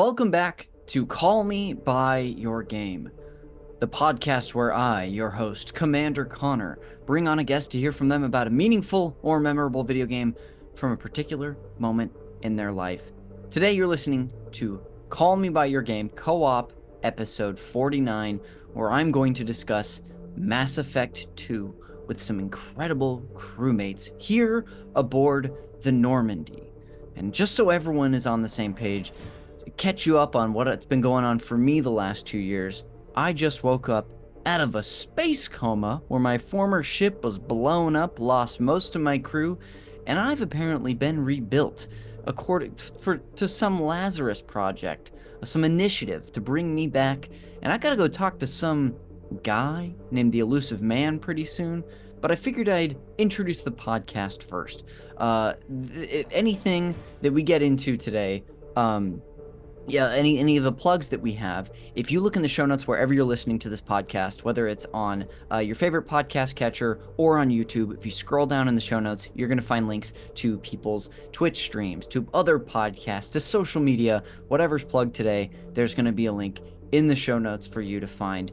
Welcome back to Call Me By Your Game, the podcast where I, your host, Commander Connor, bring on a guest to hear from them about a meaningful or memorable video game from a particular moment in their life. Today you're listening to Call Me By Your Game Co-op episode 49, where I'm going to discuss Mass Effect 2 with some incredible crewmates here aboard the Normandy. And just so everyone is on the same page, to catch you up on what's been going on for me the last 2 years, I just woke up out of a space coma where my former ship was blown up, lost most of my crew, and I've apparently been rebuilt according to some Lazarus project, some initiative to bring me back, and I gotta go talk to some guy named the Illusive Man pretty soon, but I figured I'd introduce the podcast first. Anything that we get into today, any of the plugs that we have, if you look in the show notes wherever you're listening to this podcast, whether it's on your favorite podcast catcher or on YouTube, if you scroll down in the show notes, you're going to find links to people's Twitch streams, to other podcasts, to social media, whatever's plugged today. There's going to be a link in the show notes for you to find.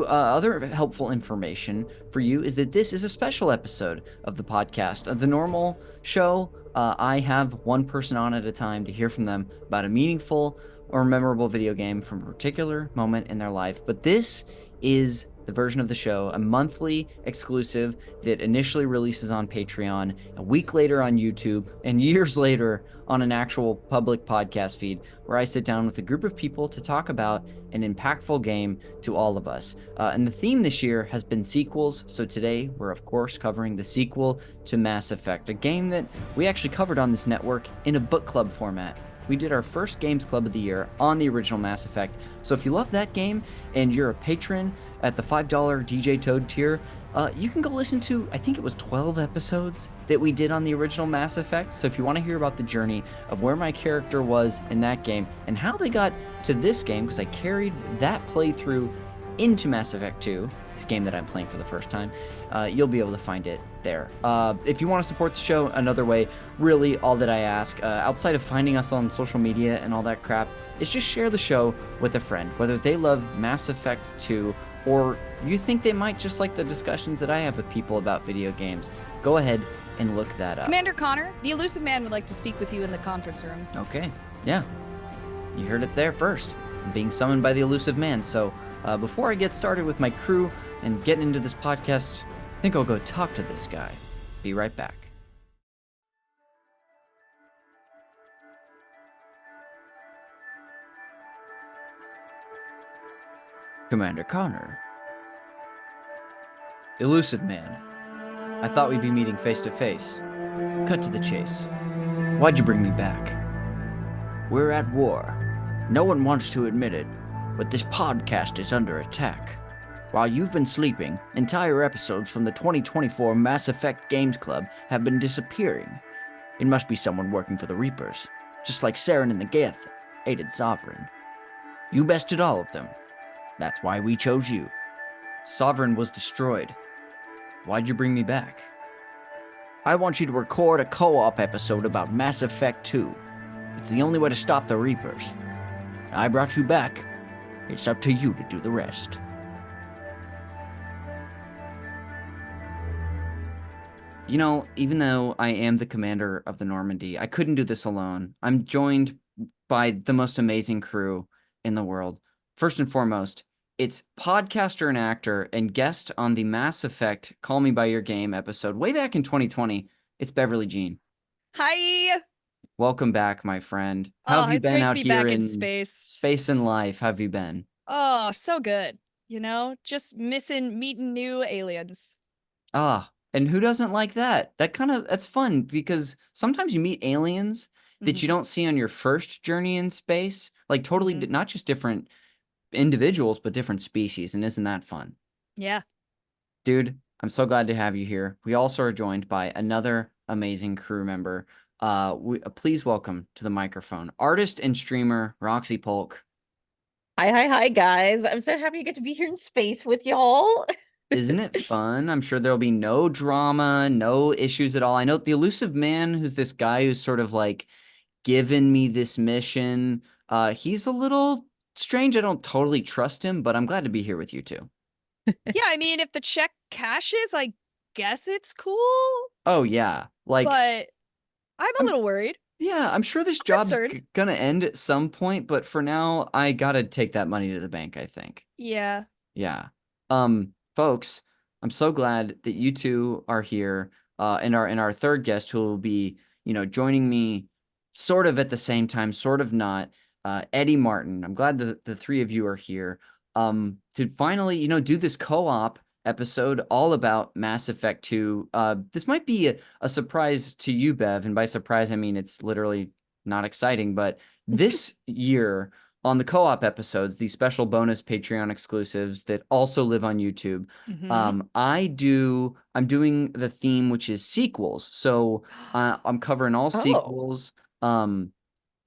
Other helpful information for you is that this is a special episode of the podcast. The normal show, I have one person on at a time to hear from them about a meaningful or memorable video game from a particular moment in their life. But this is the version of the show, a monthly exclusive that initially releases on Patreon, a week later on YouTube, and years later on an actual public podcast feed where I sit down with a group of people to talk about an impactful game to all of us. And the theme this year has been sequels, so today we're of course covering the sequel to Mass Effect, a game that we actually covered on this network in a book club format. We did our first Games Club of the year on the original Mass Effect, so if you love that game and you're a patron at the $5 DJ Toad tier, you can go listen to, I think it was 12 episodes that we did on the original Mass Effect. So if you want to hear about the journey of where my character was in that game and how they got to this game, because I carried that playthrough into Mass Effect 2, this game that I'm playing for the first time, you'll be able to find it there. If you want to support the show another way, really all that I ask, outside of finding us on social media and all that crap, is just share the show with a friend, whether they love Mass Effect 2 or you think they might just like the discussions that I have with people about video games. Go ahead and look that up. Commander Connor, the Illusive Man would like to speak with you in the conference room. Okay, yeah. You heard it there first. I'm being summoned by the Illusive Man, so before I get started with my crew and getting into this podcast, I think I'll go talk to this guy. Be right back. Commander Connor. Illusive Man. I thought we'd be meeting face to face. Cut to the chase. Why'd you bring me back? We're at war. No one wants to admit it, but this podcast is under attack. While you've been sleeping, entire episodes from the 2024 Mass Effect Games Club have been disappearing. It must be someone working for the Reapers, just like Saren and the Geth aided Sovereign. You bested all of them. That's why we chose you. Sovereign was destroyed. Why'd you bring me back? I want you to record a co-op episode about Mass Effect 2. It's the only way to stop the Reapers. I brought you back. It's up to you to do the rest. You know, even though I am the commander of the Normandy, I couldn't do this alone. I'm joined by the most amazing crew in the world. First and foremost, it's podcaster and actor and guest on the Mass Effect Call Me By Your Game episode way back in 2020. It's Beverlee Jean. Hi. Welcome back, my friend. How have you been out here in space and life? How have you been? Oh, so good. You know, just meeting new aliens. And who doesn't like that? That's fun because sometimes you meet aliens that you don't see on your first journey in space, like totally not just different individuals, but different species. And isn't that fun? Yeah. Dude, I'm so glad to have you here. We also are joined by another amazing crew member. Please welcome to the microphone, artist and streamer Roxy Polk. Hi, guys. I'm so happy to get to be here in space with y'all. Isn't it fun? I'm sure there'll be no drama, no issues at all. I know the Illusive Man, who's this guy who's sort of like given me this mission He's a little strange. I don't totally trust him, but I'm glad to be here with you two. Yeah, I mean, if the check cashes, I guess it's cool, Oh yeah, like but I'm a I'm little worried. yeah, I'm sure this I'm job's concerned. gonna end at some point, but for now, I gotta take that money to the bank, I think. Yeah. Yeah. Folks, I'm so glad that you two are here. And our third guest who will be, joining me sort of at the same time, sort of not. Eddie Martin. I'm glad that the three of you are here. To finally, do this co-op episode all about Mass Effect 2. This might be a surprise to you, Bev, and by surprise I mean it's literally not exciting, but this year on the co-op episodes, these special bonus Patreon exclusives that also live on YouTube. Mhm. I'm doing the theme, which is sequels. So I'm covering all Oh. sequels.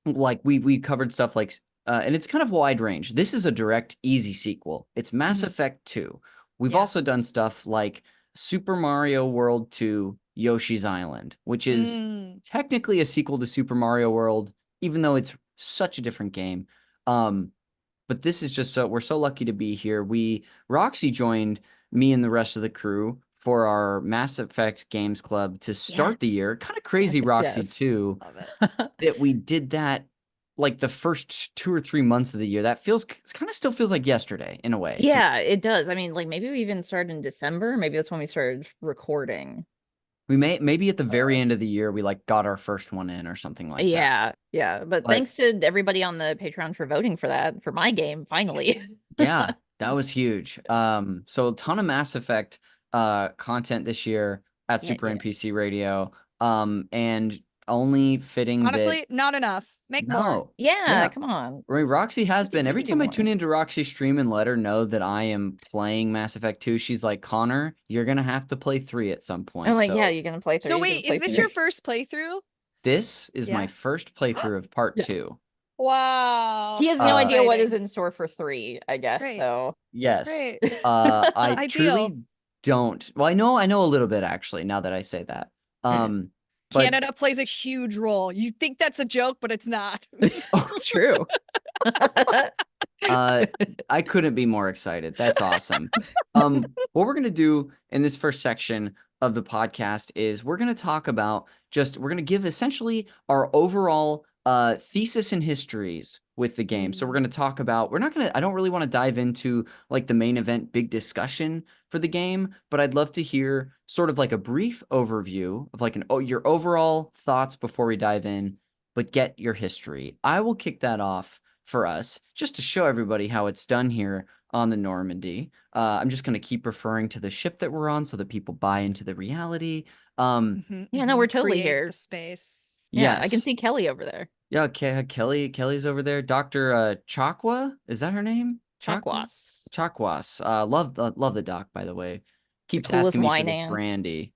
Like we covered stuff like, and it's kind of wide range. This is a direct, easy sequel. It's Mass Mhm. Effect 2. We've Yeah. also done stuff like Super Mario World 2, Yoshi's Island, which is technically a sequel to Super Mario World, even though it's such a different game. But this is just we're so lucky to be here. Roxy joined me and the rest of the crew for our Mass Effect Games Club to start the Yes. year. Kind of crazy, Yes, Roxy, yes. too, Love it. that we did that like the first 2 or 3 months of the year. It kind of still feels like yesterday in a way. Yeah, it does. I mean, like maybe we even started in December. Maybe that's when we started recording. We maybe at the very end of the year we like got our first one in or something like that. Yeah, yeah. But thanks to everybody on the Patreon for voting for that for my game, finally. Yeah, that was huge. So a ton of Mass Effect content this year at Super Yeah. NPC Radio. And only fitting Honestly, not enough. Make more. Yeah, come on. I mean, Roxy has been. We Every can do time I tune more. into Roxy's stream and let her know that I am playing Mass Effect 2, she's like, Connor, you're gonna have to play 3 at some point. I'm like, yeah, So you're gonna play 3. So You're gonna wait, play is this 3. your first playthrough? this is my Yeah. first playthrough of part Yeah. 2. Wow. He has no idea what is Exciting. in store for 3, I guess. Great. So Yes. Great. I Ideal. truly don't. Well, I know a little bit actually, now that I say that. But Canada plays a huge role. You think that's a joke, but it's not. it's true. I couldn't be more excited. That's awesome. What we're gonna do in this first section of the podcast is we're gonna talk about we're gonna give essentially our overall thesis and histories with the game. So we're gonna talk about I don't really want to dive into like the main event big discussion for the game, but I'd love to hear sort of like a brief overview of like your overall thoughts before we dive in, but get your history. I will kick that off for us just to show everybody how it's done here on the Normandy. I'm just going to keep referring to the ship that we're on so that people buy into the reality. Yeah, no, we're totally Create here. the space. Yeah, I can Yes. see Kelly over there. Yeah, Kelly's over there. Dr. Chakwa, is that her name? Chakwas. Chakwas. Love the doc, by the way. Keeps coolest asking me for wine this aunt. brandy.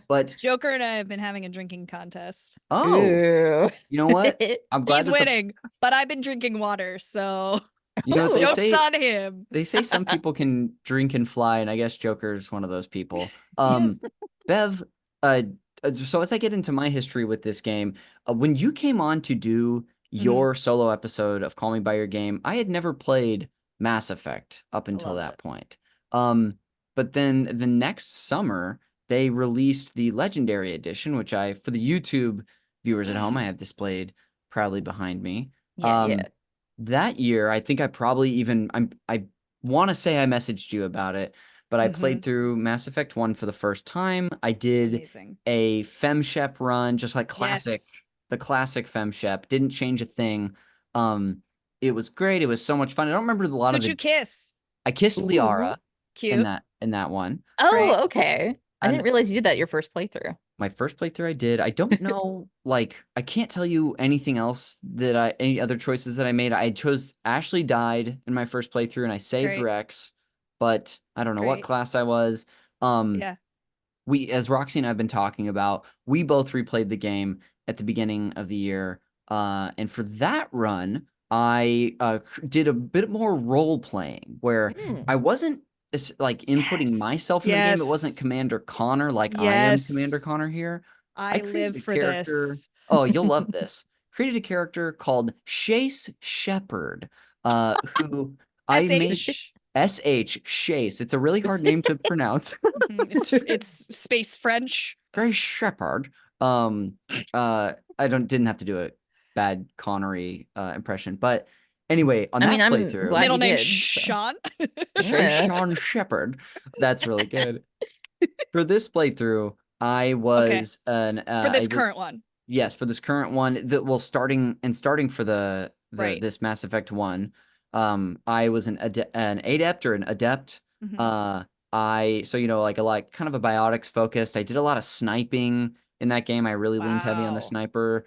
But Joker and I have been having a drinking contest. oh, Ooh. you know what? I'm glad He's that winning, but I've been drinking water, so you know what they joke's say. on him. They say some people can drink and fly, and I guess Joker's one of those people. Yes. Bev, so as I get into my history with this game, when you came on to do your solo episode of Call Me by Your Game, I had never played Mass Effect up until love that it. point. But then the next summer, they released the Legendary Edition, which for the YouTube viewers at home, I have displayed proudly behind me. Yeah. That year, I think I probably even I want to say I messaged you about it, but I played through Mass Effect 1 for the first time. I did Amazing. a FemShep run, just like classic, Yes. the classic FemShep. Didn't change a thing. It was great. It was so much fun. I don't remember a lot of Who'd you kiss? I kissed Liara Cute. in that one. Oh, Right. okay. I didn't realize you did that your first playthrough. My first playthrough I did. I don't know, like, I can't tell you anything else any other choices that I made. I chose Ashley died in my first playthrough and I saved Great. Rex, but I don't know what Great. class I was. Yeah. As Roxy and I have been talking about, we both replayed the game at the beginning of the year. And for that run, I did a bit more role playing where I wasn't like inputting myself in the game. It wasn't Commander Connor like I am Commander Connor here. I created live a for character. this. Oh, you'll love this. created a character called Chase Shepherd, who I made SH. Chase. It's a really hard name to pronounce. It's space French. Grace Shepherd. I didn't have to do a bad Connery impression, but anyway, on I that mean, I'm playthrough, glad Middle you name did, so. Sean. Chase Sean Shepherd. That's really good. For this playthrough, I was For this current one. Yes, for this current one, starting for the Right. this Mass Effect 1, I was an adept or an adept. Mhm. So like kind of a biotics focused. I did a lot of sniping in that game. I really leaned heavy on the Wow. sniper.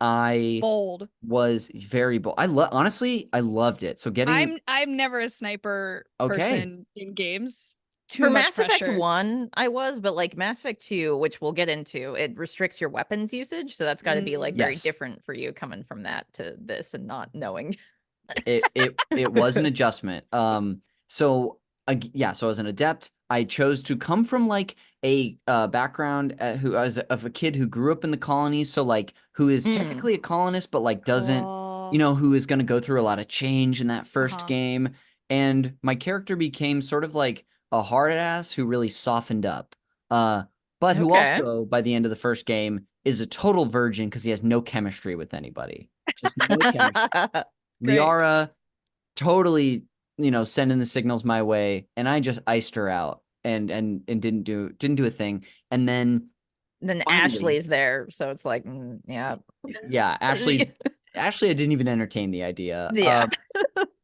I Bold. was very bold. Honestly, I loved it. So getting I'm never a sniper okay. person in games. Too For much Mass Effect pressure. 1, I was, but like Mass Effect 2, which we'll get into, it restricts your weapons usage. So that's got to be like very Yes. different for you coming from that to this and not knowing. It was an adjustment. So as an adept, I chose to come from like a background of a kid who grew up in the colonies, so like who is technically a colonist, but like doesn't, Cool. who is going to go through a lot of change in that first Uh-huh. game. And my character became sort of like a hard ass who really softened up. But who Okay. also by the end of the first game is a total virgin because he has no chemistry with anybody. Just no chemistry. Great. Liara totally, sending the signals my way, and I just iced her out and didn't do a thing. And then Then finally, Ashley's there, so it's like, yeah. Ashley, I didn't even entertain the idea. Yeah.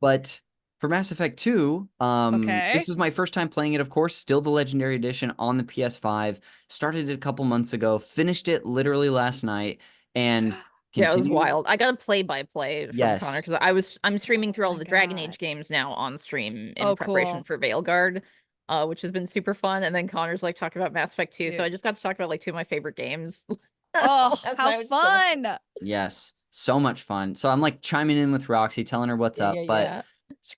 But for Mass Effect 2, Okay. this is my first time playing it, of course, still the Legendary Edition on the PS5. Started it a couple months ago, finished it literally last night, and Yeah, it was continued. wild. I got a play-by-play from Yes. Connor because I'm streaming through all my the Dragon God. Age games now on stream in Oh, preparation cool. for Veilguard, which has been super fun. And then Connor's like talking about Mass Effect 2, so Dude. I just got to talk about like two of my favorite games. Oh, Last how night was so much fun. Yes, so much fun. So I'm like chiming in with Roxy, telling her what's up, but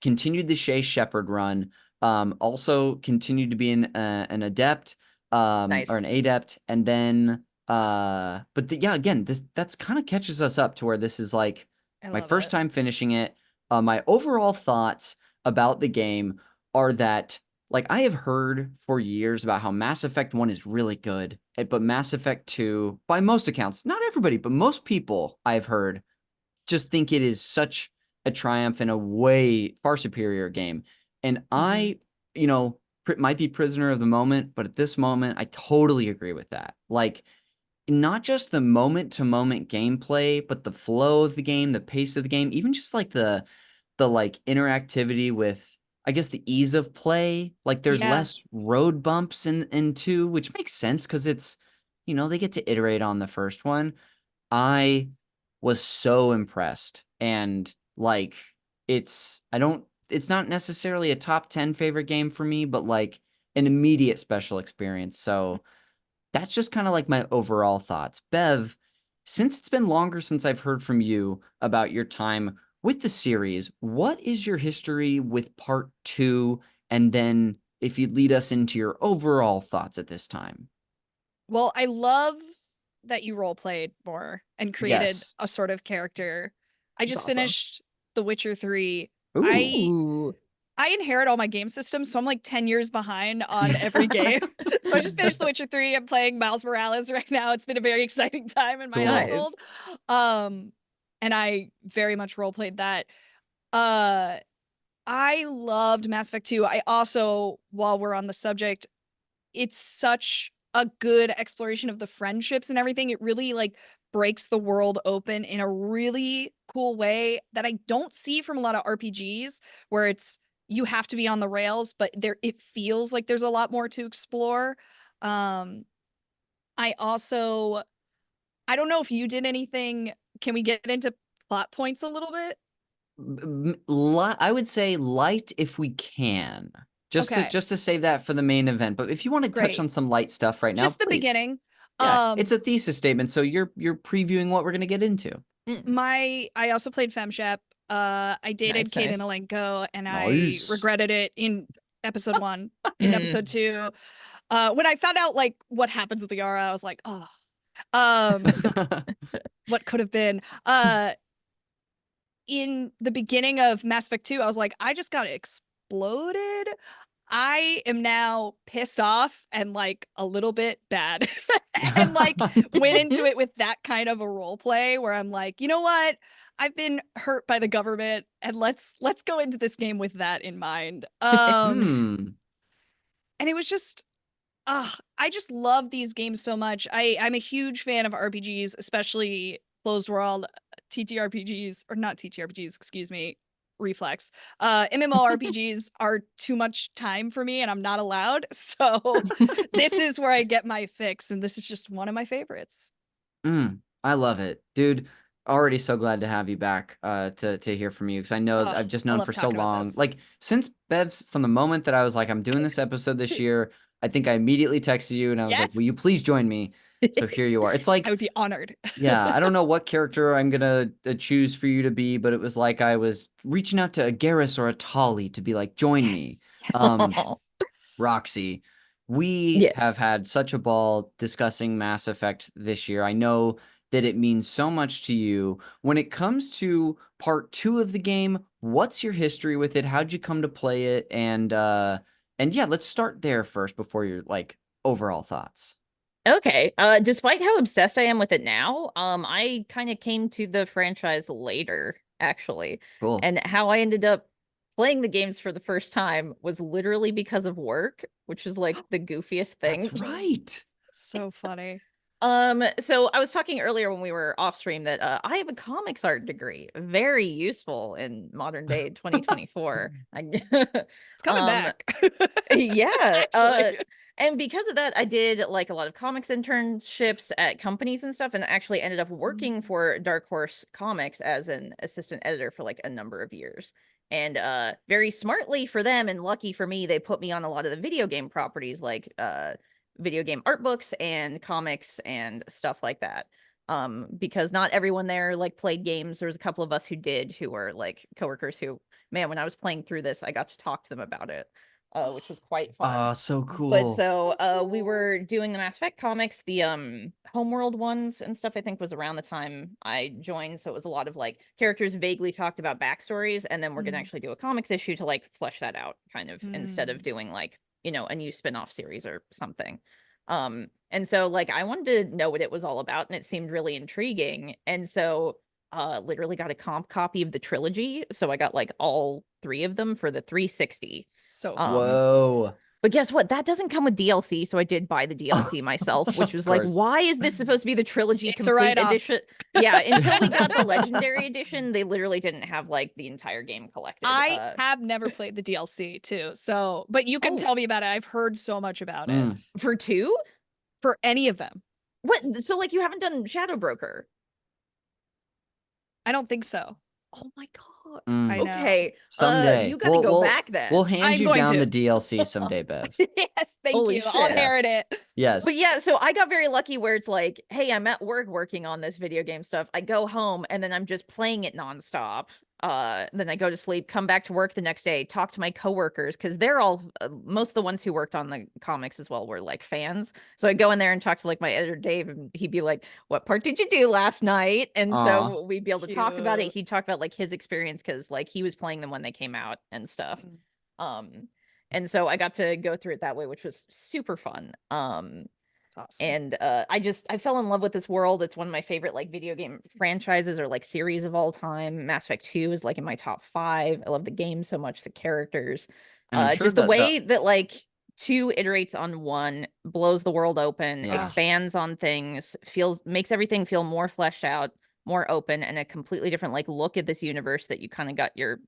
continued the Shay Shepherd run. Also continued to be an adept, Nice. or an adept, and then again, that's kind of catches us up to where this is like my first time finishing it. My overall thoughts about the game are that like I have heard for years about how Mass Effect 1 is really good, but Mass Effect 2, by most accounts, not everybody, but most people I've heard just think it is such a triumph and a way far superior game. And I, might be prisoner of the moment, but at this moment, I totally agree with that. Like, not just the moment to moment gameplay, but the flow of the game, the pace of the game, even just like the like interactivity with, I guess, the ease of play. Like there's less road bumps in 2, which makes sense because it's, they get to iterate on the first one. I was so impressed, and like it's not necessarily a top 10 favorite game for me, but like an immediate special experience. So that's just kind of like my overall thoughts. Bev, since it's been longer since I've heard from you about your time with the series, what is your history with part 2? And then if you'd lead us into your overall thoughts at this time. Well, I love that you role played more and created a sort of character. I just finished The Witcher 3. Ooh. I inherit all my game systems, so I'm like 10 years behind on every game. So I just finished The Witcher 3. I'm playing Miles Morales right now. It's been a very exciting time in my household. And I very much role played that. I loved Mass Effect 2. I also, while we're on the subject, it's such a good exploration of the friendships and everything. It really like breaks the world open in a really cool way that I don't see from a lot of RPGs, where it's you have to be on the rails, but it feels like there's a lot more to explore. I don't know if you did anything. Can we get into plot points a little bit? I would say light if we can. Just to save that for the main event. But if you want to touch on some light stuff right now, just the please. beginning. Yeah, it's a thesis statement, so you're previewing what we're gonna get into. I also played FemShep. I dated Kate and Alenko, and I regretted it in episode 1. In episode 2, when I found out like what happens with Liara, I was like, oh. What could have been. In the beginning of Mass Effect 2, I was like, I just got exploded. I am now pissed off and like a little bit bad. And like went into it with that kind of a role play where I'm like, you know what? I've been hurt by the government and let's go into this game with that in mind. And it was just I just love these games so much. I'm a huge fan of RPGs, especially closed world TTRPGs, or not TTRPGs, excuse me, Reflex. MMORPGs are too much time for me and I'm not allowed. So this is where I get my fix, and this is just one of my favorites. I love it, dude. Already so glad to have you back to hear from you, because I know I've just known for so long. Like since Bev's, from the moment that I was like, I'm doing this episode this year, I think I immediately texted you and I was like, will you please join me? So here you are. It's like I would be honored. Yeah, I don't know what character I'm gonna choose for you to be, but it was like I was reaching out to a Garrus or a Tali to be like, join me. Roxy, we have had such a ball discussing Mass Effect this year. I know that it means so much to you. When it comes to part 2 of the game, what's your history with it? How'd you come to play it? And yeah, let's start there first before your like overall thoughts. Okay. Despite how obsessed I am with it now, I kind of came to the franchise later, actually. Cool. And how I ended up playing the games for the first time was literally because of work, which is like the goofiest thing. That's right. So funny. So I was talking earlier when we were off stream that I have a comics art degree, very useful in modern day 2024. It's coming back. Yeah. And because of that, I did like a lot of comics internships at companies and stuff, and actually ended up working for Dark Horse Comics as an assistant editor for like a number of years. And very smartly for them and lucky for me, they put me on a lot of the video game properties, like video game art books and comics and stuff like that. Because not everyone there like played games. There was a couple of us who did, who were like coworkers who, man, when I was playing through this, I got to talk to them about it. Which was quite fun. Oh, so cool. But so we were doing the Mass Effect comics, the Homeworld ones and stuff, I think was around the time I joined. So it was a lot of like characters vaguely talked about backstories, and then we're gonna actually do a comics issue to like flesh that out kind of instead of doing like, you know, a new spin-off series or something. And so like I wanted to know what it was all about, and it seemed really intriguing. And so literally got a comp copy of the trilogy, so I got like all 3 of them for the 360. So whoa. But guess what? That doesn't come with DLC, so I did buy the DLC myself, which was like, why is this supposed to be the trilogy complete edition? Yeah, until we got the Legendary Edition, they literally didn't have like the entire game collected. I have never played the DLC too, so but you can tell me about it. I've heard so much about it. For 2? For any of them. What? So like you haven't done Shadow Broker? I don't think so. Oh my god. I know. Okay. Someday. You gotta go back then. We'll hand you down the DLC someday, Bev. Yes, thank you. I'll inherit it. Yes. But yeah, so I got very lucky where it's like, hey, I'm at work working on this video game stuff. I go home and then I'm just playing it nonstop. Then I go to sleep, come back to work the next day, talk to my coworkers, because they're all most of the ones who worked on the comics as well were like fans. So I go in there and talk to like my editor Dave, and he'd be like, what part did you do last night? And so we'd be able to talk about it. He'd talk about like his experience, because like he was playing them when they came out and stuff. And so I got to go through it that way, which was super fun. Awesome. And I fell in love with this world. It's one of my favorite like video game franchises or like series of all time. Mass Effect 2 is like in my top 5. I love the game so much, the characters. Just the way that like 2 iterates on 1, blows the world open, expands on things, makes everything feel more fleshed out, more open, and a completely different like look at this universe that you kind of got your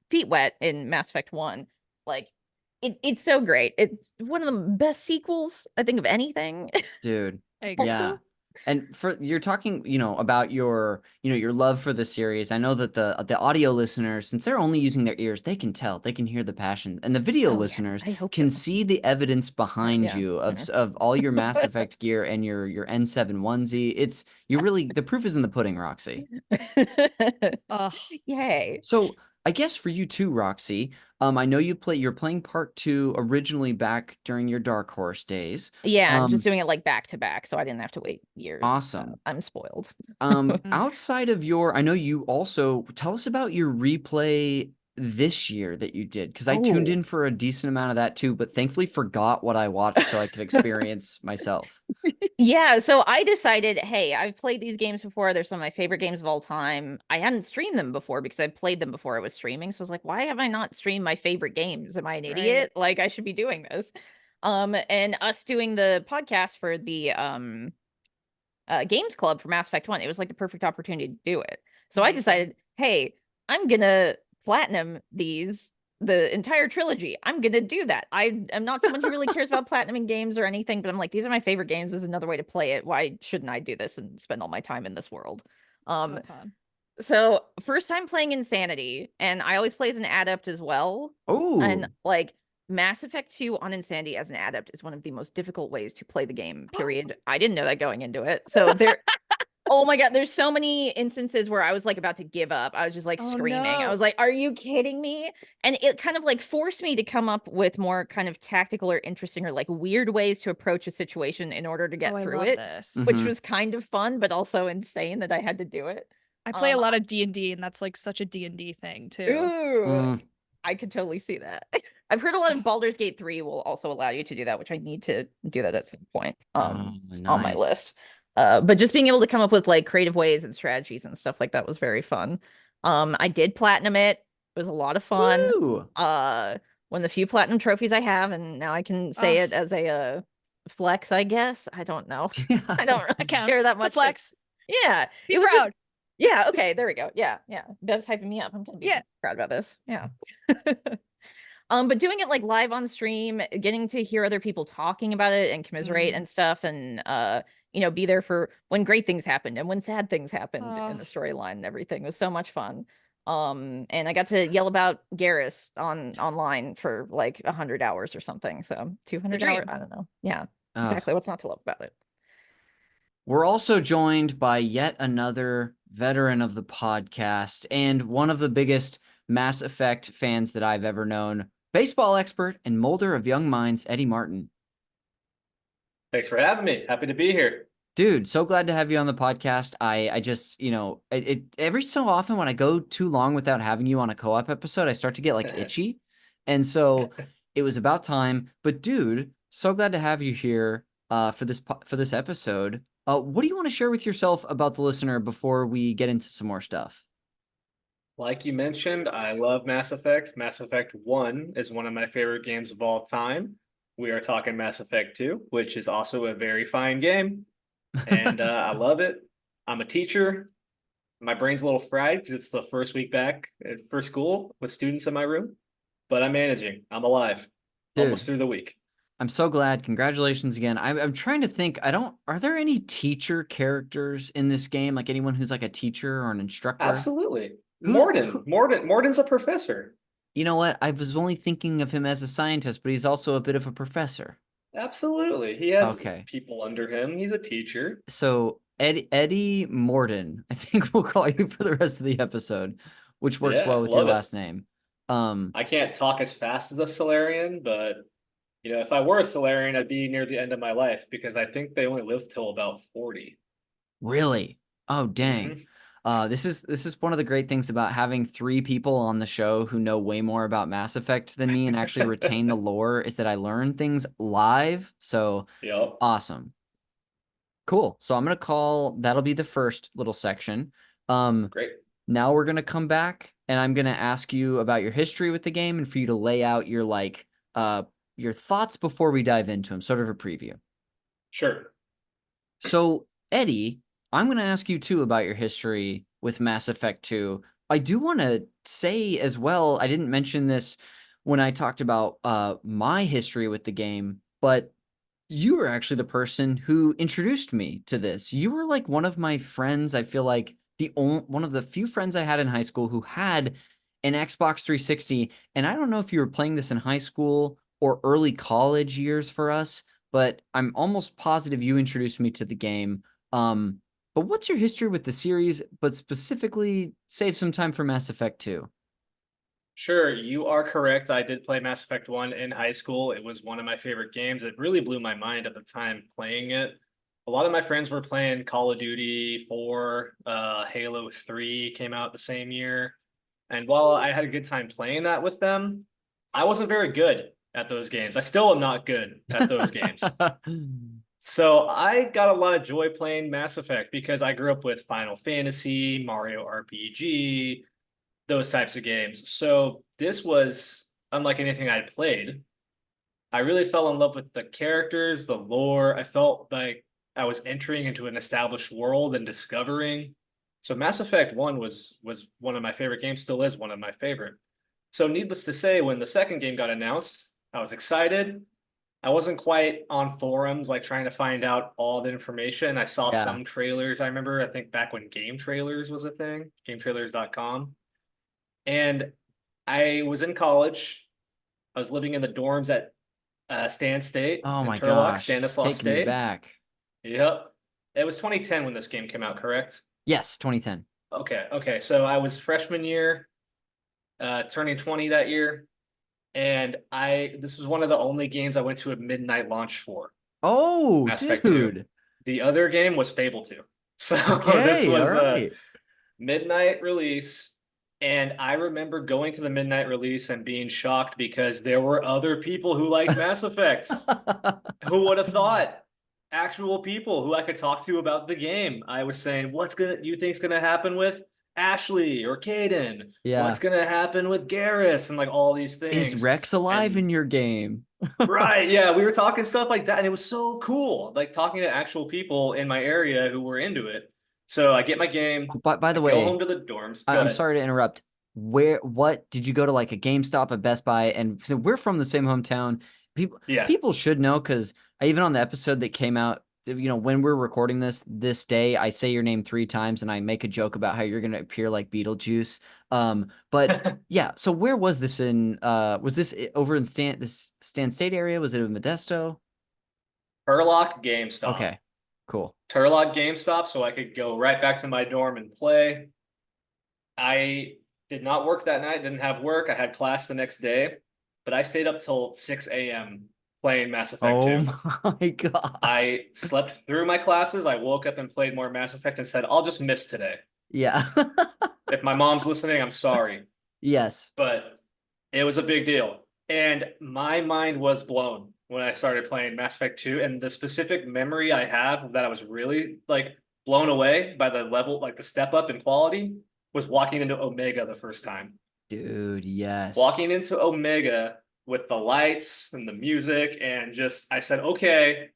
feet wet in Mass Effect 1. Like it's so great. It's one of the best sequels, I think, of anything. Dude. Yeah. And you're talking, you know, about your love for the series. I know that the audio listeners, since they're only using their ears, they can tell, they can hear the passion. And the video listeners can see the evidence behind you of all your Mass Effect gear and your N7 onesie. The proof is in the pudding, Roxy. Yay. So I guess for you too, Roxy. I know you're playing part 2 originally back during your Dark Horse days. Yeah, I'm just doing it like back to back, so I didn't have to wait years. Awesome. I'm spoiled. Outside of I know you also tell us about your replay this year that you did, because I tuned in for a decent amount of that too, but thankfully forgot what I watched so I could experience myself. Yeah, so I decided, hey, I've played these games before. They're some of my favorite games of all time. I hadn't streamed them before because I played them before I was streaming. So I was like, why have I not streamed my favorite games? Am I an idiot? Like, I should be doing this. And us doing the podcast for the games club for Mass Effect 1, it was like the perfect opportunity to do it. So I decided, hey, I'm gonna platinum the entire trilogy. I'm gonna do that. I am not someone who really cares about platinuming games or anything, but I'm like, these are my favorite games. This is another way to play it. Why shouldn't I do this and spend all my time in this world? So fun. So first time playing Insanity, and I always play as an adept as well. Oh, And like Mass Effect 2 on Insanity as an adept is one of the most difficult ways to play the game, period. I didn't know that going into it. So there oh my god, there's so many instances where I was like about to give up. I was just like screaming. I was like, "Are you kidding me?" And it kind of like forced me to come up with more kind of tactical or interesting or like weird ways to approach a situation in order to get through it, which was kind of fun but also insane that I had to do it. I play a lot of D&D, and that's like such a D&D thing too. Ooh, I could totally see that. I've heard a lot of Baldur's Gate 3 will also allow you to do that, which I need to do that at some point. It's on my list. But just being able to come up with like creative ways and strategies and stuff like that was very fun. I did platinum it. It was a lot of fun. woo. One of the few platinum trophies I have, and now I can say it as a flex, I guess. I don't know. I don't really care that much. It's a flex. Yeah. Be proud. Yeah, okay, there we go. Yeah. Bev's hyping me up. I'm gonna be proud about this. Yeah. But doing it like live on stream, getting to hear other people talking about it and commiserate and stuff, and be there for when great things happened and when sad things happened in the storyline and everything was so much fun. And I got to yell about Garrus online for like 100 hours or something. So 200 hours, I don't know. Yeah, exactly. What's not to love about it? We're also joined by yet another veteran of the podcast and one of the biggest Mass Effect fans that I've ever known, baseball expert and molder of young minds, Eddie Martin. Thanks for having me. Happy to be here. Dude, so glad to have you on the podcast. I just, every so often when I go too long without having you on a co-op episode, I start to get like itchy. And so it was about time. But dude, so glad to have you here for this episode. What do you want to share with yourself about the listener before we get into some more stuff? Like you mentioned, I love Mass Effect. Mass Effect 1 is one of my favorite games of all time. We are talking Mass Effect 2, which is also a very fine game. And I love it. I'm a teacher. My brain's a little fried because it's the first week back for school with students in my room. But I'm managing. I'm alive. Dude, almost through the week. I'm so glad. Congratulations again. I'm trying to think. Are there any teacher characters in this game? Like anyone who's like a teacher or an instructor? Absolutely. Morden's a professor. You know what? I was only thinking of him as a scientist, but he's also a bit of a professor. Absolutely. He has people under him. He's a teacher. So Eddie Morden, I think we'll call you for the rest of the episode, which works well with your last name. I can't talk as fast as a Solarian, but if I were a Solarian, I'd be near the end of my life because I think they only live till about 40. Really? Oh, dang. This is one of the great things about having 3 people on the show who know way more about Mass Effect than me and actually retain the lore is that I learn things live. So awesome. Cool. So I'm going to that'll be the first little section. Great. Now we're going to come back and I'm going to ask you about your history with the game and for you to lay out your your thoughts before we dive into them, sort of a preview. Sure. So Eddie, I'm going to ask you too about your history with Mass Effect 2. I do want to say as well, I didn't mention this when I talked about my history with the game, but you were actually the person who introduced me to this. You were like one of my friends. I feel like one of the few friends I had in high school who had an Xbox 360. And I don't know if you were playing this in high school or early college years for us, but I'm almost positive you introduced me to the game. But what's your history with the series, but specifically save some time for Mass Effect 2? Sure, you are correct. I did play Mass Effect 1 in high school. It was one of my favorite games. It really blew my mind at the time playing it. A lot of my friends were playing Call of Duty 4, Halo 3 came out the same year. And while I had a good time playing that with them, I wasn't very good at those games. I still am not good at those games. So I got a lot of joy playing Mass Effect because I grew up with Final Fantasy, Mario RPG, those types of games. So this was unlike anything I'd played. I really fell in love with the characters, the lore. I felt like I was entering into an established world and discovering. So Mass Effect 1 was one of my favorite games, still is one of my favorite. So needless to say, when the second game got announced, I was excited. I wasn't quite on forums like trying to find out all the information. I saw Yeah. some trailers. I remember, I think back when game trailers was a thing, gametrailers.com. And I was in college. I was living in the dorms at Stan State Oh in my Turlock, gosh. Stanislaus Taking me State. back. Yep. It was 2010 when this game came out, correct? Yes, 2010. Okay. So I was freshman year, turning 20 that year. And this was one of the only games I went to a midnight launch for. Oh, Mass Effect 2. dude. The other game was Fable 2. So this Okay, all was a right. midnight release. And I remember going to the midnight release and being shocked because there were other people who liked Mass Effects. Who would have thought? Actual people who I could talk to about the game. I was saying, you think's gonna happen with Ashley or Caden? Yeah. What's gonna happen with Garrus and like all these Is things? Rex alive And in your game? right, yeah, we were talking stuff like that, and it was so cool, like talking to actual people in my area who were into it. So I get my game, By the I go way, home to the dorms. Go I'm ahead. sorry to interrupt. What did you go to, like a GameStop, a Best Buy? And so we're from the same hometown. Yeah. People should know, because even on the episode that came out, when we're recording this day, I say your name 3 times and I make a joke about how you're gonna appear like Beetlejuice. But yeah. So where was this in? Was this over in Stan State area? Was it in Modesto? Turlock GameStop. Okay, cool. Turlock GameStop, so I could go right back to my dorm and play. I did not work that night, didn't have work. I had class the next day, but I stayed up till 6 a.m. playing Mass Effect 2. Oh my gosh. I slept through my classes. I woke up and played more Mass Effect and said, I'll just miss today. Yeah. If my mom's listening, I'm sorry. Yes. But it was a big deal. And my mind was blown when I started playing Mass Effect 2. And the specific memory I have that I was really like blown away by the level, like the step up in quality, was walking into Omega the first time. Dude, yes. Walking into Omega with the lights and the music, and I said, okay,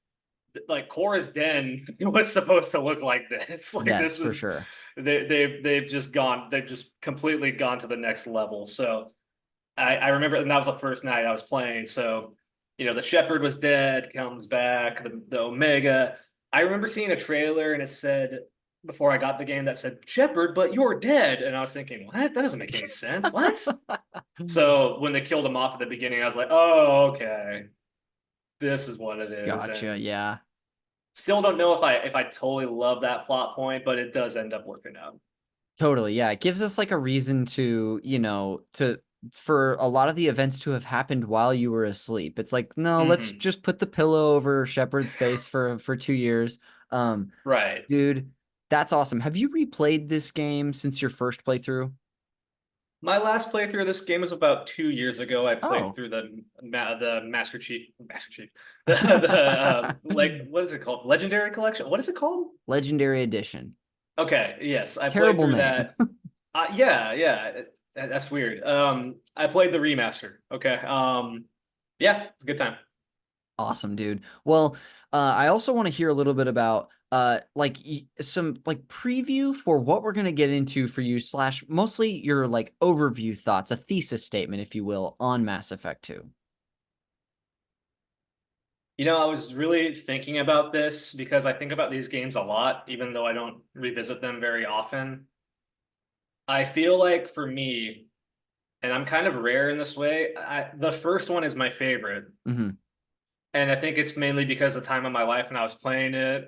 like Cora's Den was supposed to look like this. Like yes, this for is sure. they've just completely gone to the next level. So I remember, and that was the first night I was playing. So, the Shepherd was dead, comes back, the Omega. I remember seeing a trailer and it said, before I got the game, that said Shepherd, but you're dead. And I was thinking, what? That doesn't make any sense. What? So when they killed him off at the beginning, I was like, oh, okay. This is what it is. Gotcha, And yeah. still don't know if I totally love that plot point, but it does end up working out. Totally, yeah. It gives us like a reason to, for a lot of the events to have happened while you were asleep. It's like, no, let's just put the pillow over Shepard's face for 2 years. Right. Dude, that's awesome. Have you replayed this game since your first playthrough? My last playthrough of this game was about 2 years ago. I played Oh. through the Master Chief, like what is it called? Legendary Collection. What is it called? Legendary Edition. Okay, yes, I Terrible played through name. that. Yeah, that's weird. I played the remaster. Okay, yeah, it's a good time. Awesome, dude. Well, I also want to hear a little bit about some like preview for what we're gonna get into for you, / mostly your like overview thoughts, a thesis statement, if you will, on Mass Effect 2. I was really thinking about this because I think about these games a lot, even though I don't revisit them very often. I feel like for me, and I'm kind of rare in this way, the first one is my favorite. Mm-hmm. And I think it's mainly because of the time of my life when I was playing it.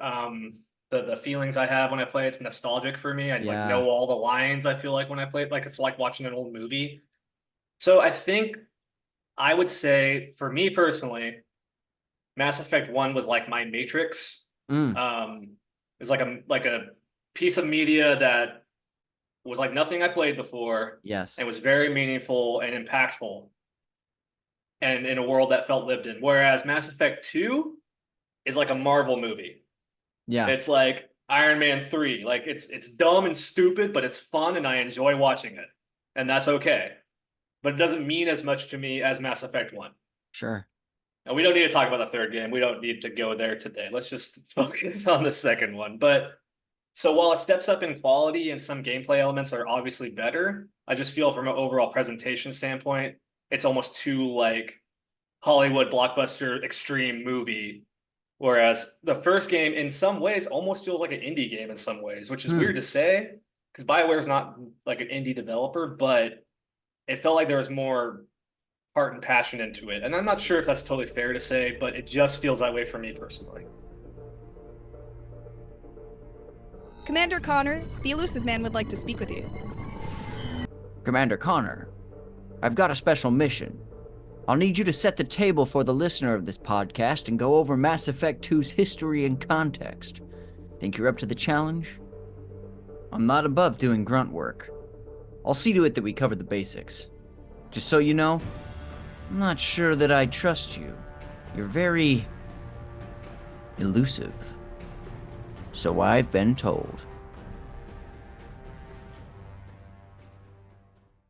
The feelings I have when I play it's nostalgic for me. I like know all the lines, I feel like when I play it. Like it's like watching an old movie. So I think I would say, for me personally, Mass Effect 1 was like my Matrix. Mm, It was like a piece of media that was like nothing I played before yes. and was very meaningful and impactful and in a world that felt lived in. Whereas Mass Effect 2 is like a Marvel movie. Yeah. It's like Iron Man 3. Like it's dumb and stupid, but it's fun and I enjoy watching it. And that's okay. But it doesn't mean as much to me as Mass Effect 1. Sure. And we don't need to talk about the third game. We don't need to go there today. Let's just focus on the second one. But so while it steps up in quality and some gameplay elements are obviously better, I just feel from an overall presentation standpoint, it's almost too like Hollywood blockbuster extreme movie. Whereas the first game in some ways almost feels like an indie game in some ways, which is weird to say because BioWare is not like an indie developer, but it felt like there was more heart and passion into it. And I'm not sure if that's totally fair to say, but it just feels that way for me personally. Commander Connor, the Illusive Man would like to speak with you. Commander Connor, I've got a special mission. I'll need you to set the table for the listener of this podcast and go over Mass Effect 2's history and context. Think you're up to the challenge? I'm not above doing grunt work. I'll see to it that we cover the basics. Just so you know, I'm not sure that I trust you. You're very elusive. So I've been told.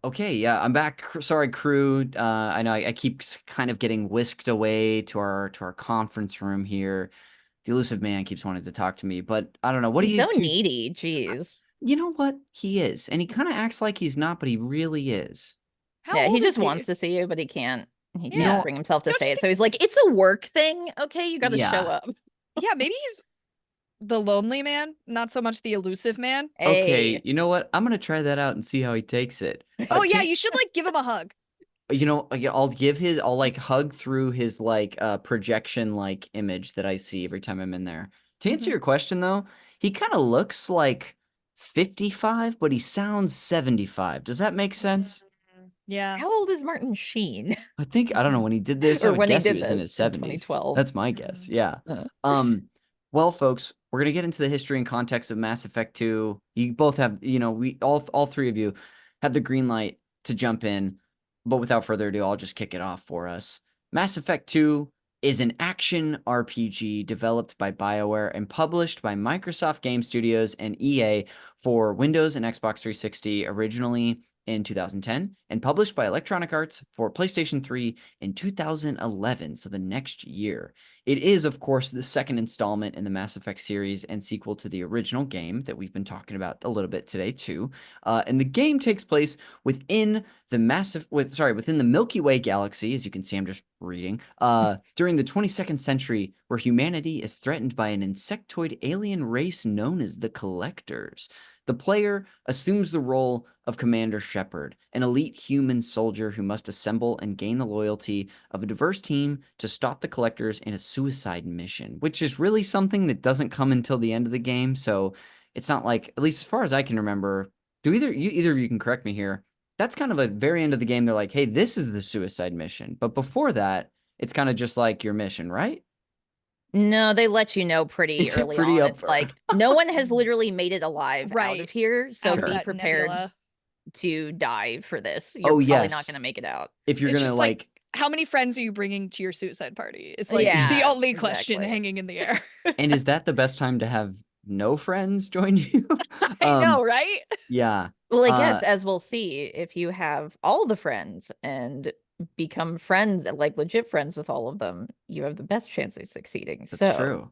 Okay, yeah, I'm back. Sorry, crew. I know I keep kind of getting whisked away to our conference room here. The Illusive Man keeps wanting to talk to me, but I don't know. What He's do you so needy. Jeez. You know what? He is, and he kind of acts like he's not, but he really is. How Yeah, old he is just wants to see you, but he can't. He Yeah. can't bring himself to Don't say you it. So he's like, it's a work thing. Okay, you got to Yeah. show up. Yeah, maybe he's the lonely man, not so much the elusive man. Okay, Hey. you know what? I'm gonna try that out and see how he takes it. Oh yeah, to- you should like give him a hug. You know, I'll like hug through his like projection like image that I see every time I'm in there. To answer Mhm. your question though, he kind of looks like 55, but he sounds 75. Does that make sense? Yeah. How old is Martin Sheen? I think I don't know when he did this. I Or would when he guess he did was in this his in 70s. 2012. That's my guess. Yeah. Uh. Well, folks, we're gonna get into the history and context of Mass Effect 2. You both have, we all three of you have the green light to jump in. But without further ado, I'll just kick it off for us. Mass Effect 2 is an action RPG developed by BioWare and published by Microsoft Game Studios and EA for Windows and Xbox 360 originally in 2010 and published by Electronic Arts for PlayStation 3 in 2011, so the next year. It is, of course, the second installment in the Mass Effect series and sequel to the original game that we've been talking about a little bit today too. And the game takes place within the Milky Way galaxy, as you can see, I'm just reading, during the 22nd century, where humanity is threatened by an insectoid alien race known as the Collectors. The player assumes the role of Commander Shepard, an elite human soldier who must assemble and gain the loyalty of a diverse team to stop the Collectors in a suicide mission, which is really something that doesn't come until the end of the game. So it's not like, at least as far as I can remember, either of you can correct me here. That's kind of a very end of the game. They're like, hey, this is the suicide mission. But before that, it's kind of just like your mission, right? No, they let you know pretty Is it early pretty on. up It's for- like no one has literally made it alive out Right. of here. So Out of be that prepared nebula. to die for this. You're Oh, probably yes. not going to make it out. If you're It's gonna just like, How many friends are you bringing to your suicide party? Is like Yeah, the only question exactly. hanging in the air. and is that the best time to have no friends join you? I know, right? Yeah. Well, I guess as we'll see, if you have all the friends and become friends, like legit friends with all of them, you have the best chance of succeeding. That's so true.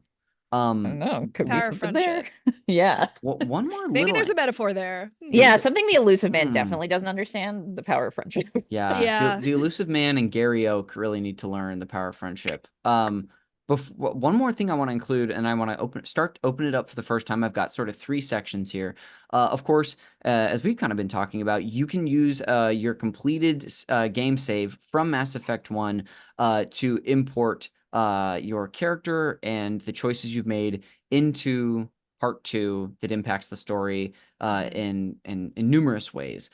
I don't know, could be Power of something there. friendship. Yeah. One more Maybe little there's a metaphor there. Yeah, something the Illusive Man Hmm. definitely doesn't understand, the power of friendship. Yeah, Yeah. The Illusive Man and Gary Oak really need to learn the power of friendship. One more thing I want to include, and I want to open it up for the first time. I've got sort of 3 sections here. Of course, as we've kind of been talking about, you can use your completed game save from Mass Effect 1 to import your character and the choices you've made into Part 2 that impacts the story in numerous ways.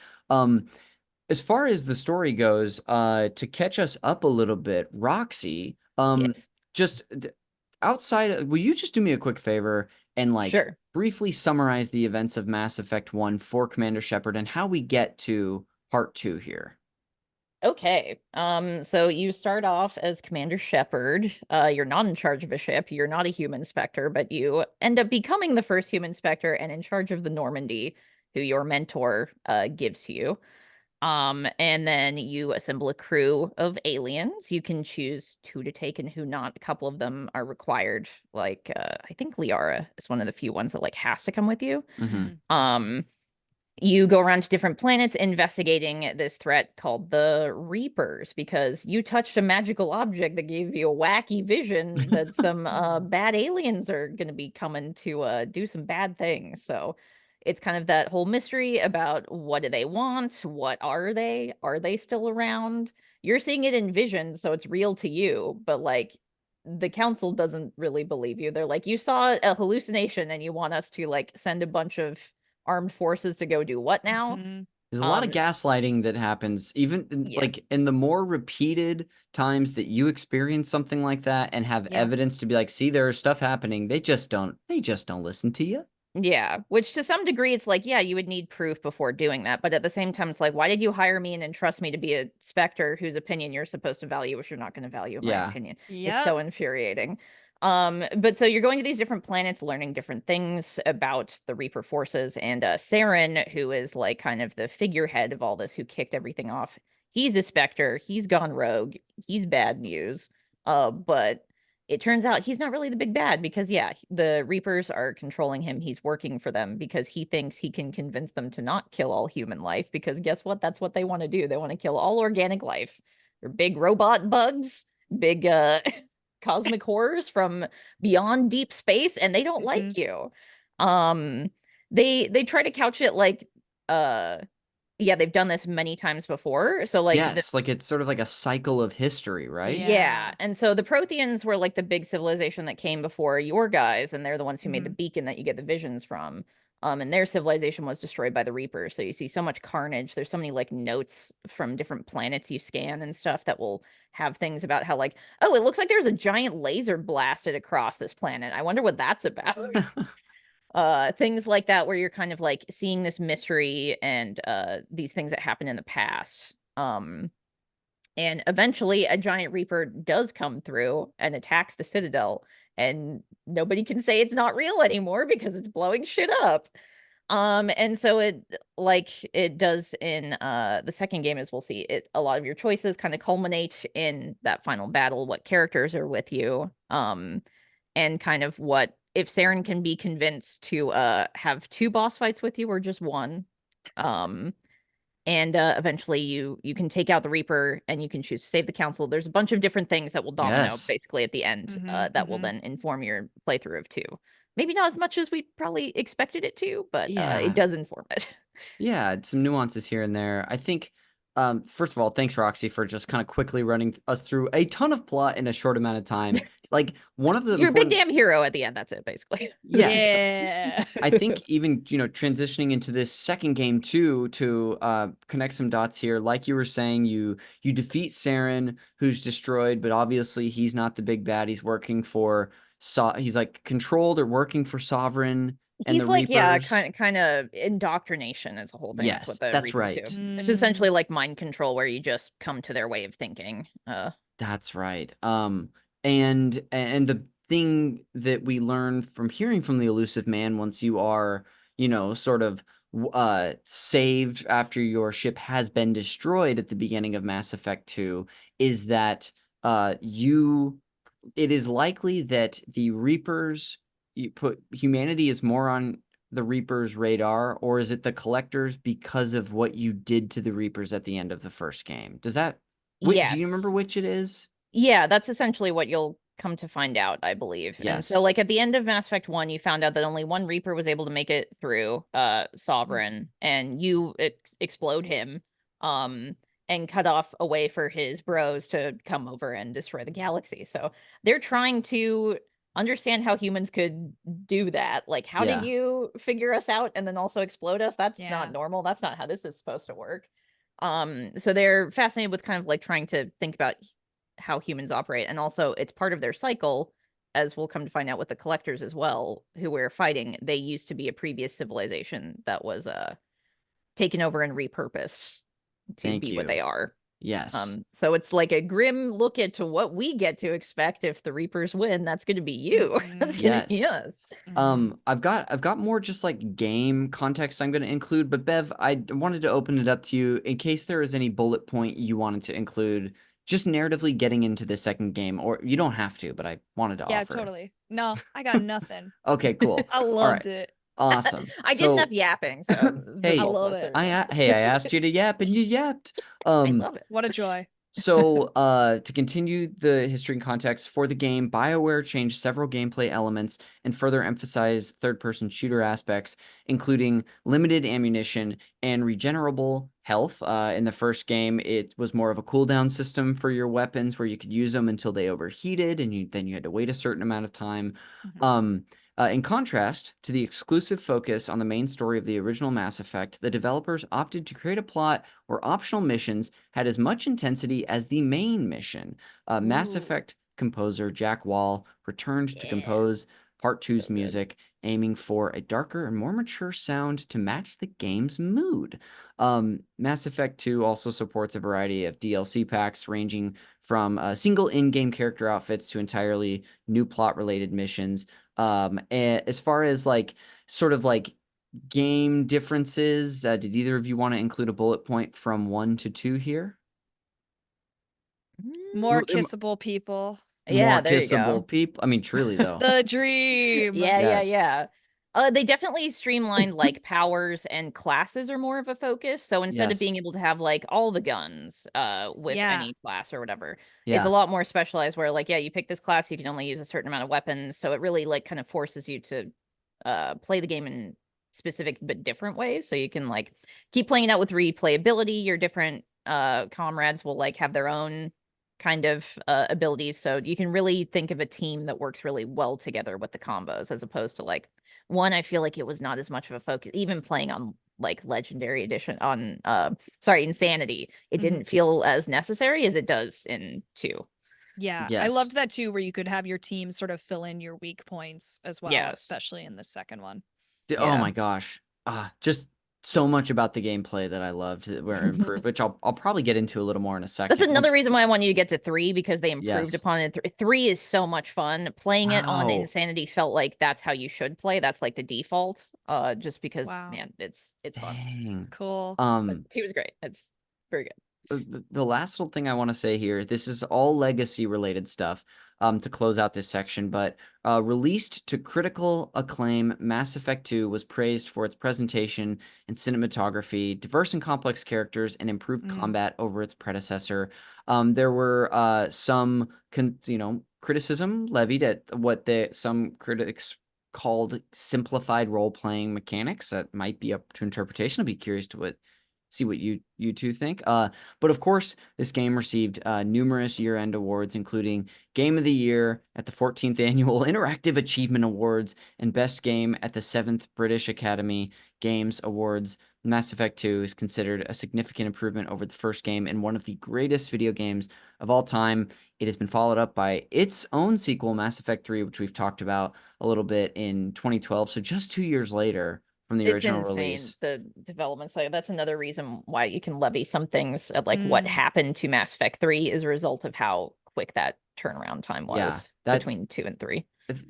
as far as the story goes, to catch us up a little bit, Roxy, Yes. just will you just do me a quick favor and like Sure. briefly summarize the events of Mass Effect 1 for Commander Shepard and how we get to part 2 here? Okay. So you start off as Commander Shepard. You're not in charge of a ship. You're not a human Spectre, but you end up becoming the first human Spectre and in charge of the Normandy, who your mentor gives to you. And then you assemble a crew of aliens. You can choose who to take and who not. A couple of them are required. Like I think Liara is one of the few ones that like has to come with you. Mm-hmm. You go around to different planets investigating this threat called the Reapers because you touched a magical object that gave you a wacky vision that some bad aliens are going to be coming to do some bad things. So it's kind of that whole mystery about what do they want? What are they? Are they still around? You're seeing it in vision, so it's real to you, but like the council doesn't really believe you. They're like, you saw a hallucination and you want us to like send a bunch of armed forces to go do what now? There's a lot of gaslighting that happens, even Yeah. like in the more repeated times that you experience something like that and have evidence to be like, see, there's stuff happening. They just don't listen to you. Yeah, which to some degree, it's like, yeah, you would need proof before doing that. But at the same time, it's like, why did you hire me and entrust me to be a Spectre whose opinion you're supposed to value if you're not going to value my opinion? It's so infuriating. But so you're going to these different planets, learning different things about the Reaper forces, and Saren, who is like kind of the figurehead of all this, who kicked everything off. He's a Spectre. He's gone rogue. He's bad news. But it turns out he's not really the big bad because, yeah, the Reapers are controlling him. He's working for them because he thinks he can convince them to not kill all human life because guess what? That's what they want to do. They want to kill all organic life. They're big robot bugs, big cosmic horrors from beyond deep space, and they don't like you. They try to couch it like yeah, they've done this many times before. So like yes, like it's sort of like a cycle of history, right? Yeah. And so the Protheans were like the big civilization that came before your guys, and they're the ones who made the beacon that you get the visions from. And their civilization was destroyed by the Reapers. So you see so much carnage. There's so many like notes from different planets you scan and stuff that will have things about how like, oh, it looks like there's a giant laser blasted across this planet. I wonder what that's about. Things like that where you're kind of like seeing this mystery and these things that happened in the past. And eventually a giant Reaper does come through and attacks the Citadel, and nobody can say it's not real anymore because it's blowing shit up. And so it, like it does in the second game, as we'll see, it a lot of your choices kind of culminate in that final battle, what characters are with you, and kind of what if Saren can be convinced to have 2 boss fights with you or just 1. And eventually you can take out the Reaper and you can choose to save the council. There's a bunch of different things that will domino basically at the end that will then inform your playthrough of 2. Maybe not as much as we probably expected it to, but it does inform it. Yeah, some nuances here and there. I think, first of all, thanks, Roxy, for just kind of quickly running us through a ton of plot in a short amount of time. Like, one of the You're a big damn hero at the end. That's it, basically. Yes. Yeah. I think even, transitioning into this second game too, to connect some dots here, like you were saying, you defeat Saren, who's destroyed, but obviously he's not the big bad. He's working for, he's like controlled or working for Sovereign. And He's the like, Reapers. yeah, kind of indoctrination as a whole thing. Yes, that's what the that's Reapers right. do. It's essentially like mind control where you just come to their way of thinking. That's right. And the thing that we learn from hearing from the Illusive Man, once you are, sort of saved after your ship has been destroyed at the beginning of Mass Effect 2, is that it is likely that the Reapers, humanity is more on the Reapers' radar, or is it the Collectors because of what you did to the Reapers at the end of the first game? Does that Wait, do you remember Yes. which it is? Yeah, that's essentially what you'll come to find out, I believe. And so Yes. like at the end of Mass Effect 1, you found out that only one Reaper was able to make it through Sovereign, and you explode him and cut off a way for his bros to come over and destroy the galaxy. So they're trying to understand how humans could do that. Like, how Yeah. did you figure us out and then also explode us? That's Yeah. not normal. That's not how this is supposed to work. So they're fascinated with kind of like trying to think about how humans operate, and also it's part of their cycle, as we'll come to find out with the collectors as well, who we're fighting. They used to be a previous civilization that was taken over and repurposed to Thank be what you. they are. Yes. So it's like a grim look into what we get to expect if the Reapers win. That's going to be you. That's going to be Yes. us. I've got more just like game context I'm going to include, but Bev, I wanted to open it up to you in case there is any bullet point you wanted to include, just narratively getting into the second game, or you don't have to, but I wanted to Yeah, offer. totally. No, I got nothing. Okay, cool. I All loved right. it. Awesome. I did enough yapping, so Hey, I love it. I asked you to yap and you yapped. I love it. What a joy. So, to continue the history and context for the game, BioWare changed several gameplay elements and further emphasized third-person shooter aspects, including limited ammunition and regenerable health. In the first game, it was more of a cooldown system for your weapons where you could use them until they overheated, and then you had to wait a certain amount of time. In contrast to the exclusive focus on the main story of the original Mass Effect, the developers opted to create a plot where optional missions had as much intensity as the main mission. Mass Effect composer Jack Wall returned to compose Part 2's music, aiming for a darker and more mature sound to match the game's mood. Mass Effect 2 also supports a variety of DLC packs ranging from single in-game character outfits to entirely new plot-related missions. And as far as like sort of like game differences, did either of you want to include a bullet point from 1 to 2 here? More kissable people. Yeah, More there you kissable go. people. I mean, truly though. The dream. Yeah. They definitely streamlined like powers, and classes are more of a focus. So instead of being able to have like all the guns with any class or whatever, it's a lot more specialized where like, yeah, you pick this class, you can only use a certain amount of weapons. So it really like kind of forces you to play the game in specific but different ways. So you can like keep playing it out with replayability. Your different comrades will like have their own kind of abilities. So you can really think of a team that works really well together with the combos, as opposed to like one, I feel like it was not as much of a focus, even playing on like Legendary Edition on Insanity. It didn't feel as necessary as it does in 2. Yeah, I loved that too, where you could have your team sort of fill in your weak points as well, especially in the second one. Oh my gosh. Just so much about the gameplay that I loved that were improved, which I'll probably get into a little more in a second. That's another reason why I want you to get to 3, because they improved upon it. 3 is so much fun. Playing it on Insanity felt like that's how you should play. That's like the default. Just because man, it's fun. Cool. But 2 is great. It's very good. The last little thing I want to say here, this is all legacy related stuff to close out this section, but released to critical acclaim, Mass Effect 2 was praised for its presentation and cinematography, diverse and complex characters, and improved combat over its predecessor. There were some criticism levied at what some critics called simplified role-playing mechanics that might be up to interpretation. I'd be curious to see what you two think. But of course, this game received numerous year-end awards, including Game of the Year at the 14th Annual Interactive Achievement Awards and Best Game at the 7th British Academy Games Awards. Mass Effect 2 is considered a significant improvement over the first game and one of the greatest video games of all time. It has been followed up by its own sequel, Mass Effect 3, which we've talked about a little bit in 2012. So just 2 years later from the original release. The development side. That's another reason why you can levy some things at like what happened to Mass Effect 3 is a result of how quick that turnaround time was between 2 and 3.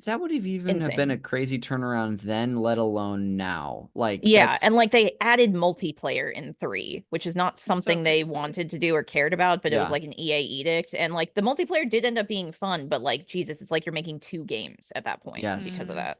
That would have even have been a crazy turnaround then, let alone now. Like, and like they added multiplayer in 3, which is not something they wanted to do or cared about, but it was like an EA edict. And like the multiplayer did end up being fun, but like Jesus, it's like you're making 2 games at that point because of that.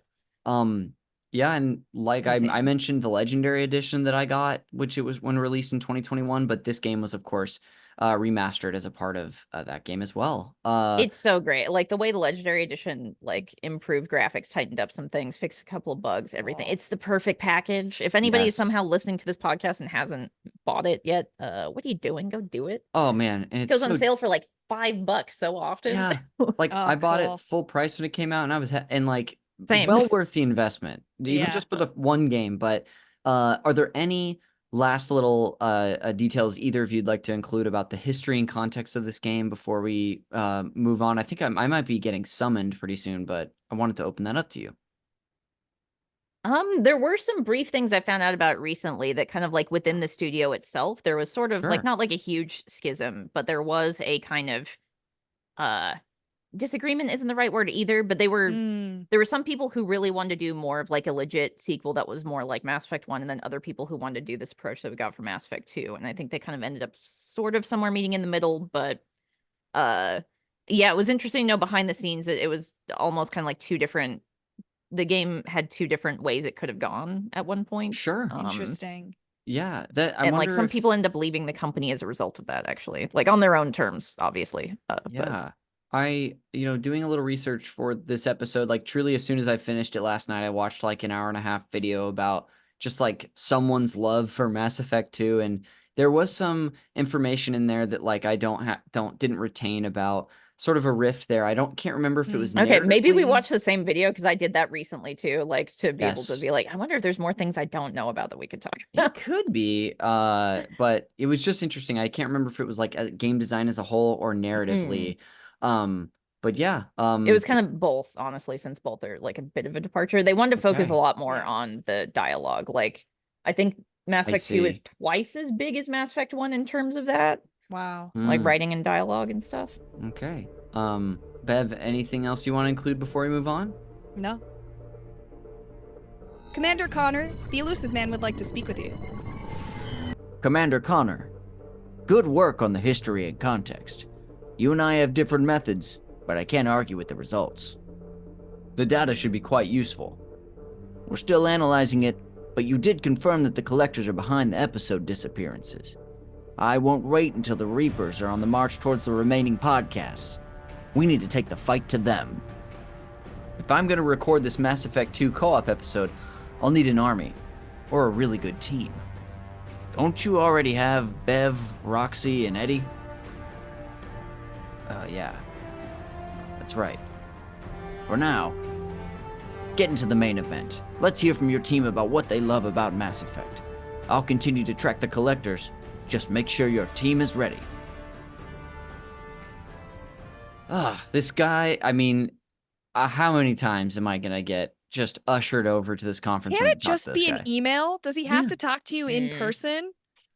Yeah, and like I mentioned the Legendary Edition that I got, which it was when released in 2021, but this game was, of course, remastered as a part of that game as well. It's so great. Like the way the Legendary Edition like improved graphics, tightened up some things, fixed a couple of bugs, everything. It's the perfect package. If anybody is somehow listening to this podcast and hasn't bought it yet, what are you doing? Go do it. Oh man, and it goes on sale for like $5 so often. Yeah, like I bought it full price when it came out, and I was well worth the investment, even just for the one game. But are there any last little details either of you'd like to include about the history and context of this game before we move on? I think I might be getting summoned pretty soon, but I wanted to open that up to you. There were some brief things I found out about recently that kind of like within the studio itself, there was sort of like Sure. not like a huge schism, but there was a kind of disagreement isn't the right word either, but there were some people who really wanted to do more of like a legit sequel that was more like Mass Effect 1, and then other people who wanted to do this approach that we got from Mass Effect 2. And I think they kind of ended up sort of somewhere meeting in the middle, but yeah, it was interesting to know behind the scenes that it was almost kind of like the game had two different ways it could have gone at one point. Sure. Interesting. Yeah, that I And like wonder some if, people end up leaving the company as a result of that, actually, like on their own terms, obviously. yeah. Doing a little research for this episode, like truly as soon as I finished it last night, I watched like an hour and a half video about just like someone's love for Mass Effect 2, and there was some information in there that like I didn't retain about sort of a rift there. Can't remember if it was Okay, maybe we narratively- watched the same video because I did that recently too, like to be able to Yes. be like, I wonder if there's more things I don't know about that we could talk It about. could be, but it was just interesting. I can't remember if it was like a game design as a whole or narratively. But yeah, It was kind of both, honestly, since both are like a bit of a departure. They wanted to focus a Okay. lot more on the dialogue. Like, I think Mass I Effect 2 is see. twice as big as Mass Effect 1 in terms of that, Wow. like Mm, writing and dialogue and stuff. okay. Bev, anything else you want to include before we move on? No. Commander Connor, the Illusive Man would like to speak with you. Commander Connor, good work on the history and context. You and I have different methods, but I can't argue with the results. The data should be quite useful. We're still analyzing it, but you did confirm that the collectors are behind the episode disappearances. I won't wait until the Reapers are on the march towards the remaining podcasts. We need to take the fight to them. If I'm going to record this Mass Effect 2 co-op episode, I'll need an army, or a really good team. Don't you already have Bev, Roxy, and Eddie? Yeah. That's right. For now, get into the main event. Let's hear from your team about what they love about Mass Effect. I'll continue to track the collectors. Just make sure your team is ready. This guy, I mean, how many times am I going to get just ushered over to this conference Can't room it to talk just to be this an guy? email? Does he have Yeah. to talk to you in person?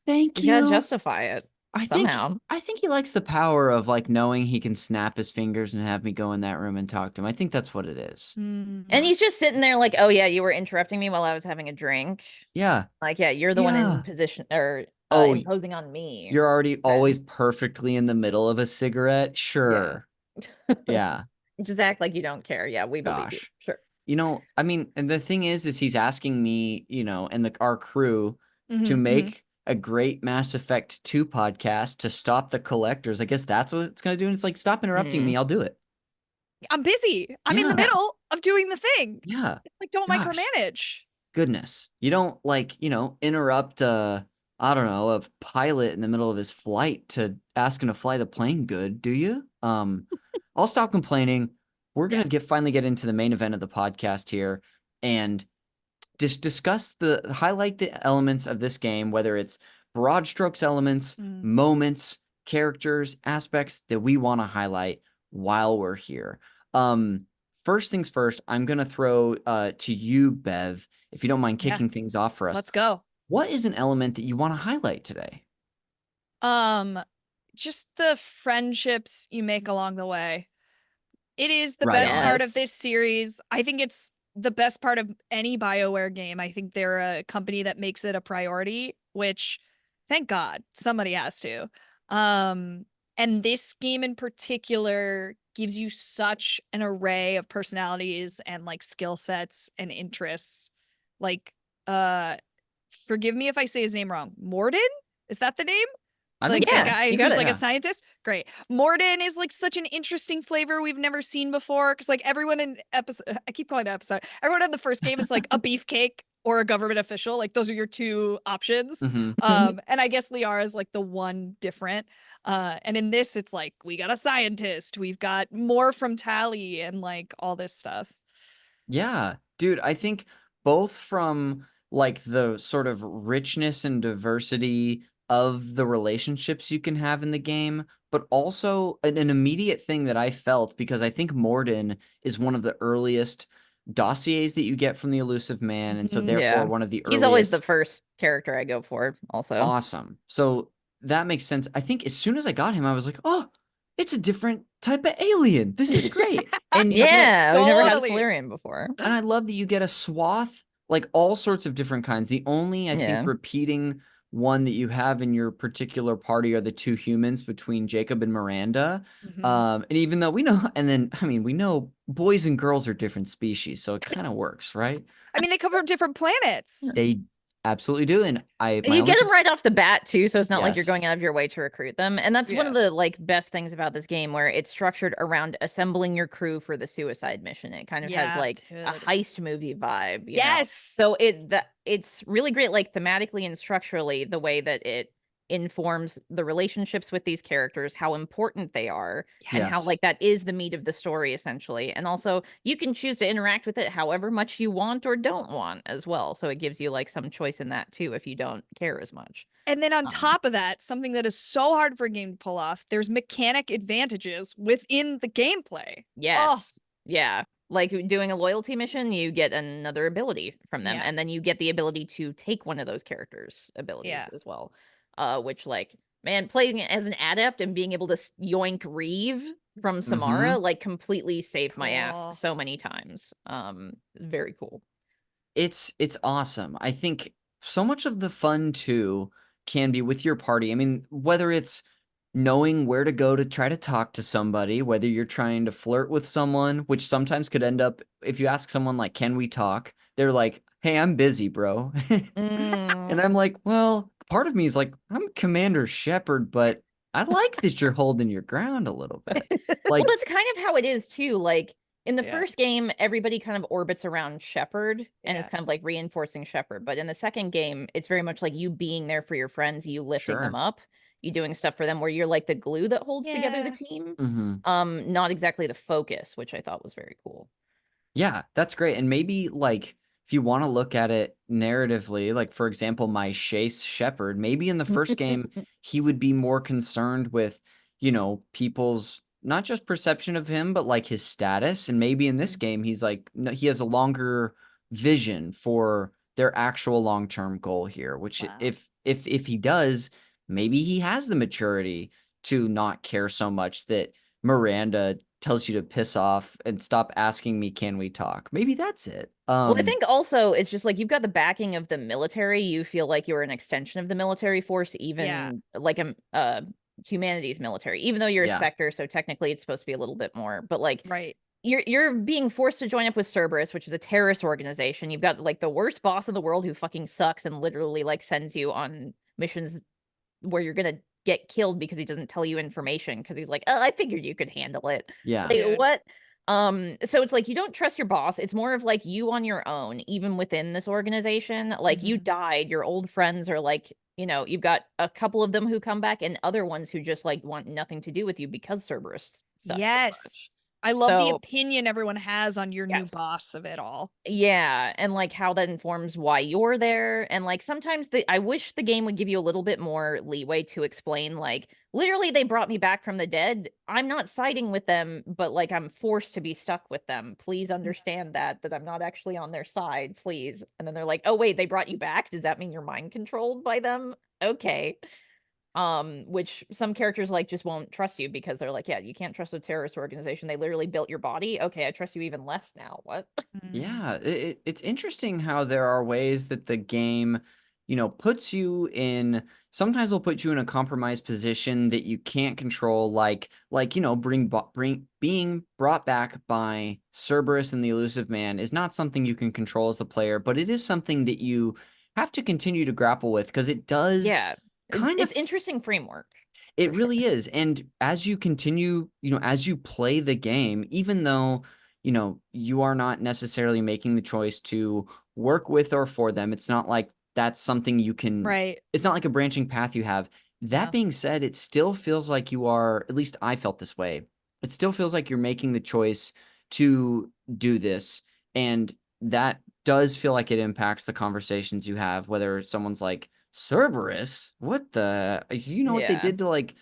Thank You gotta justify it somehow. I think he likes the power of like knowing he can snap his fingers and have me go in that room and talk to him. I think that's what it is. Hmm. And he's just sitting there like, oh yeah, you were interrupting me while I was having a drink. Yeah. Like, yeah, you're the one Yeah. in position or Oh, imposing on me. You're already always perfectly in the middle of a cigarette. Sure. Yeah. Just act like you don't care. Yeah, we believe you. Gosh. Sure. I mean, and the thing is he's asking me, and our crew to Mhm, make a great Mass Effect 2 podcast to stop the collectors. I guess that's what it's going to do. And it's like, stop interrupting me. I'll do it. I'm busy. I'm in the Yeah. middle of doing the thing. Yeah. Like, don't Gosh. micromanage. Goodness. You don't interrupt, I don't know, a pilot in the middle of his flight to ask him to fly the plane good, do you? I'll stop complaining. We're going to finally get into the main event of the podcast here and just highlight the elements of this game, whether it's broad strokes elements, moments, characters, aspects that we want to highlight while we're here. First things first, I'm going to throw to you, Bev, if you don't mind kicking things off for us. Let's go. What is an element that you want to highlight today? Just the friendships you make along the way. It is the Right best on. part of Yes. this series. I think it's the best part of any BioWare game. I think they're a company that makes it a priority, which thank God somebody has to. And this game in particular gives you such an array of personalities and like skill sets and interests. Like, forgive me if I say his name wrong. Morden? Is that the name? I Like think the yeah, guy you who's got it. like Yeah. a scientist? Great. Morden is like such an interesting flavor we've never seen before. Cause like everyone in episode, I keep calling it episode. Everyone in the first game is like a beefcake or a government official. Like those are your two options. Mhm. And I guess Liara is like the one different. And in this, it's like we got a scientist, we've got more from Tally and like all this stuff. Yeah, dude, I think both from like the sort of richness and diversity of the relationships you can have in the game, but also an immediate thing that I felt, because I think Morden is one of the earliest dossiers that you get from the Illusive Man, and so Mhm. therefore Yeah. one of the He's always earliest. the first character I go for, also. Awesome. So that makes sense. I think as soon as I got him, I was like, oh, it's a different type of alien. This is great. And you get, Yeah, we've never had a Totally. Solarian before. and I love that you get a swath, like all sorts of different kinds. The only, I Yeah. think, repeating one that you have in your particular party are the two humans between Jacob and Miranda. Mhm. And even though we know, and then, I mean, we know boys and girls are different species, so it kind of works, right? I mean, they come from different planets. They absolutely do. And And you get them right off the bat too, so it's not like you're Yes. going out of your way to recruit them. And that's one of the like best things about this game, where it's structured around assembling your crew for the suicide mission. It kind of has Yeah, like a dude. heist movie vibe, you know? Yes. So it's really great, like thematically and structurally, the way that it informs the relationships with these characters, how important they are, and how Yes. like that is the meat of the story essentially. And also you can choose to interact with it however much you want or don't want as well. So it gives you like some choice in that too if you don't care as much. And then on top of that, something that is so hard for a game to pull off, there's mechanic advantages within the gameplay. Yes. Yeah. Like doing a loyalty mission, you get another ability from them, Yeah. and then you get the ability to take one of those characters' abilities Yeah. as well. Which, like, man, playing it as an adept and being able to yoink Reeve from Samara, like, completely saved my Cool. ass so many times. Very cool. It's awesome. I think so much of the fun too can be with your party. I mean, whether it's knowing where to go to try to talk to somebody, whether you're trying to flirt with someone, which sometimes could end up, if you ask someone like, can we talk? They're like, hey, I'm busy, bro. And I'm like, well, part of me is like, I'm Commander Shepard, but I like that you're holding your ground a little bit. Well, Like, that's kind of how it is too. Like in the Yeah. first game, everybody kind of orbits around Shepard and is Yeah. kind of like reinforcing Shepard. But in the second game, it's very much like you being there for your friends, you lifting them Sure. up, you doing stuff for them, where you're like the glue that holds together the Yeah. team. mhm. Not exactly the focus, which I thought was very cool. Yeah, that's great. And maybe like if you want to look at it narratively, like for example, my Chase Shepherd, maybe in the first game he would be more concerned with, you know, people's not just perception of him, but like his status. And maybe in this game he's like no, he has a longer vision for their actual long-term goal here, which Wow. if he does, maybe he has the maturity to not care so much that Miranda tells you to piss off and stop asking me, can we talk? Maybe that's it. Well, I think also it's just like you've got the backing of the military. You feel like you're an extension of the military force, even like humanity's military, even though you're a Yeah. Spectre, so technically it's supposed to be a little bit more. But like Right. you're being forced to join up with Cerberus, which is a terrorist organization. You've got like the worst boss in the world who fucking sucks and literally like sends you on missions where you're gonna get killed because he doesn't tell you information because he's like, oh, I figured you could handle it. Yeah. Like, Dude. what? So it's like you don't trust your boss. It's more of like you on your own, even within this organization. Like you Mhm. died, your old friends are like, you know, you've got a couple of them who come back and other ones who just like want nothing to do with you because Cerberus sucks so much. Yes. I love the So- opinion everyone has on your new Yes. boss of it all. Yeah, and like how that informs why you're there. And like sometimes I wish the game would give you a little bit more leeway to explain, like, literally, they brought me back from the dead. I'm not siding with them, but like I'm forced to be stuck with them. Please understand that I'm not actually on their side, please. And then they're like, oh, wait, they brought you back. Does that mean you're mind controlled by them? Okay. Which some characters like just won't trust you because they're like, yeah, you can't trust a terrorist organization. They literally built your body. Okay, I trust you even less now. What? Yeah, it's interesting how there are ways that the game, you know, puts you in. Sometimes will put you in a compromised position that you can't control, like you know, being brought back by Cerberus and the Illusive Man is not something you can control as a player, but it is something that you have to continue to grapple with because it does. Yeah, kind it's of interesting framework. It for really sure. is. And as you continue, you know, as you play the game, even though, you know, you are not necessarily making the choice to work with or for them, it's not like that's something you can, Right. it's not like a branching path you have. That Yeah. being said, it still feels like you are, at least I felt this way. It still feels like you're making the choice to do this. And that does feel like it impacts the conversations you have, whether someone's like, Cerberus, what the, what they did to like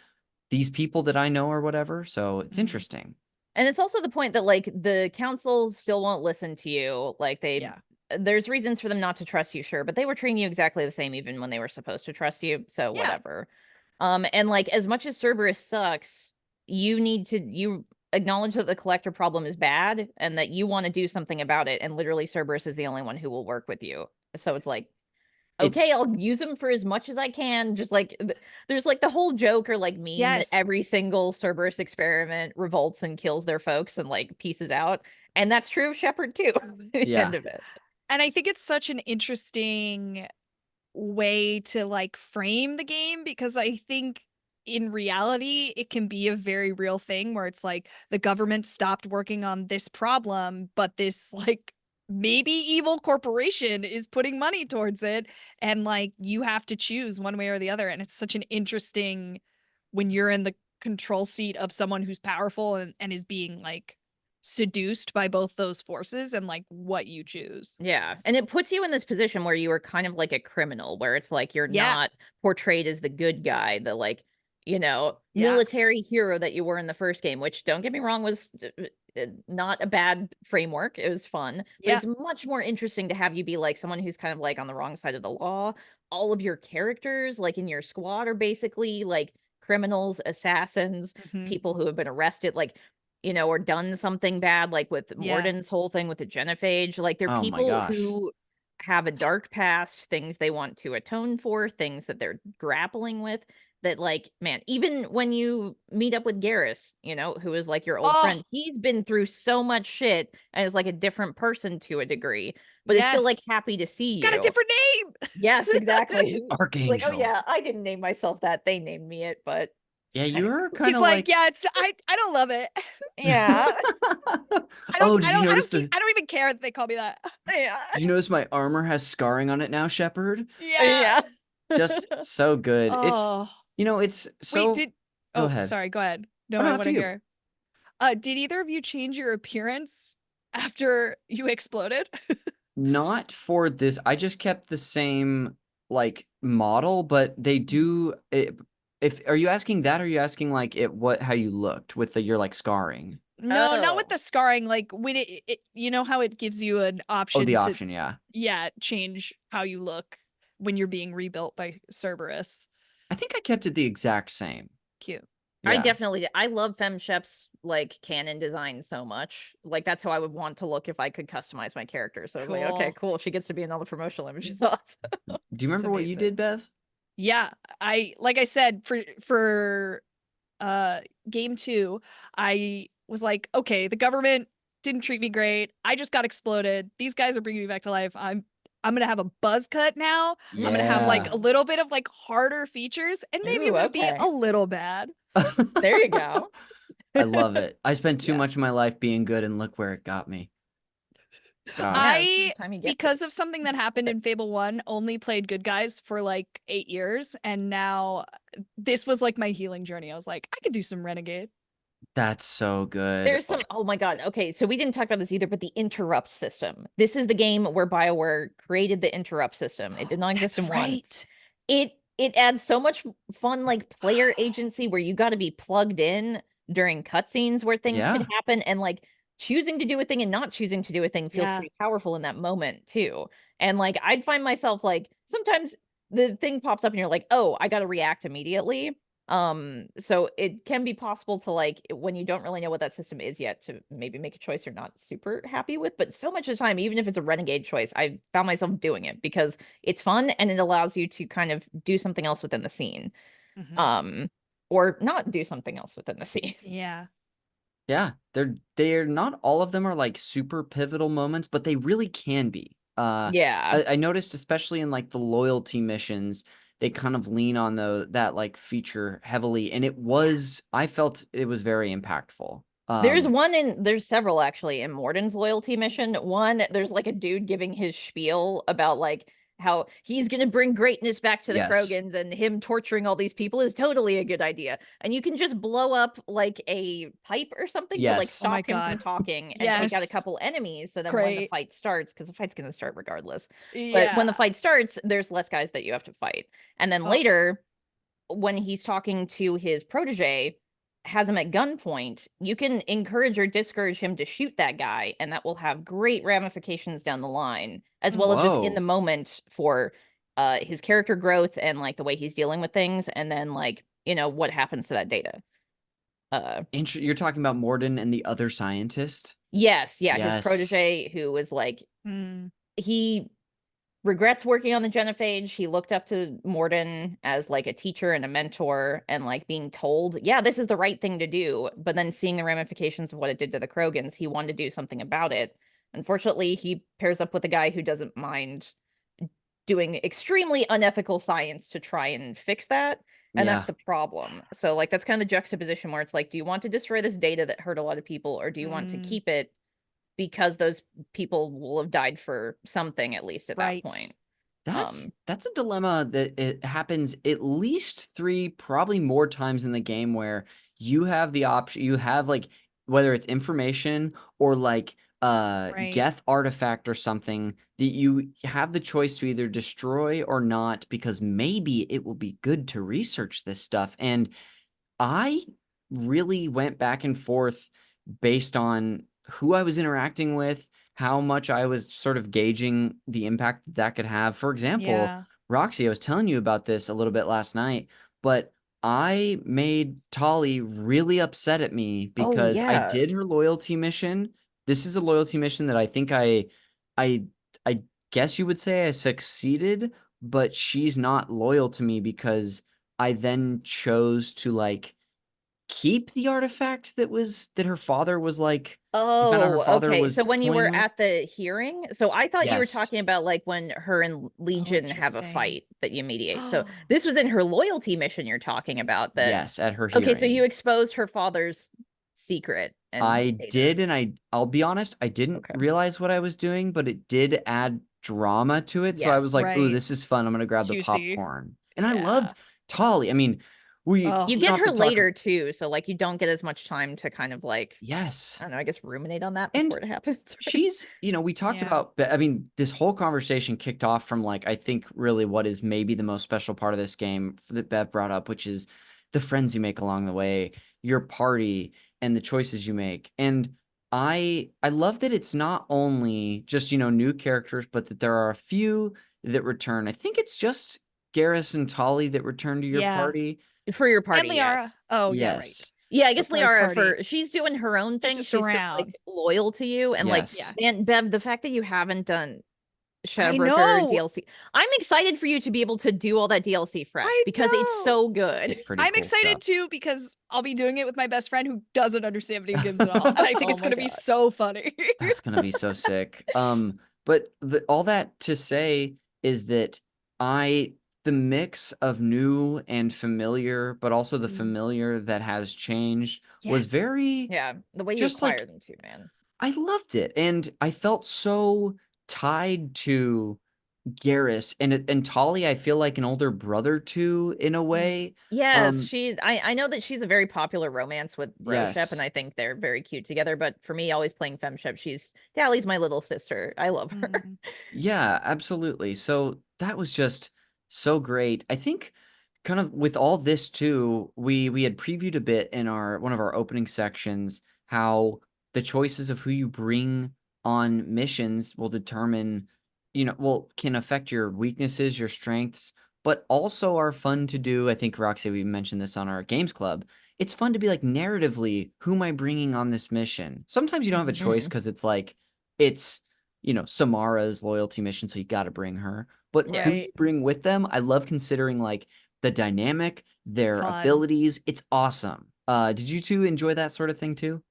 these people that I know or whatever. So it's interesting. And it's also the point that like the councils still won't listen to you. Like there's reasons for them not to trust you, sure, but they were treating you exactly the same even when they were supposed to trust you. So whatever. And like as much as Cerberus sucks, you acknowledge that the collector problem is bad and that you want to do something about it. And literally Cerberus is the only one who will work with you. So it's like, okay, I'll use them for as much as I can. Just like there's like the whole joke or like meme that every single Cerberus experiment revolts and kills their folks and like pieces out. And that's true of Shepard too. At the end of it. And I think it's such an interesting way to like frame the game, because I think in reality it can be a very real thing where it's like the government stopped working on this problem, but this like maybe evil corporation is putting money towards it, and like you have to choose one way or the other. And it's such an interesting when you're in the control seat of someone who's powerful and is being like seduced by both those forces, and like what you choose. Yeah. And it puts you in this position where you are kind of like a criminal, where it's like you're not portrayed as the good guy, the like, military hero that you were in the first game, which don't get me wrong, was not a bad framework. It was fun. But it's much more interesting to have you be like someone who's kind of like on the wrong side of the law. All of your characters like in your squad are basically like criminals, assassins, people who have been arrested, like, or done something bad, like with Morden's whole thing with the genophage. Like they're people who have a dark past, things they want to atone for, things that they're grappling with. That like, man, even when you meet up with Garrus, who is like your old friend, he's been through so much shit and is like a different person to a degree, but is still like happy to see you. Got a different name. Yes, exactly. Archangel. Like, oh yeah, I didn't name myself that. They named me it, but yeah, you were kind He's of like, yeah, it's I don't love it. Yeah. I don't even care that they call me that. Yeah. Did you notice my armor has scarring on it now, Shepard? Yeah. Just so good. Oh. It's so. Wait, Go ahead. Sorry, go ahead. No, Oh, no, I after want to you. hear. Did either of you change your appearance after you exploded? Not for this. I just kept the same like model, but they do. If are you asking that? Or are you asking like how you looked with your like scarring? No, not with the scarring. Like when it how it gives you an option. Oh, the to, option, yeah. Yeah, change how you look when you're being rebuilt by Cerberus. I think I kept it the exact same. Cute. Yeah. I definitely did. I love FemShep's like canon design so much. Like that's how I would want to look if I could customize my character. So I was like, okay, cool. She gets to be another promotional image. It's awesome. Do you remember what you did, Bev? Yeah, like I said, for game 2, I was like, okay, the government didn't treat me great. I just got exploded. These guys are bringing me back to life. I'm gonna have a buzz cut now. Yeah. I'm gonna have like a little bit of like harder features, and maybe it would be a little bad. There you go. I love it. I spent too much of my life being good, and look where it got me. Because of something that happened in Fable 1, only played good guys for like 8 years, and now this was like my healing journey. I was like, I could do some Renegade. That's so good. There's some, oh my God. Okay, so we didn't talk about this either, but the interrupt system. This is the game where BioWare created the interrupt system. It did not exist in 1. It adds so much fun, like player agency, where you got to be plugged in during cutscenes where things could happen, and like choosing to do a thing and not choosing to do a thing feels pretty powerful in that moment too. And like I'd find myself like sometimes the thing pops up and you're like, oh, I got to react immediately. So it can be possible to like, when you don't really know what that system is yet, to maybe make a choice you're not super happy with. But so much of the time, even if it's a Renegade choice, I found myself doing it because it's fun and it allows you to kind of do something else within the scene. Or not do something else within the scene. Yeah, they're not all of them are like super pivotal moments, but they really can be. I noticed, especially in like the loyalty missions, they kind of lean on that like feature heavily, and I felt it was very impactful. There's several actually in Morden's loyalty mission. One, there's like a dude giving his spiel about like how he's going to bring greatness back to the Yes. Krogans, and him torturing all these people is totally a good idea. And you can just blow up like a pipe or something to like Yes. Oh my stop him from God. talking and take out a Yes. couple enemies. So then when the Great. fight starts, because the fight's going to start regardless, but Yeah. when the fight starts, there's less guys that you have to fight. And then Oh. later, when he's talking to his protege, has him at gunpoint, you can encourage or discourage him to shoot that guy, and that will have great ramifications down the line, as well as just in the Whoa. moment for his character growth and like the way he's dealing with things, and then like, you know, what happens to that data. You're talking about Morden and the other scientist? Yes, yeah, his Yes. protege, who was like, Mm. he regrets working on the genophage. He looked up to Morden as like a teacher and a mentor, and like being told, yeah, this is the right thing to do, but then seeing the ramifications of what it did to the Krogans, he wanted to do something about it. Unfortunately, he pairs up with a guy who doesn't mind doing extremely unethical science to try and fix that. And that's Yeah. the problem. So like, that's kind of the juxtaposition where it's like, do you want to destroy this data that hurt a lot of people, or do you want to keep it because those people will have died for something at least at Right. that point? That's a dilemma that it happens at least 3, probably more times in the game, where you have the option, you have like, whether it's information or like Right. Geth artifact or something, that you have the choice to either destroy or not, because maybe it will be good to research this stuff. And I really went back and forth based on who I was interacting with, how much I was sort of gauging the impact that could have. For example, Yeah. Roxy, I was telling you about this a little bit last night, but I made Tolly really upset at me Oh, because I yeah. did her loyalty mission. This is a loyalty mission that I think I guess you would say I succeeded, but she's not loyal to me because I then chose to like keep the artifact that her father was like, you found out her Oh, father okay. was So when you toying were with. at the hearing, so I thought you were Yes. talking about like when her and Legion have a interesting. fight that you mediate. So this was in her loyalty mission you're talking about that. Yes, at her Okay, so you hearing. exposed her father's secret. And I data. did, and I'll be honest, I didn't Okay. realize what I was doing, but it did add drama to it. So I was Yes. like, ooh, Right. this is fun. I'm gonna grab the Juicy. popcorn. And I Yeah. loved Tolly. I mean, we Oh. You don't get have her to talk- later too, so like you don't get as much time to kind of like, Yes. I don't know, I guess ruminate on that And before it happens. She's, we talked Yeah. about, I mean, this whole conversation kicked off from like, I think really what is maybe the most special part of this game that Bev brought up, which is the friends you make along the way, your party, and the choices you make. And I love that it's not only just, new characters, but that there are a few that return. I think it's just Garrus and Tolly that return to your Yeah. party. For your party, And Liara. yes. Oh, yeah, right. Yes. Yeah, I guess For his Liara, party. she's doing her own thing. just She's still around. like loyal to you. And like, Yes. man, Bev, the fact that you haven't done Shadowbroker know. DLC, I'm excited for you to be able to do all that DLC fresh I because it's know. so good. It's pretty I'm cool excited stuff. too because I'll be doing it with my best friend who doesn't understand video games at all. And I think Oh it's my going to be God. so funny. That's gonna be so sick. But all that to say is that the mix of new and familiar, but also the familiar that has changed, was Yes. very. Yeah, the way you Just, like, acquire them too, man. I loved it, and I felt so tied to Garrus and Tolly. I feel like an older brother to, in a way. Yes, I know that she's a very popular romance with Broshep, Yes. and I think they're very cute together. But for me, always playing Femshep, Dally's my little sister. I love her. Mm. Yeah, absolutely. So that was just so great. I think kind of with all this too, we had previewed a bit in one of our opening sections how the choices of who you bring on missions will determine, can affect your weaknesses, your strengths, but also are fun to do. I think, Roxy, we mentioned this on our games club. It's fun to be like, narratively, who am I bringing on this mission? Sometimes you don't have a choice because it's like, it's, Samara's loyalty mission, so you got to bring her. But who you Right. bring with them, I love considering like the dynamic, their Fun. abilities. It's awesome. Did you two enjoy that sort of thing too?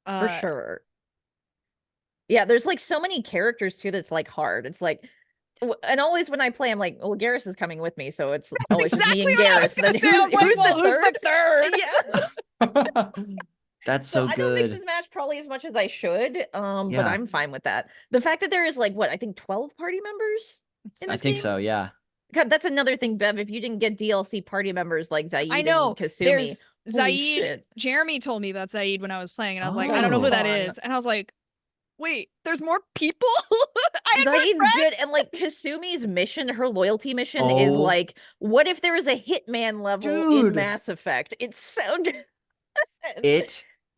For sure. Yeah, there's like so many characters too that's like hard. It's like, and always when I play, I'm like, well, Garrus is coming with me, so it's always just me and Exactly what I was Garrus. gonna Then say. I was like, who's well, the who's third? the third? Yeah. That's so I don't mix good. and match probably as much as I should, but Yeah. I'm fine with that. The fact that there is like what I think 12 party members in I this think game? so, yeah. God, that's another thing, Bev. If you didn't get DLC party members like Zaid I know. and Kasumi, There's holy Zaid. shit. Jeremy told me about Zaid when I was playing, and I was like, I Oh. don't know who that Fun. is. And I was like, wait, there's more people? I had more Zaid's friends? good, and like Kasumi's mission, her loyalty mission is Oh. like, what if there was a hitman level Dude. in Mass Effect? It's so good.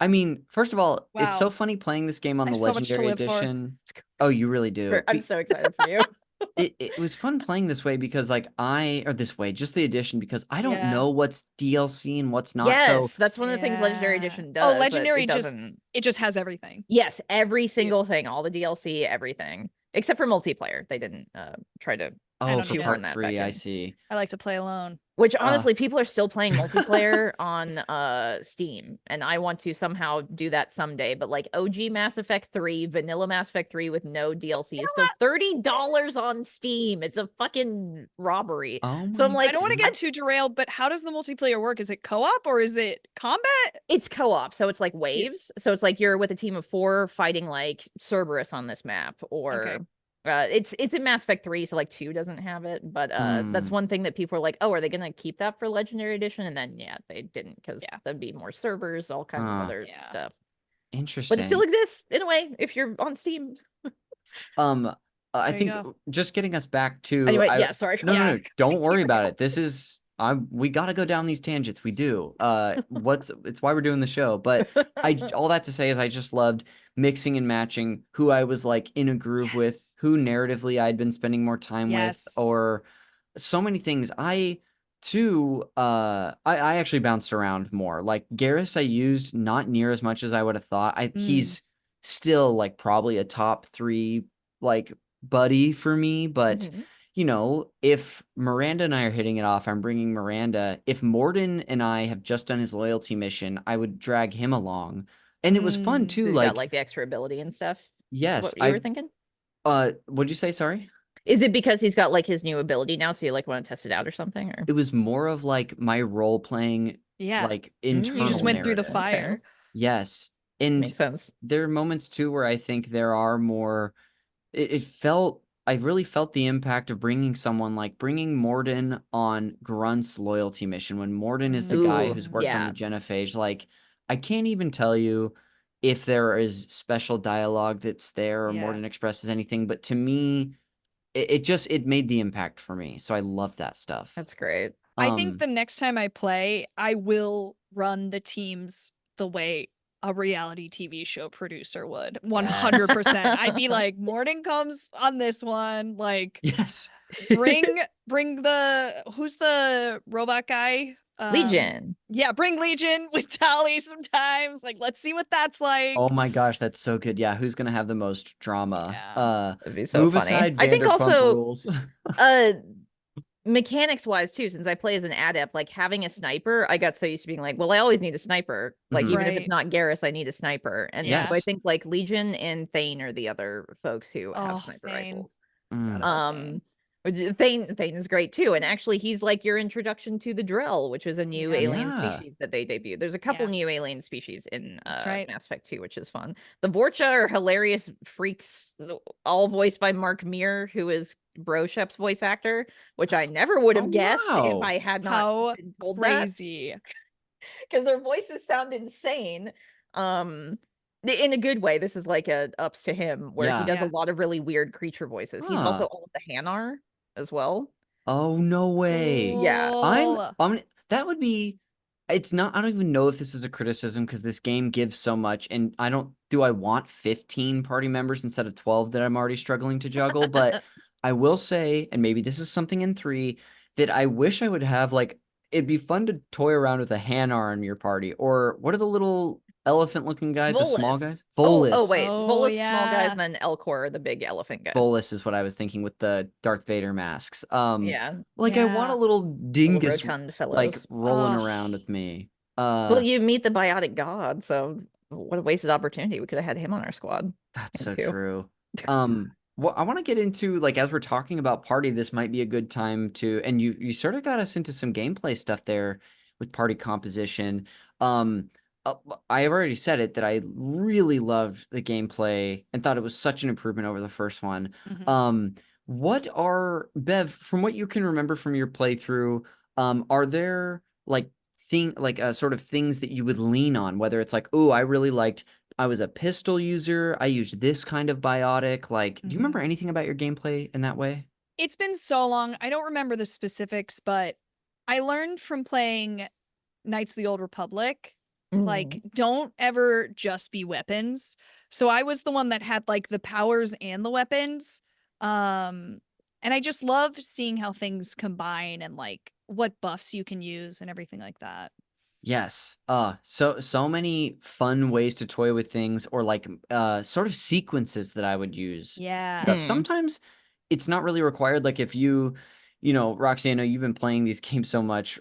I mean, first of all, it's so Wow. funny playing this game on I the have so much to Legendary live for. Edition. Oh, you really do. I'm so excited for you. It was fun playing this way because just the edition, because I don't Yeah. know what's DLC and what's not. Yes, So that's one of the things Legendary Yeah. Edition does. but Legendary it just- doesn't. It just has everything. Yes, every single thing, all the DLC, everything, except for multiplayer. They didn't try to. for shoehorn part that 3, back I in. see. I like to play alone. Which honestly, people are still playing multiplayer on Steam, and I want to somehow do that someday. But like OG Mass Effect 3, vanilla Mass Effect 3 with no DLC is still $30 on Steam. It's a fucking robbery. Oh, So I'm my like, I don't want to get too derailed, but how does the multiplayer work? Is it co-op or is it combat? it's co-op, so it's like waves. So it's like you're with a team of 4 fighting like Cerberus on this map, or it's in Mass Effect 3, so like 2 doesn't have it. But that's one thing that people are like, oh, are they gonna keep that for Legendary Edition? And then they didn't, because there'd be more servers, all kinds of other stuff. Interesting. But it still exists in a way if you're on Steam. I There you think go. just getting us back to Anyway, sorry. No, don't worry about it. derailed. This is we got to go down these tangents. We do. It's why we're doing the show. But all that to say is I just loved mixing and matching who I was like in a groove with, Yes. who narratively I'd been spending more time Yes. with, or so many things. I actually bounced around more. Like Garrus I used not near as much as I would have thought. He's still like probably a top 3 like buddy for me, but Mhm. you know, if Miranda and I are hitting it off, I'm bringing Miranda. If Morden and I have just done his loyalty mission, I would drag him along. And it was fun too. He's Like, got like the extra ability and stuff. yes, What you were thinking? what'd you say? Sorry? Is it because he's got like his new ability now, so you like want to test it out or something? Or It was more of like my role playing, Yeah. like internal. You just went through the narrative. fire. Yes. And makes sense. there are moments too where I think there are more. I really felt the impact of bringing Morden on Grunt's loyalty mission, when Morden is the guy Ooh, who's worked on yeah. the genophage. Like, I can't even tell you if there is special dialogue that's there or Yeah. Morden expresses anything, but to me, it made the impact for me. So I love that stuff. That's great. I think the next time I play, I will run the teams the way a reality TV show producer would. 100%. I'd be like, Morden comes on this one. Like, yes. bring who's the robot guy? Legion. Yeah, bring Legion with Tally sometimes. Like, let's see what that's like. Oh my gosh, that's so good. Yeah, who's gonna have the most drama? Yeah. That'd be so Move funny. aside I think Vanderpump also Rules. mechanics wise too, since I play as an adept, like having a sniper, I got so used to being like, well, I always need a sniper. Like, even if it's Right. not Garrus, I need a sniper. And so I Yes. think like Legion and Thane are the other folks who have sniper Thane. rifles. Mm. Thane is great too, and actually he's like your introduction to the Drell, which is a new Yeah. alien Yeah. species that they debuted. There's a couple Yeah. new alien species in That's right. Mass Effect 2, which is fun. The Vorcha are hilarious freaks, all voiced by Mark Meer, who is Broshep's voice actor, which I never would have Oh, guessed wow. if I had not How been told crazy. because their voices sound insane. In a good way. This is like a ups to him, where he Yeah. does a Yeah. lot of really weird creature voices. He's also all of the Hanar as well. Oh, no way. Yeah. Cool. That would be, it's not, I don't even know if this is a criticism, because this game gives so much, and do I want 15 party members instead of 12 that I'm already struggling to juggle? But I will say, and maybe this is something in 3, that I wish I would have, like, it'd be fun to toy around with a Hanar in your party, or what are the little elephant-looking guys, the small Volus. guys? Oh, Volus. wait. Oh, Volus, small yeah. guys, and then Elcor, the big elephant guys. Volus is what I was thinking with the Darth Vader masks. Yeah. Like, I want a Yeah. little Little dingus rotund fellows. like rolling Ugh. around with me. Well, you meet the biotic god, so what a wasted opportunity. We could have had him on our squad. That's Me so too. true. Well, I want to get into, like, as we're talking about party, this might be a good time to, and you sort of got us into some gameplay stuff there with party composition. I have already said it, that I really loved the gameplay and thought it was such an improvement over the first one. Mhm. What are, Bev, from what you can remember from your playthrough, are there like sort of things that you would lean on, whether it's like, oh, I was a pistol user, I used this kind of biotic. Like, do you remember anything about your gameplay in that way? It's been so long. I don't remember the specifics, but I learned from playing Knights of the Old Republic, like, don't ever just be weapons. So I was the one that had like the powers and the weapons. And I just love seeing how things combine and like what buffs you can use and everything like that. Yes. So many fun ways to toy with things, or like sort of sequences that I would use. Yeah. Stuff. Sometimes it's not really required. Like if you know, Roxy, I know you've been playing these games so much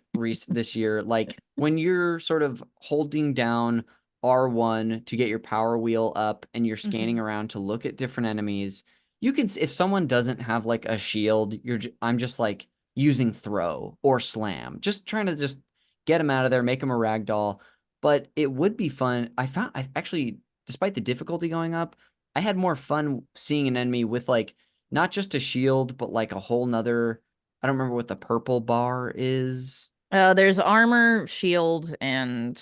this year. Like when you're sort of holding down R1 to get your power wheel up and you're scanning around to look at different enemies, you can, if someone doesn't have like a shield, I'm just like using throw or slam, just trying to just get them out of there, make them a ragdoll. But it would be fun. I actually, despite the difficulty going up, I had more fun seeing an enemy with like not just a shield, but like a whole nother, I don't remember what the purple bar is. There's armor, shield, and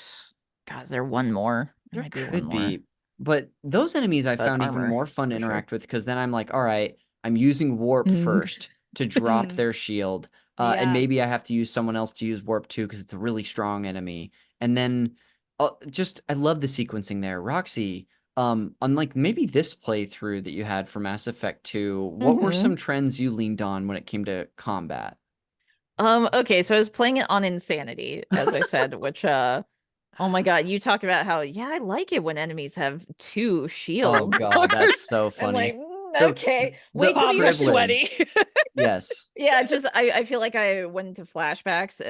God, is there one more? There might be could one be. more. But those enemies I But found even armor, more fun to for sure. interact with, because then I'm like, all right, I'm using warp first to drop their shield. And Yeah. maybe I have to use someone else to use warp too, because it's a really strong enemy. And then I love the sequencing there. Roxy, unlike maybe this playthrough that you had for Mass Effect 2, what were some trends you leaned on when it came to combat? Okay, so I was playing it on Insanity, as I said, which oh my God, you talk about how, yeah, I like it when enemies have 2 shield Oh God, that's so I'm funny. like, okay, wait till Palms you are privilege. sweaty. Yes. Yeah, just I feel like I went into flashbacks,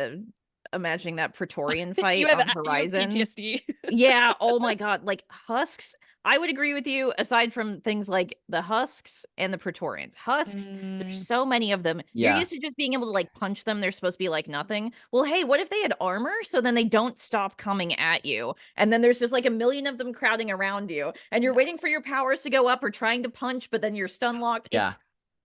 imagining that Praetorian fight you on have Horizon. PTSD. Yeah, oh my God, like husks. I would agree with you, aside from things like the husks and the Praetorians. Husks, there's so many of them. You're Yeah. used to just being able to like punch them. They're supposed to be like nothing. Well, hey, what if they had armor? So then they don't stop coming at you. And then there's just like a million of them crowding around you. And you're waiting for your powers to go up or trying to punch, but then you're stun locked. Yeah. It's,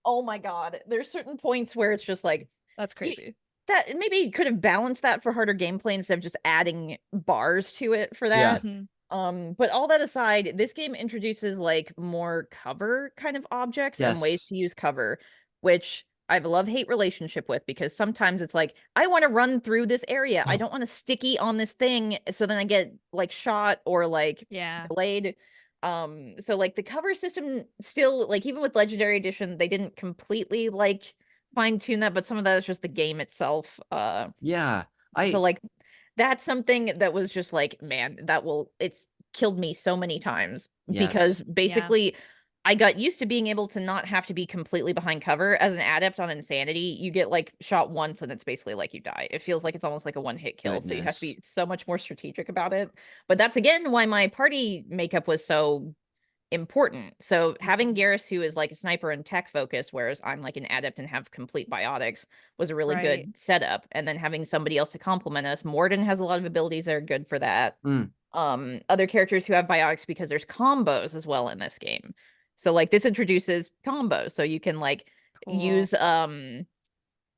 oh my God. There's certain points where it's just like, That's crazy. that maybe could have balanced that for harder gameplay instead of just adding bars to it for that. But all that aside, this game introduces like more cover kind of objects and ways Yes. to use cover, which I have a love-hate relationship with, because sometimes it's like, I want to run through this area. I don't want to sticky on this thing, so then I get like shot or like delayed. So like the cover system still, like even with Legendary Edition, they didn't completely like fine-tune that, but some of that is just the game itself. Yeah. So like that's something that was just like, man, it's killed me so many times because basically I got used to being able to not have to be completely behind cover. As an adept on Insanity, you get like shot once and it's basically like you die. It feels like it's almost like a one-hit kill. So you have to be so much more strategic about it. But that's again why my party makeup was so important. So having Garrus, who is like a sniper and tech focused, whereas I'm like an adept and have complete biotics, was a really good setup. And then having somebody else to complement us. Morden has a lot of abilities that are good for that. Other characters who have biotics, because there's combos as well in this game. So like this introduces combos. So you can like use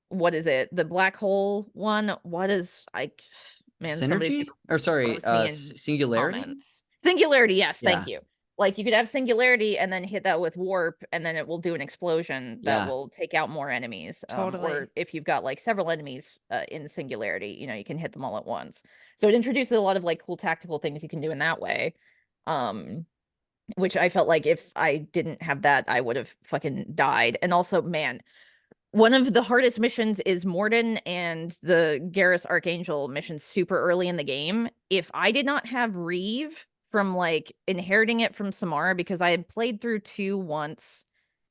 what is it? The black hole one? What is Synergy? Or sorry, singularity? Comments. Singularity, yes, thank you. Like you could have singularity and then hit that with warp, and then it will do an explosion that will take out more enemies. Or if you've got like several enemies in singularity, you know, you can hit them all at once. So it introduces a lot of like cool tactical things you can do in that way. Which I felt like if I didn't have that, I would have fucking died. And also, man, one of the hardest missions is Morden and the Garrus Archangel missions super early in the game. If I did not have Reeve from like inheriting it from Samara, because I had played through 2 once,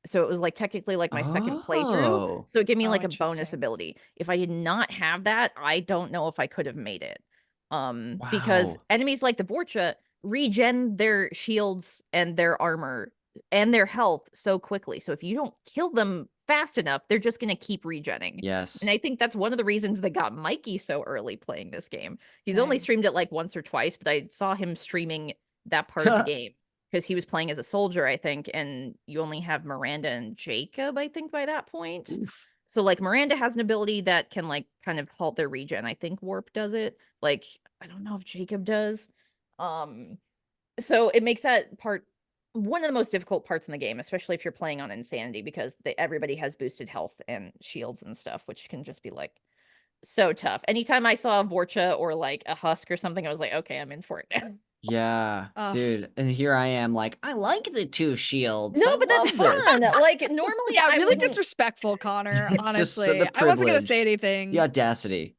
so it was like technically like my second playthrough, so it gave me like a bonus ability. If I did not have that, I don't know if I could have made it. Because enemies like the Vorcha regen their shields and their armor and their health so quickly, so if you don't kill them fast enough, they're just going to keep regenning. And I think that's one of the reasons that got Mikey so early playing this game. He's only streamed it like once or twice, but I saw him streaming that part of the game. because he was playing as a soldier, I think, and you only have Miranda and Jacob, I think, by that point. Oof. So like Miranda has an ability that can like kind of halt their regen. I think Warp does it. Like I don't know if Jacob does. So it makes that part one of the most difficult parts in the game, especially if you're playing on Insanity, because everybody has boosted health and shields and stuff, which can just be like so tough. Anytime I saw a Vorcha or like a Husk or something, I was like, okay, I'm in for it now. Yeah, Ugh. dude. And here I am like, I like the 2 shields. No, I but that's love this. fun. Like normally, Yeah, I really wouldn't. disrespectful, Connor. It's just so Honestly, the I wasn't gonna privilege. say anything. The audacity.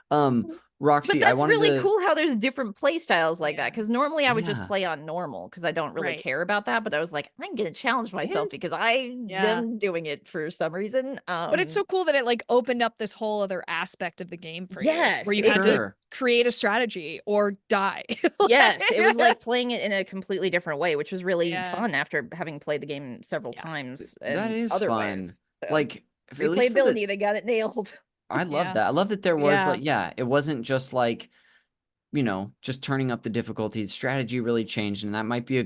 But Roxy, I that's wanted really to cool how there's different play styles like that. Yeah. Because normally I would just Yeah. play on normal because I don't really Right. care about that. But I was like, I'm gonna challenge myself because I Yeah. am doing it for some reason. But it's so cool that it like opened up this whole other aspect of the game for you, Yes, where you it had did. to create a strategy or die. Yes, it was like playing it in a completely different way, which was really Yeah. fun after having played the game several Yeah. times. that And is other fun. ways. So, Like at least for the- replayability, they got it nailed. I love Yeah. that. I love that there was Yeah. like, yeah, it wasn't just like, just turning up the difficulty. Strategy really changed, and that might be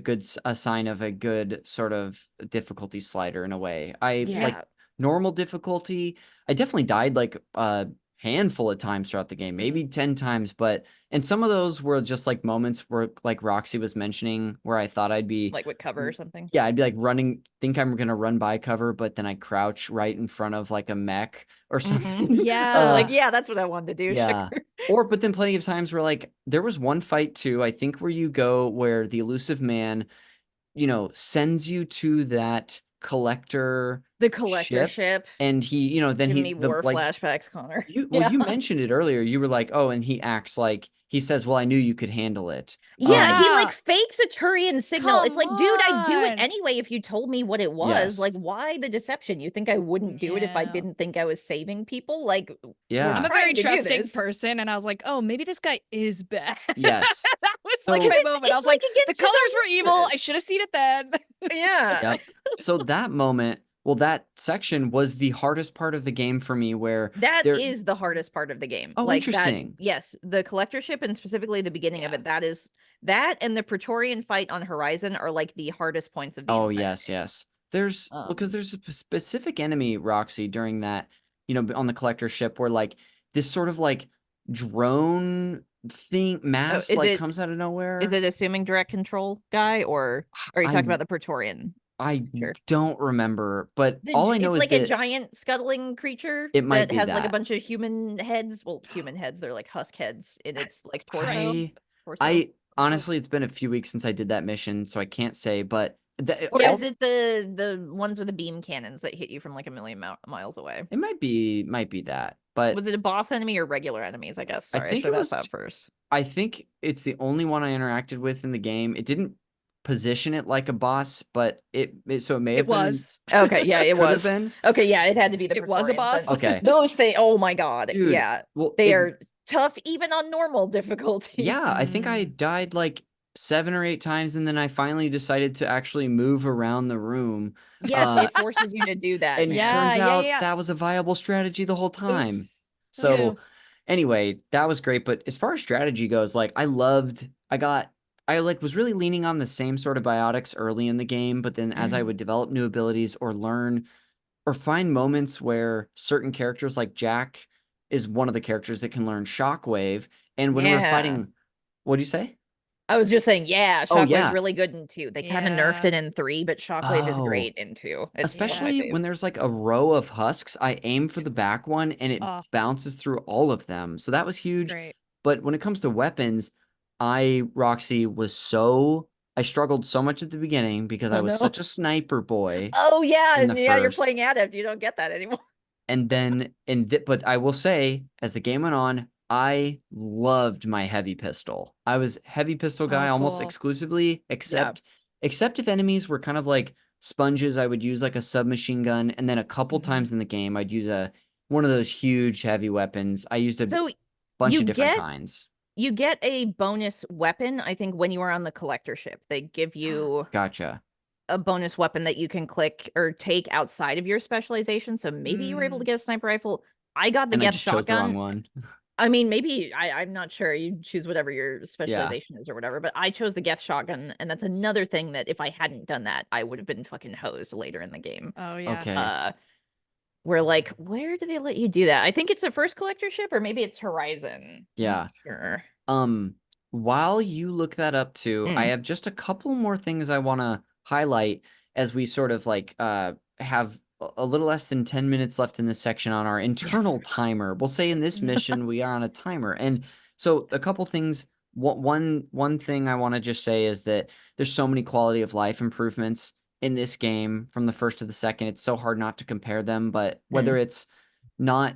a sign of a good sort of difficulty slider in a way. I like Yeah. normal difficulty. I definitely died like a handful of times throughout the game, maybe 10 times, and some of those were just like moments where, like Roxy was mentioning, where I thought I'd be Like with cover or something. yeah, I'd be like running, think I'm gonna run by cover, but then I crouch right in front of like a mech or something. Yeah. Like, yeah, that's what I wanted to do. Yeah. Sure. But then plenty of times where like there was one fight too, I think, where you go where the Illusive Man, sends you to that collector The collector ship, ship. and he, then Giving he me war flashbacks, Connor. you Yeah. you mentioned it earlier. You were like, oh, and he acts like he says, well, I knew you could handle it. Yeah, he Yeah. like fakes a Turian signal. It's Come like, dude, I'd do it on. anyway if you told me what it was. Yes. Like, why the deception? You think I wouldn't do it if I Yeah. didn't think I was saving people? Like, Yeah. I'm a trying very to do trusting this. person, and I was like, oh, maybe this guy is bad. Yes. That was So- like Because my moment. I it's was like, like the against his colors own were evil. I purpose. should have seen it then. Yeah. Yep. So that moment, well, that section was the hardest part of the game for me, where That there- is the hardest part of the game. Oh, like interesting. That, yes, the collector ship and specifically the beginning of Yeah. it. That and the Praetorian fight on Horizon are like the hardest points of the Oh, entire yes, game. yes. Because there's a specific enemy, Roxy, during that, on the collector ship, where like this sort of like drone thing mass is like it- comes out of nowhere. Is it assuming direct control guy, or are you talking about the Praetorian? I Sure. don't remember, but all I know it's is like a that giant scuttling creature It might that be has like a that. bunch of human heads. Well, human heads, they're like husk heads in its like torso. I honestly, it's been a few weeks since I did that mission, so I can't say, but Or all- is it the ones with the beam cannons that hit you from like a million miles away? it might be that, but Was it a boss enemy or regular enemies? I guess. Sorry, I think should it have was- asked that first. I think it's the only one I interacted with in the game. It didn't position it like a boss, but it so it may have It been. was. Okay, yeah, it Could have was. been. Okay, yeah, it had to be the It was a Praetorians then. boss. Okay. Those things, oh my god. Dude, Yeah. Well, They are tough even on normal difficulty. Yeah, I think I died like 7 or 8 times, and then I finally decided to actually move around the room. Yes, it forces you to do that. And it Yeah, turns yeah, out yeah. that was a viable strategy the whole time. Oops. So Yeah. anyway, that was great. But as far as strategy goes, like I was really leaning on the same sort of biotics early in the game, but then as I would develop new abilities or learn or find moments where certain characters like Jack is one of the characters that can learn Shockwave. And when we were Yeah. fighting, what do you say? I was just saying, yeah, Oh, Shockwave's yeah. really good in 2. They kind of nerfed Yeah. it in 3, but Shockwave is Oh. great in 2. It's one of my Especially when faves. there's like a row of husks, I aim for the Yes. back one and it Oh. bounces through all of them. So that was huge. Great. But when it comes to weapons, Roxy, I struggled so much at the beginning because Oh, I was no. such a sniper boy. Oh yeah, in and the yeah, you're first. playing Adept. You don't get that anymore. And then, but I will say, as the game went on, I loved my heavy pistol. I was heavy pistol guy Oh, almost cool. exclusively, except if enemies were kind of like sponges, I would use like a submachine gun, and then a couple times in the game, I'd use one of those huge heavy weapons. I used a So bunch you of different get- kinds. you get a bonus weapon, I think, when you are on the collector ship. They give you Gotcha. a bonus weapon that you can click or take outside of your specialization. So maybe you were able to get a sniper rifle. I got the And I Geth just chose the wrong shotgun. one. I mean, maybe I'm not sure. You choose whatever your specialization is or whatever, but I chose the Geth shotgun, and that's another thing that if I hadn't done that, I would have been fucking hosed later in the game. Oh yeah. Okay. Where like, where do they let you do that? I think it's the first collector ship, or maybe it's Horizon. I'm Yeah. not sure. While you look that up too, I have just a couple more things I want to highlight as we sort of like have a little less than 10 minutes left in this section on our internal timer. We'll say in this mission we are on a timer. And so a couple things. One thing I want to just say is that there's so many quality of life improvements in this game from the first to the second. It's so hard not to compare them, but whether it's not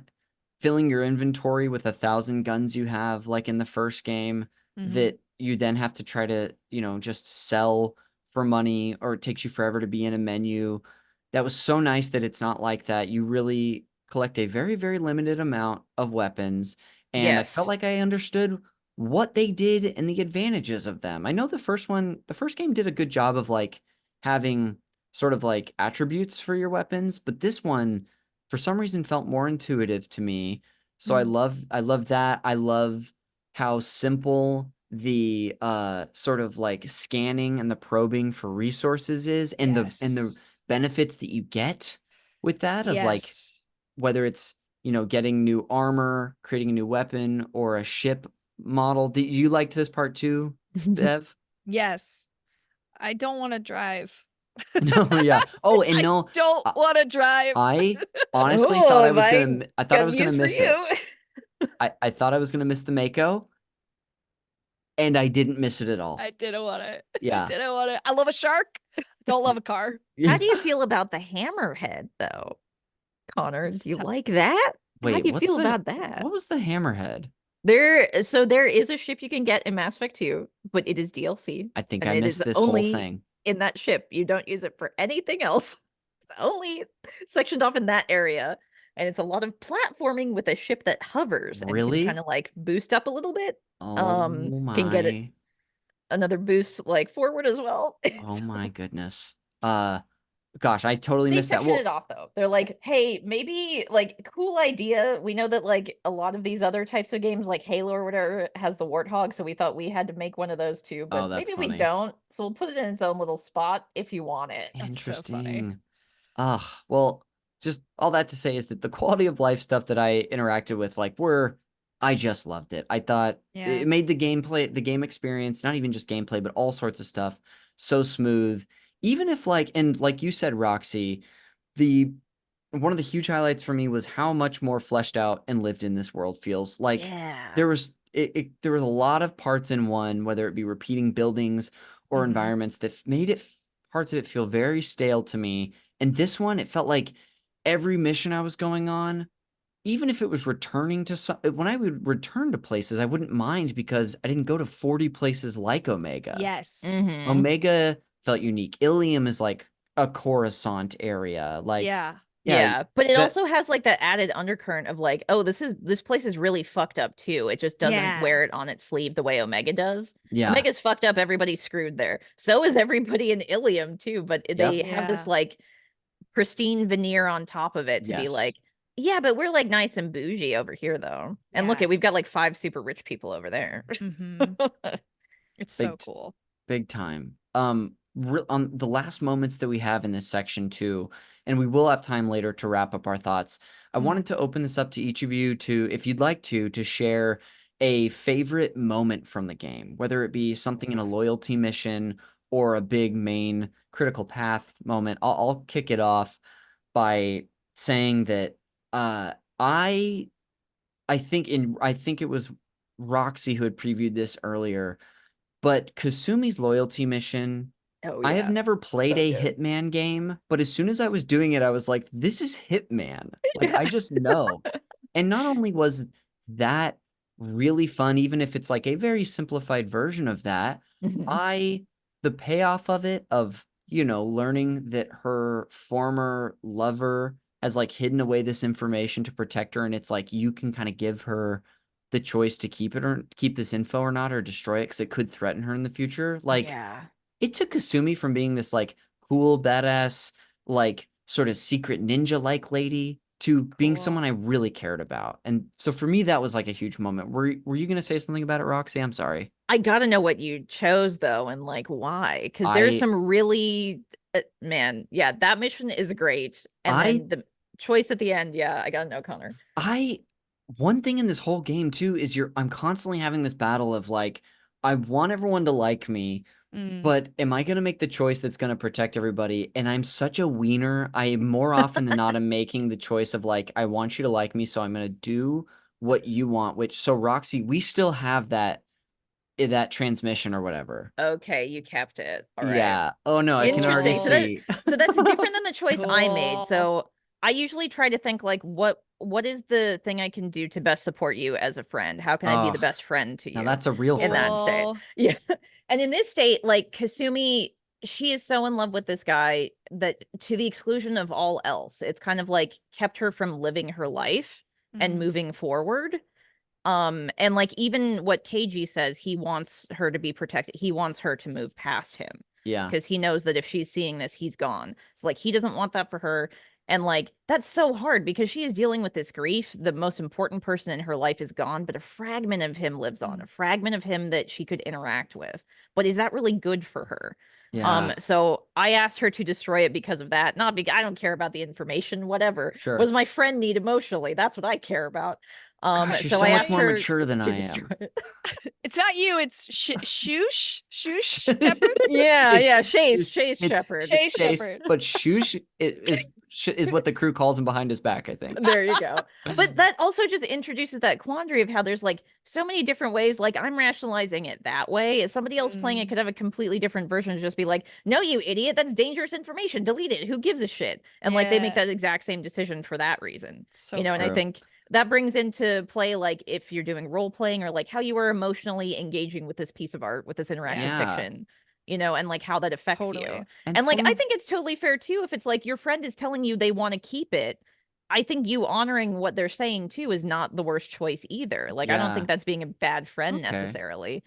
filling your inventory with 1,000 guns you have like in the first game that you then have to try to, just sell for money, or it takes you forever to be in a menu. That was so nice that it's not like that. You really collect a very, very limited amount of weapons. And I felt like I understood what they did and the advantages of them. I know the first game did a good job of like having sort of like attributes for your weapons, but this one for some reason felt more intuitive to me. So I love that. I love how simple the sort of like scanning and the probing for resources is, and the benefits that you get with that of like whether it's getting new armor, creating a new weapon, or a ship model. Did you liked this part too, Bev? Yes. I don't want to drive. No, yeah. Oh, and no, I don't want to drive. I honestly thought I was gonna miss it. it. I thought I was gonna miss the Mako, and I didn't miss it at all. I didn't want it. Yeah. I didn't want it. I love a shark. Don't love a car. How do you feel about the hammerhead, though, Connor? Do you like that? Wait, how do you feel about that? What was the hammerhead? There is a ship you can get in Mass Effect 2, but it is DLC. I think I missed this whole thing. In that ship, you don't use it for anything else. It's only sectioned off in that area, and it's a lot of platforming with a ship that hovers. Really? And can kind of like boost up a little bit. Oh my! Can get it another boost like forward as well. Oh my goodness! Gosh, I totally They missed that. sectioned it off though. They're like, hey, maybe like cool idea. We know that like a lot of these other types of games, like Halo or whatever, has the Warthog, so we thought we had to make one of those too. But maybe we don't. So we'll put it in its own little spot if you want it. Interesting. Well, just all that to say is that the quality of life stuff that I interacted with, like, I just loved it. I thought it made the game experience, not even just gameplay, but all sorts of stuff, so smooth. Even if like you said, Roxy, one of the huge highlights for me was how much more fleshed out and lived in this world feels. Like there was a lot of parts in one, whether it be repeating buildings or environments, that made parts of it feel very stale to me. And this one, it felt like every mission I was going on, even if it was returning to when I would return to places, I wouldn't mind because I didn't go to 40 places like Omega. Yes. Omega felt unique. Ilium is like a Coruscant area. Like but it also has like that added undercurrent of like, oh, this place is really fucked up too. It just doesn't wear it on its sleeve the way Omega does. Omega's fucked up, everybody's screwed there. So is everybody in Ilium too, but they have this like pristine veneer on top of it to be like, yeah, but we're like nice and bougie over here though. And look we've got like 5 super rich people over there. It's so cool. Big time. On the last moments that we have in this section too, and we will have time later to wrap up our thoughts, I wanted to open this up to each of you to, if you'd like to share a favorite moment from the game, whether it be something in a loyalty mission or a big main critical path moment. I'll kick it off by saying that I think it was Roxy who had previewed this earlier, but Kasumi's loyalty mission. I have never played a Hitman game, but as soon as I was doing it, I was like, this is Hitman. Like, I just know. And not only was that really fun, even if it's like a very simplified version of that, the payoff of it, of, learning that her former lover has like hidden away this information to protect her. And it's like, you can kind of give her the choice to keep it or keep this info or not, or destroy it, because it could threaten her in the future. Like, it took Kasumi from being this like cool, badass, like sort of secret ninja like lady to being Cool. someone I really cared about. And so for me, that was like a huge moment. Were you going to say something about it, Roxy? I'm sorry. I gotta know what you chose though, and like why, because there's I- some really man, yeah, that mission is great, and I- then the choice at the end, yeah, I gotta know, Connor. One thing in this whole game too is I'm constantly having this battle of like, I want everyone to like me, but am I going to make the choice that's going to protect everybody? And I'm such a wiener. I more often than not am making the choice of like, I want you to like me, so I'm going to do what you want, so Roxy, we still have that transmission or whatever. Okay, you kept it. All right. Yeah. Oh no, I can already Interesting. see. So that's different than the choice I made. Cool. So I usually try to think like, what is the thing I can do to best support you as a friend? How can I be the Ugh. best friend to you? Now that's a real in that friend. state. Cool. Yeah. And in this state, like Kasumi, she is so in love with this guy that to the exclusion of all else, it's kind of like kept her from living her life and moving forward. And like even what KG says, he wants her to be protected. He wants her to move past him. Yeah. Because he knows that if she's seeing this, he's gone. So like he doesn't want that for her. And like that's so hard because she is dealing with this grief. The most important person in her life is gone, but a fragment of him lives on, a fragment of him that she could interact with. But is that really good for her? Yeah. So I asked her to destroy it because of that. Not because I don't care about the information, whatever. Sure. What does my friend need emotionally? That's what I care about. Gosh, you're so so I much asked more her mature than to I am. destroy it. It's not you. It's Shoosh Shepherd. Yeah, Chase It's Shepherd. Chase Shepherd. But Shoosh is what the crew calls him behind his back, I think. There you go. But that also just introduces that quandary of how there's like so many different ways. Like I'm rationalizing it that way. If somebody else playing it could have a completely different version to just be like, no, you idiot, that's dangerous information. Delete it. Who gives a shit? And like they make that exact same decision for that reason. So and I true. think that brings into play like if you're doing role playing or like how you are emotionally engaging with this piece of art, with this interactive fiction. And like how that affects you. And like, I think it's totally fair too. If it's like your friend is telling you they want to keep it, I think you honoring what they're saying too is not the worst choice either. Like, I don't think that's being a bad friend necessarily.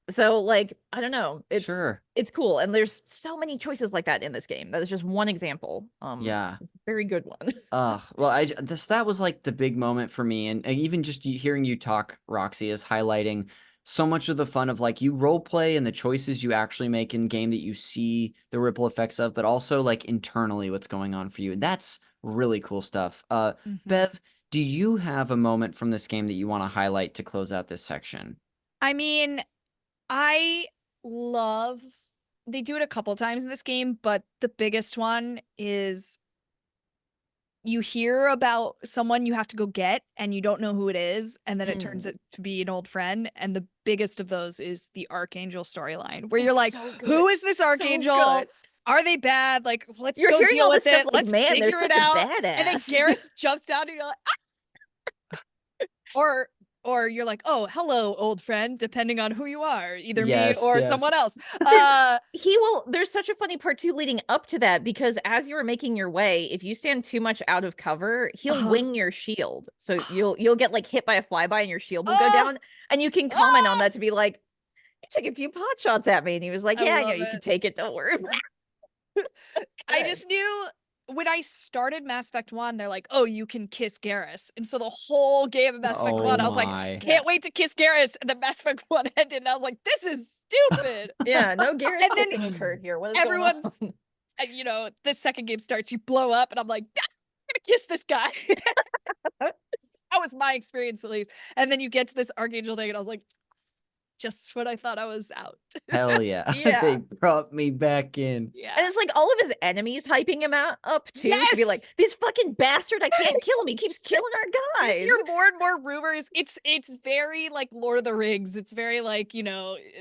So like, I don't know. It's cool. And there's so many choices like that in this game. That is just one example. It's a very good one. Well, that was like the big moment for me. And even just hearing you talk, Roxy, is highlighting so much of the fun of like you role play and the choices you actually make in game that you see the ripple effects of, but also like internally what's going on for you. And that's really cool stuff. Bev, do you have a moment from this game that you want to highlight to close out this section? I mean, I love, they do it a couple times in this game, but the biggest one is you hear about someone you have to go get and you don't know who it is, and then it turns out to be an old friend. And the biggest of those is the Archangel storyline, where you're like, who is this Archangel? Are they bad? Like, let's go deal with it. Let's figure it out. And then Garrus jumps down and you're like, ah! Or you're like, oh, hello, old friend, depending on who you are, either me or someone else. There's such a funny part too leading up to that, because as you're making your way, if you stand too much out of cover, he'll wing your shield. So you'll get like hit by a flyby and your shield will go down. And you can comment on that to be like, you took a few pot shots at me. And he was like, yeah, I know, you can take it. Don't worry. I just knew when I started Mass Effect 1, they're like, oh, you can kiss Garrus. And so the whole game of Mass Effect 1, I was like, can't wait to kiss Garrus. And then Mass Effect 1 ended, and I was like, this is stupid. No Garrus kissing occurred here. What is everyone's, going on? The second game starts, you blow up, and I'm like, I'm gonna kiss this guy. That was my experience, at least. And then you get to this Archangel thing, and I was like, just when I thought I was out. Hell yeah. They brought me back in. And it's like all of his enemies hyping him up too, to be like, this fucking bastard, I can't kill him. He keeps killing our guys. You hear more and more rumors. It's very like Lord of the Rings. It's very like,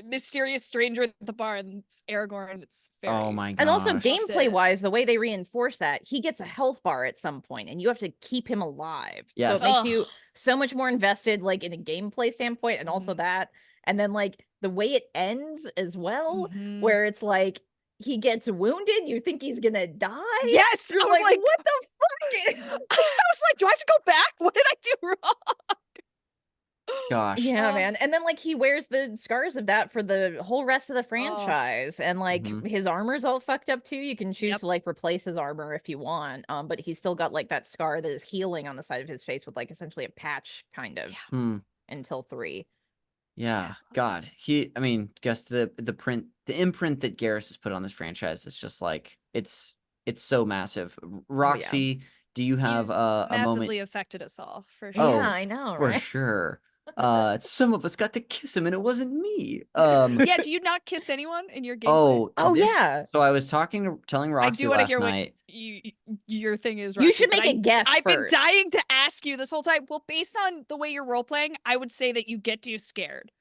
mysterious stranger at the bar, and it's Aragorn. It's very, oh my god. And also gameplay wise, the way they reinforce that, he gets a health bar at some point and you have to keep him alive. Yes. So it makes you so much more invested, like in a gameplay standpoint, and also that. And then like the way it ends as well, where it's like he gets wounded, you think he's gonna die. Yes, You're I was like, what the fuck? I was like, do I have to go back? What did I do wrong? Gosh. Yeah, Oh. man. And then like he wears the scars of that for the whole rest of the Oh. franchise. And like Mhm. his armor's all fucked up too. You can choose Yep. to like replace his armor if you want. But he's still got like that scar that is healing on the side of his face with like essentially a patch kind of Hmm. until 3. Yeah. God. I mean, guess the imprint that Garrus has put on this franchise is just like it's so massive. Roxy, do you have He's a massively moment? affected us all for Yeah, sure. Oh, I know, for right? sure. Some of us got to kiss him and it wasn't me. Yeah, do you not kiss anyone in your gameplay? Oh, this- yeah. So I was telling I Roxy do want to last hear what night. your thing is. You Roxy, should but make a guess I've been first. dying to ask you this whole time. Well, based on the way you're role playing, I would say that you get too scared.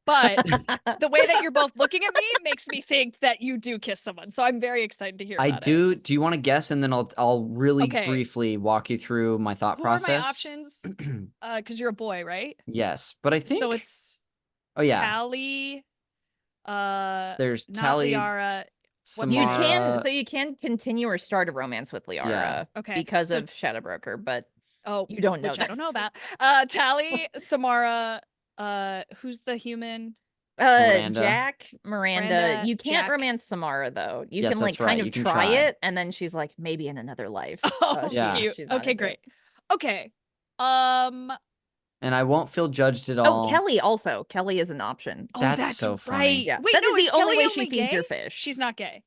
But the way that you're both looking at me makes me think that you do kiss someone. So I'm very excited to hear I about do. Do you want to guess, and then I'll really Okay. briefly walk you through my thought Who process. are my options? Because you're a boy, right? Yes, but I think So it's Oh yeah, Tally, there's not Tally, Liara. What's You her name? can Samara. you can continue or start a romance with Liara Okay, because so of Shadowbroker, but Oh, you don't know which that. I don't know that. Tally, Samara, who's the human? Miranda. Jack, Miranda. Miranda, You can't Jack. romance Samara though. You Yes, can like that's right. kind of You can try try. it, and then she's like, maybe in another life. Oh, Yeah. cute. she's not Okay, into great. it. Okay. And I won't feel judged at Oh, all. Kelly also. Kelly is an option. Oh, That's that's so right. funny. Yeah, Wait, that no, is the only Kelly way she feeds your gay? fish. She's not gay.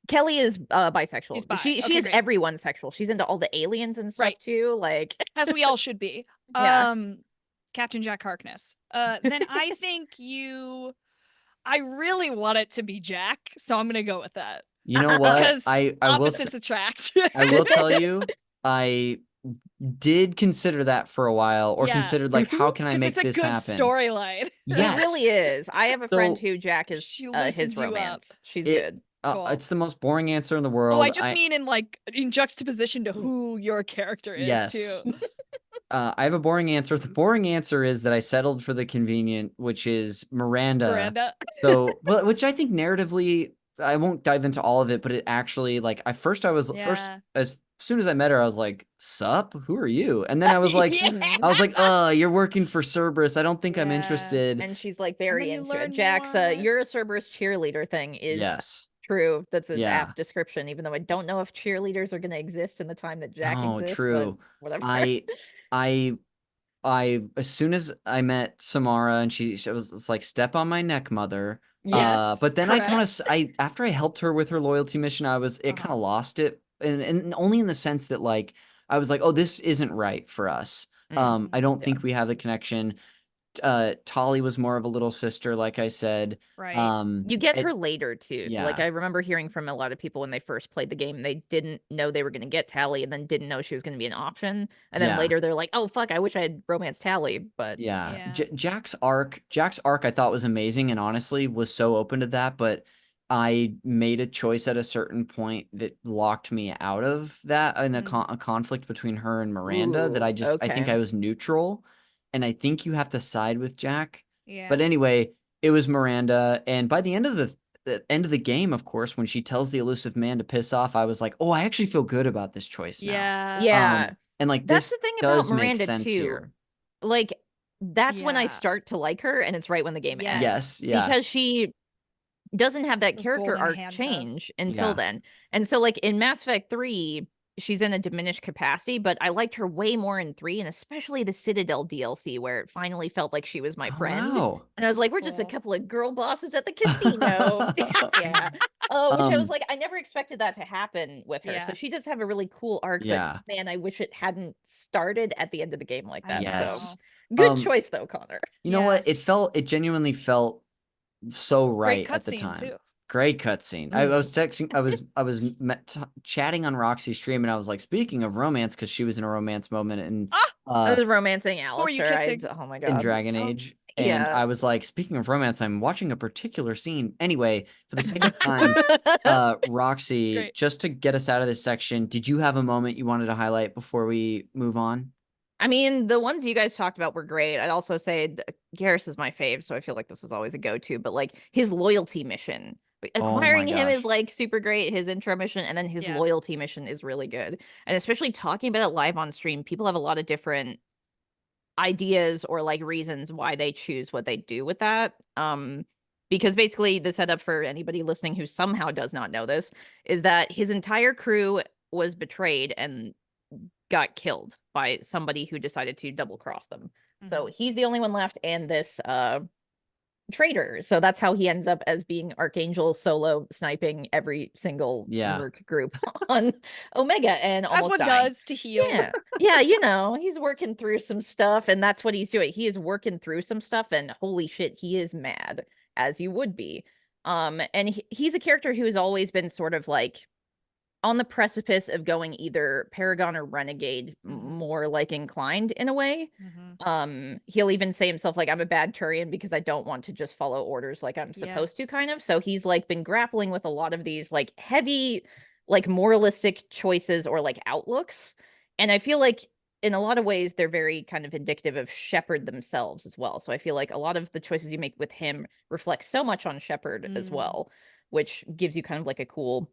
Kelly is bisexual. She's bi. She Okay, is great. everyone's sexual. She's into all the aliens and stuff Right. too. Like As we all should be. Yeah. Captain Jack Harkness. Then I think I really want it to be Jack, so I'm gonna go with that. You know what? Because I will opposites attract. I will tell you, I did consider that for a while, or Yeah. considered like, how can I Because make it's a this good happen? storyline. Yes. It really is. I have a friend So- who Jack is She loosens his you up. romance. She's It- good. Cool. It's the most boring answer in the world. Oh, I just mean in juxtaposition to who your character is Yes. too. I have a boring answer. The boring answer is that I settled for the convenient, which is Miranda. Miranda. So, which I think narratively, I won't dive into all of it, but it actually, like, first Yeah. as soon as I met her, I was like, "Sup? Who are you?" And then I was like, Yeah. I was like, you're working for Cerberus. I don't think I'm Yeah. interested." And she's like then very you into it. learn Jack's more. you're a Cerberus cheerleader thing is Yes. true. That's an Yeah. apt description, even though I don't know if cheerleaders are gonna exist in the time that Jack No, exists. true. But whatever. I as soon as I met Samara and she was it's like, "Step on my neck, mother." Yes, But then correct. after I helped her with her loyalty mission, it Uh-huh. kind of lost it, and only in the sense that, like, I was like, "Oh, this isn't right for us." I don't Yeah. think we have the connection. Tolly was more of a little sister, like I said. Right. You get it- her later too. So like yeah. I remember hearing from a lot of people when they first played the game, they didn't know they were gonna get Tally and then didn't know she was gonna be an option. And then Yeah. later they're like, oh fuck, I wish I had romanced Tally. But Yeah. Yeah. Jack's arc I thought was amazing, and honestly was so open to that, but I made a choice at a certain point that locked me out of that, and a conflict between her and Miranda, that Ooh, I think okay. I was neutral, and I think you have to side with Jack. Yeah. But anyway, it was Miranda, and by the end of the game, of course, when she tells the Illusive Man to piss off, I was like, "Oh, I actually feel good about this choice now." Yeah. Yeah. And like, That's this the thing about does make Miranda sense too. here. Like that's when I Yeah. start to like her, and it's right when the game ends. Yes, yeah. Because she doesn't have that Those character golden arc handcuffs. change until Yeah. then. And so like in Mass Effect 3, she's in a diminished capacity, but I liked her way more in 3, and especially the Citadel DLC where it finally felt like she was my Oh, friend. wow. And I was like, we're just a Cool. couple of girl bosses at the casino. Yeah. Which I was like, I never expected that to happen with her. Yeah. So she does have a really cool arc, Yeah. but man, I wish it hadn't started at the end of the game like that. Yes. So good Um, choice though, Connor. You know what? It genuinely felt so right Great at the cutscene time. too. Great cutscene. I was texting. I was chatting on Roxy's stream, and I was like, speaking of romance, because she was in a romance moment in I was romancing were you Alistair. kissing? Oh my in god. Dragon Oh, Age, and yeah. I was like, speaking of romance, I'm watching a particular scene. Anyway, for the sake of time, Roxy, Great. just to get us out of this section, did you have a moment you wanted to highlight before we move on? I mean, the ones you guys talked about were great. I'd also say Garrus is my fave, so I feel like this is always a go-to. But like his loyalty mission, Oh my acquiring him is gosh. like super great. His intro mission, and then his Yeah. loyalty mission is really good. And especially talking about it live on stream, people have a lot of different ideas or like reasons why they choose what they do with that. Because basically the setup for anybody listening who somehow does not know this is that his entire crew was betrayed and got killed by somebody who decided to double cross them. So he's the only one left, and this traitor. So that's how he ends up as being Archangel solo sniping every single merc group on Omega and As almost one dying. does to heal. Yeah, you know, he's working through some stuff, and that's what he's doing. He is working through some stuff, and holy shit, he is mad, as you would be. And he's a character who has always been sort of like on the precipice of going either Paragon or Renegade, more like inclined in a way. He'll even say himself like, I'm a bad Turian because I don't want to just follow orders like I'm supposed to, kind of. So he's like been grappling with a lot of these like heavy, like moralistic choices or like outlooks. And I feel like in a lot of ways they're very kind of indicative of Shepard themselves as well. So I feel like a lot of the choices you make with him reflect so much on Shepard as well, which gives you kind of like a cool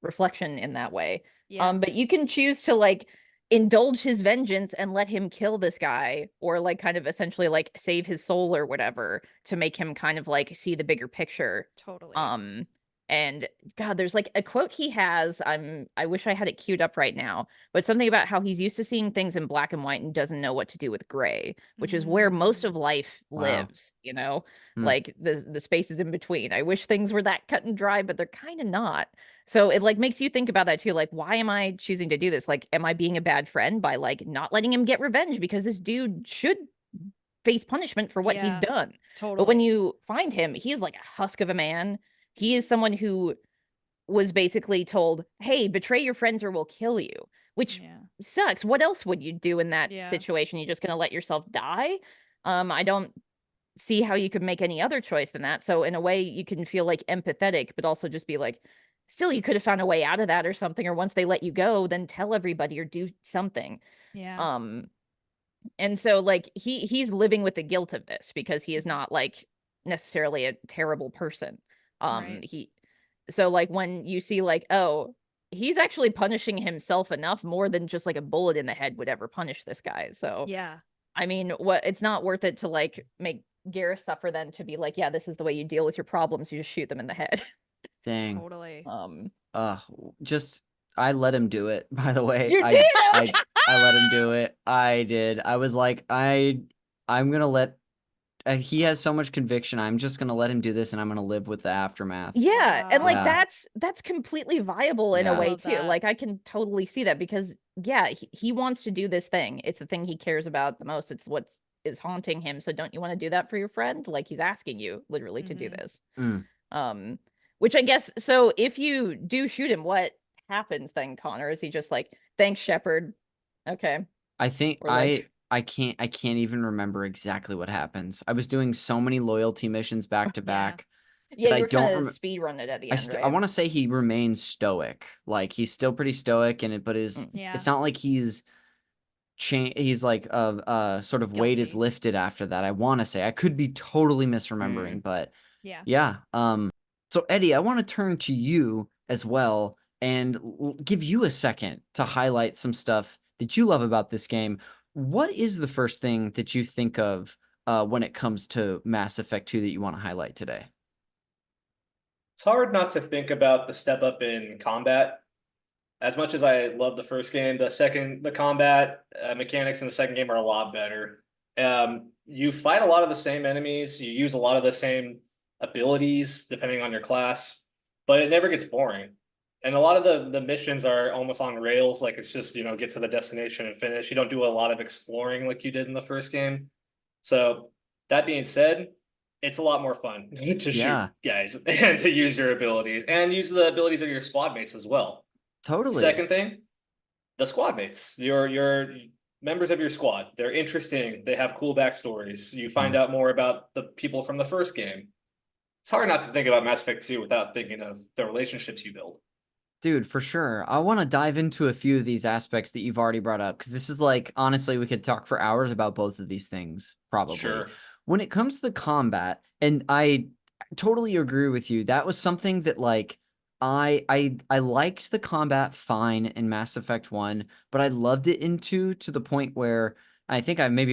reflection in that way. But you can choose to like indulge his vengeance and let him kill this guy, or like kind of essentially like save his soul or whatever to make him kind of like see the bigger picture. Totally. And God, there's like a quote he has. I wish I had it queued up right now, but something about how he's used to seeing things in black and white and doesn't know what to do with gray, which is where most of life lives, you know, like the spaces in between. I wish things were that cut and dry, but they're kind of not. So it like makes you think about that too. Like, why am I choosing to do this? Like, am I being a bad friend by like not letting him get revenge because this dude should face punishment for what he's done? Totally. But when you find him, he's like a husk of a man. He is someone who was basically told, hey, betray your friends or we'll kill you, which sucks. What else would you do in that situation? You're just going to let yourself die? I don't see how you could make any other choice than that. So in a way, you can feel like empathetic, but also just be like, still, you could have found a way out of that or something. Or once they let you go, then tell everybody or do something. And so like he's living with the guilt of this because he is not like necessarily a terrible person. So like when you see like, oh, he's actually punishing himself enough more than just like a bullet in the head would ever punish this guy. So I mean, it's not worth it to like make Garrus suffer then to be like, yeah, this is the way you deal with your problems. You just shoot them in the head. Dang. Totally. I let him do it, by the way. You did? I let him do it. I did. I was like, I'm gonna let he has so much conviction. I'm just gonna let him do this, and I'm gonna live with the aftermath. Yeah, and like Yeah. that's completely viable in a way too. that. Like I can totally see that because he wants to do this thing. It's the thing he cares about the most. It's what is haunting him. So don't you want to do that for your friend? Like he's asking you literally to do this. Which I guess, so if you do shoot him, what happens then, Connor? Is he just like, thanks, Shepard? Okay. I think Or like- I can't even remember exactly what happens. I was doing so many loyalty missions back to back. Yeah, But you I were don't trying to rem- speed run it at the I end, right? I want to say he remains stoic. Like he's still pretty stoic but it's not like he's like sort of weight is Guilty. lifted after that. I want to say, I could be totally misremembering, but yeah. So Eddie, I want to turn to you as well and give you a second to highlight some stuff that you love about this game. What is the first thing that you think of when it comes to Mass Effect 2 that you want to highlight today? It's hard not to think about the step up in combat. As much as I love the first game, the combat mechanics in the second game are a lot better. You fight a lot of the same enemies, you use a lot of the same abilities depending on your class, but it never gets boring. And a lot of the missions are almost on rails, like it's just, get to the destination and finish. You don't do a lot of exploring like you did in the first game. So that being said, it's a lot more fun to shoot guys and to use your abilities and use the abilities of your squad mates as well. Totally. Second thing, the squad mates, your members of your squad, they're interesting. They have cool backstories. You find out more about the people from the first game. It's hard not to think about Mass Effect 2 without thinking of the relationships you build. Dude, for sure. I want to dive into a few of these aspects that you've already brought up, because this is like, honestly, we could talk for hours about both of these things, probably. Sure. When it comes to the combat, and I totally agree with you, that was something that like I liked the combat fine in Mass Effect 1, but I loved it to the point where I think I might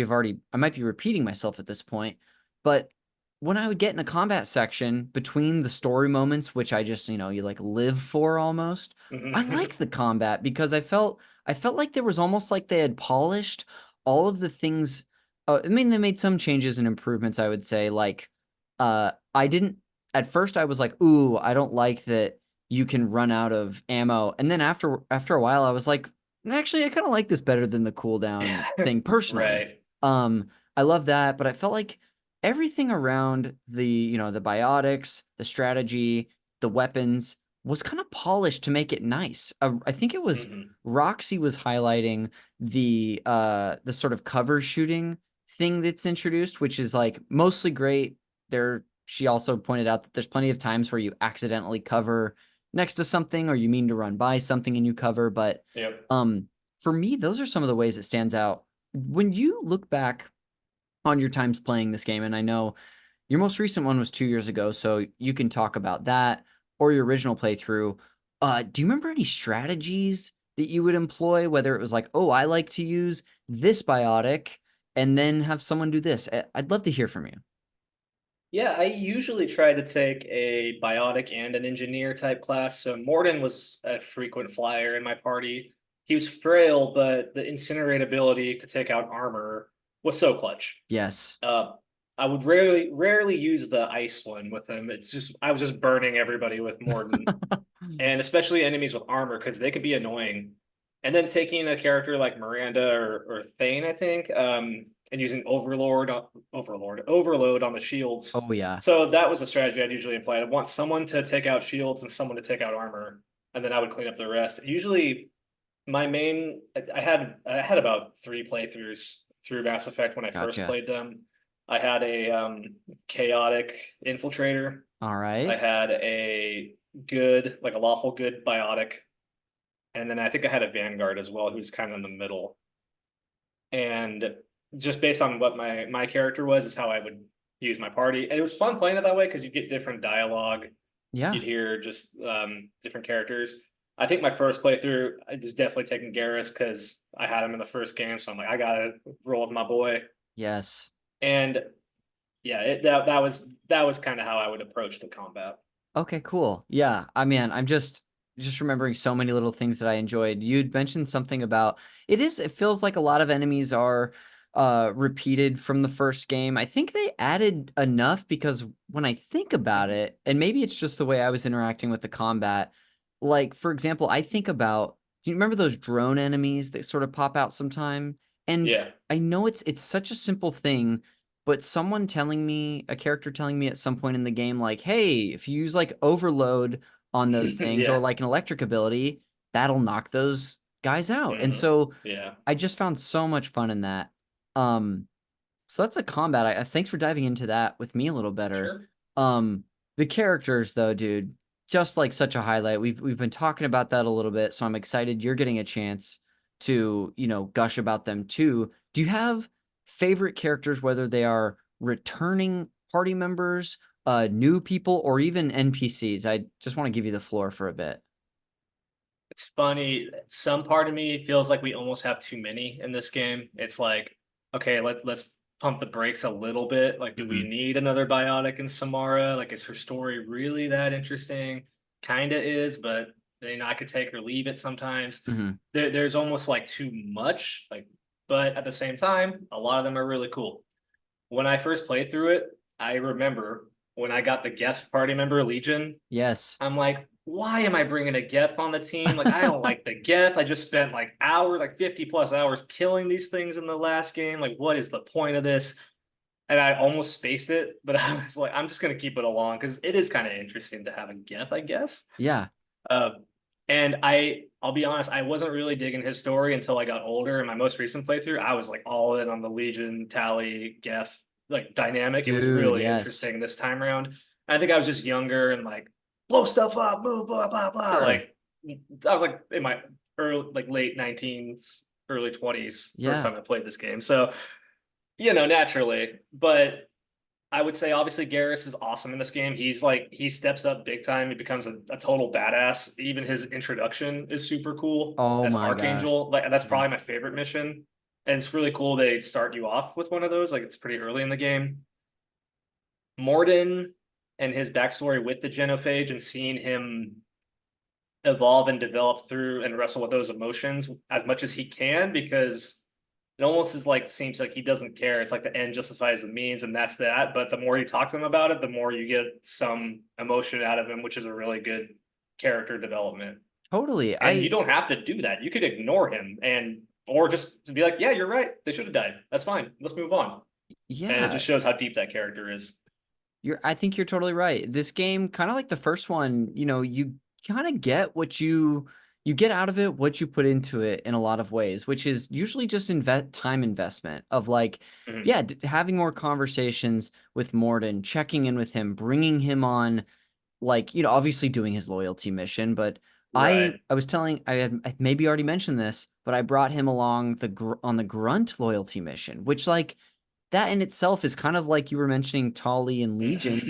be repeating myself at this point, but when I would get in a combat section between the story moments, which I just, you like live for almost, I like the combat because I felt like there was almost like they had polished all of the things. I mean, they made some changes and improvements, I would say. Like, I didn't, at first I was like, ooh, I don't like that you can run out of ammo. And then after a while, I was like, actually, I kind of like this better than the cooldown thing personally. Right. I love that, but I felt like everything around the the biotics, the strategy, the weapons was kind of polished to make it nice. I think it was Roxy was highlighting the sort of cover shooting thing that's introduced, which is like mostly great. She also pointed out that there's plenty of times where you accidentally cover next to something or you mean to run by something and you cover, but Yep. for me, those are some of the ways it stands out. When you look back on your times playing this game, and I know your most recent one was 2 years ago, so you can talk about that or your original playthrough. Do you remember any strategies that you would employ, whether it was like, oh, I like to use this biotic and then have someone do this? I'd love to hear from you. Yeah, I usually try to take a biotic and an engineer type class. So Morden was a frequent flyer in my party. He was frail, but the incinerate ability to take out armor was so clutch. Yes. I would rarely use the ice one with him. I was just burning everybody with Morden, and especially enemies with armor because they could be annoying. And then taking a character like Miranda or Thane, I think, and using Overload on the shields. Oh, yeah. So that was a strategy I'd usually employ. I'd want someone to take out shields and someone to take out armor, and then I would clean up the rest. Usually, I had about 3 playthroughs through Mass Effect when I first Gotcha. played them. I had a chaotic infiltrator. All I right. had a good, like a lawful good biotic. And then I think I had a Vanguard as well, who's kind of in the middle. And just based on what my character was, is how I would use my party. And it was fun playing it that way because you get different dialogue. Yeah. You'd hear just different characters. I think my first playthrough, I was definitely taking Garrus because I had him in the first game. So I'm like, I got to roll with my boy. Yes. And yeah, that was kind of how I would approach the combat. Okay, cool. Yeah. I mean, I'm just remembering so many little things that I enjoyed. You'd mentioned something about it feels like a lot of enemies are repeated from the first game. I think they added enough because when I think about it, and maybe it's just the way I was interacting with the combat, like for example, I think about, do you remember those drone enemies that sort of pop out sometime? And Yeah. I know it's such a simple thing, but a character telling me at some point in the game, like, hey, if you use like overload on those things or Yeah. like an electric ability, that'll knock those guys out. And so Yeah. I just found so much fun in that. Um, so that's a combat. Thanks for diving into that with me a little better. Sure. The characters though, dude, just like such a highlight. We've been talking about that a little bit, so I'm excited you're getting a chance to, gush about them too. Do you have favorite characters, whether they are returning party members, new people, or even NPCs? I just want to give you the floor for a bit. It's funny. Some part of me feels like we almost have too many in this game. It's like, okay, let's pump the brakes a little bit. Like, do we need another biotic in Samara? Like, is her story really that interesting? Kinda is, but I could take or leave it sometimes. There's almost like too much. Like, but at the same time, a lot of them are really cool. When I first played through it, I remember when I got the Geth party member Legion. Yes. I'm like, why am I bringing a Geth on the team? Like, I don't like the Geth. I just spent like hours, like 50 plus hours killing these things in the last game. Like, what is the point of this? And I almost spaced it, but I was like, I'm just going to keep it along because it is kind of interesting to have a Geth, I guess. Yeah. And I'll be honest, I wasn't really digging his story until I got older. In my most recent playthrough, I was like all in on the Legion, Tally, Geth, like dynamic. Dude, it was really yes. interesting this time around. I think I was just younger and like, blow stuff up, move, blah, blah, blah. Sure. Like, I was like in my late 19s, early 20s, first time I played this game. So, naturally, but I would say obviously Garrus is awesome in this game. He steps up big time. He becomes a total badass. Even his introduction is super cool Oh as my Archangel. gosh. Like, that's probably my Yes. favorite mission. And it's really cool they start you off with one of those. Like, it's pretty early in the game. Morden and his backstory with the genophage and seeing him evolve and develop through and wrestle with those emotions as much as he can, because it almost is like, seems like he doesn't care. It's like the end justifies the means, and that's that. But the more you talk to him about it, the more you get some emotion out of him, which is a really good character development. Totally. And you don't have to do that. You could ignore him or just be like, yeah, you're right. They should have died. That's fine. Let's move on. Yeah. And it just shows how deep that character is. I think you're totally right. This game, kind of like the first one, you kind of get what you get out of it, what you put into it in a lot of ways, which is usually just time investment of like, having more conversations with Morden, checking in with him, bringing him on, like, obviously doing his loyalty mission. But Right. I was telling, I maybe already mentioned this, but I brought him along on the grunt loyalty mission, which, like, that in itself is kind of like you were mentioning Tali and Legion.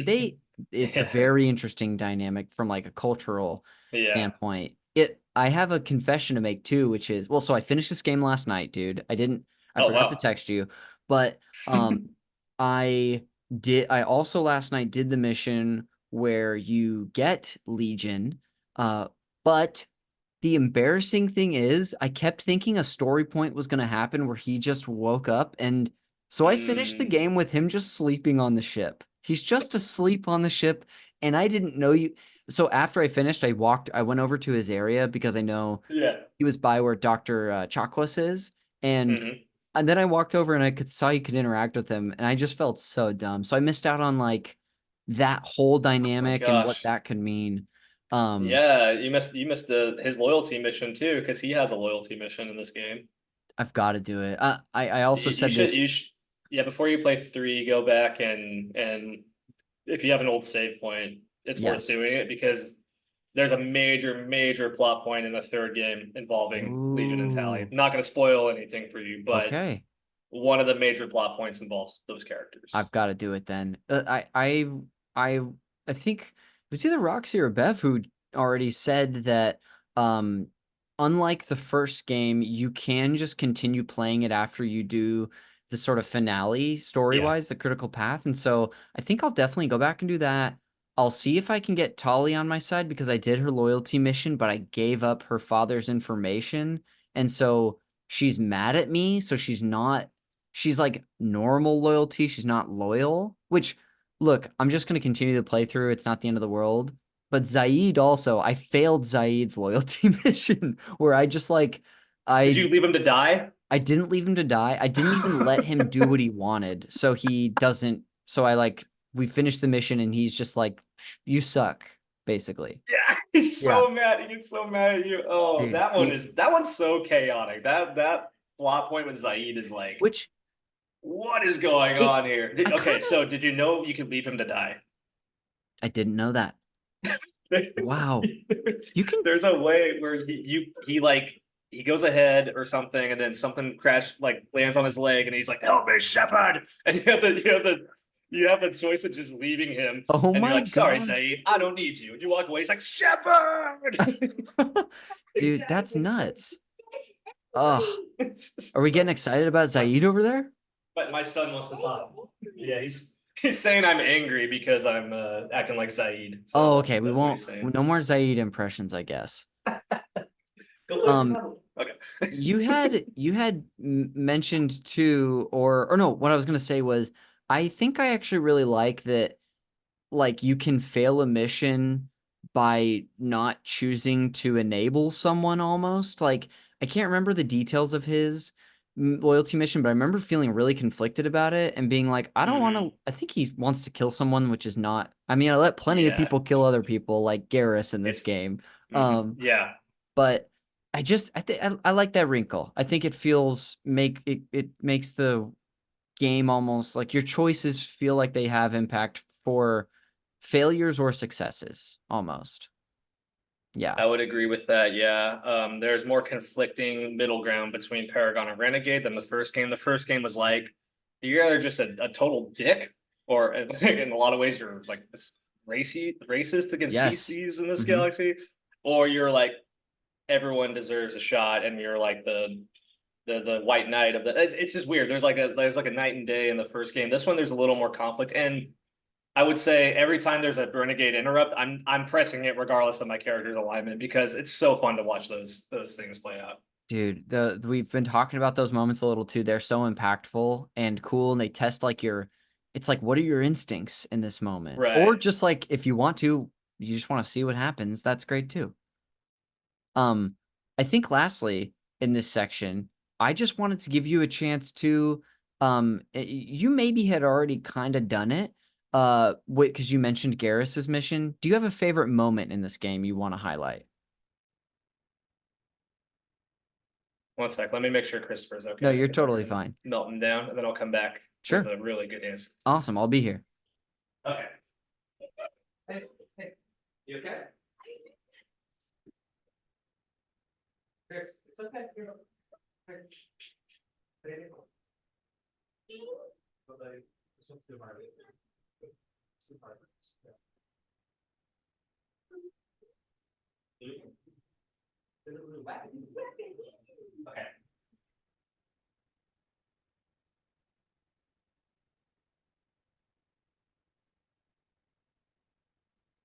It's a very interesting dynamic from like a cultural standpoint. I have a confession to make too, which is, well, so I finished this game last night, dude. I forgot to text you, but I also last night did the mission where you get Legion, but the embarrassing thing is I kept thinking a story point was going to happen where he just woke up, and so I finished the game with him just sleeping on the ship. He's just asleep on the ship, and I didn't know you. So after I finished, I went over to his area because I know he was by where Dr. Chakwas is, and then I walked over and I saw you could interact with him, and I just felt so dumb. So I missed out on like that whole dynamic and what that could mean. You missed his loyalty mission too, because he has a loyalty mission in this game. I've got to do it. I also said this. Before you play 3, go back and if you have an old save point, it's worth doing it, because there's a major plot point in the 3rd game involving Legion and Tali. I'm not going to spoil anything for you, but one of the major plot points involves those characters. I've got to do it then. I think it was either Roxy or Bev who already said that unlike the first game, you can just continue playing it after you do the sort of finale story-wise, the critical path. And so I think I'll definitely go back and do that. I'll see if I can get Tali on my side, because I did her loyalty mission, but I gave up her father's information. And so she's mad at me. So she's like normal loyalty. She's not loyal, which, look, I'm just going to continue the playthrough. It's not the end of the world. But Zaid also, I failed Zaid's loyalty mission where I just like, Did you leave him to die? I didn't leave him to die. I didn't even let him do what he wanted. So he doesn't. So we finished the mission and he's just like, you suck, basically. Yeah, he's so mad. He gets so mad at you. Oh, dude, that one's so chaotic. That plot point with Zaid is like, what is going on here? So did you know you could leave him to die? I didn't know that. Wow. There's a way where he goes ahead or something, and then something lands on his leg, and he's like, "Help me, Shepard!" And you have the choice of just leaving him. Oh, and my you're like, God. "Sorry, Zaid, I don't need you." And you walk away. He's like, "Shepard!" Dude, that's nuts. Oh, are we getting excited about Zaid over there? But my son wants to talk. Yeah, he's saying I'm angry because I'm acting like Zaid. So okay. We won't. No more Zaid impressions, I guess. Okay. you had mentioned too, or no, what I was gonna say was, I think I actually really like that, like, you can fail a mission by not choosing to enable someone almost. Like, I can't remember the details of his loyalty mission, but I remember feeling really conflicted about it and being like, I don't want to, I think he wants to kill someone, which is not, I mean, I let plenty of people kill other people like Garrus in this game. But I like that wrinkle. I think it it makes the game almost like your choices feel like they have impact for failures or successes almost. Yeah, I would agree with that. Yeah, there's more conflicting middle ground between Paragon and Renegade than the first game. The first game was like, you're either just a total dick, or in a lot of ways you're like racist against species in this galaxy, or you're like, everyone deserves a shot, and you're like the the White Knight of the. It's just weird. There's like a night and day in the first game. This one there's a little more conflict, and I would say every time there's a renegade interrupt, I'm pressing it regardless of my character's alignment because it's so fun to watch those things play out. Dude, we've been talking about those moments a little too. They're so impactful and cool, and they test like it's like, what are your instincts in this moment? Right. Or just like, if you want to, you just want to see what happens. That's great too. I think lastly in this section, I just wanted to give you a chance to, you maybe had already kind of done it, because you mentioned Garrus's mission. Do you have a favorite moment in this game you want to highlight? One sec, let me make sure Christopher's okay. No, you're totally fine. Melt him down, and then I'll come back Sure. with a really good answer. Awesome, I'll be here. Okay. Hey, you okay? Chris, it's okay. Okay.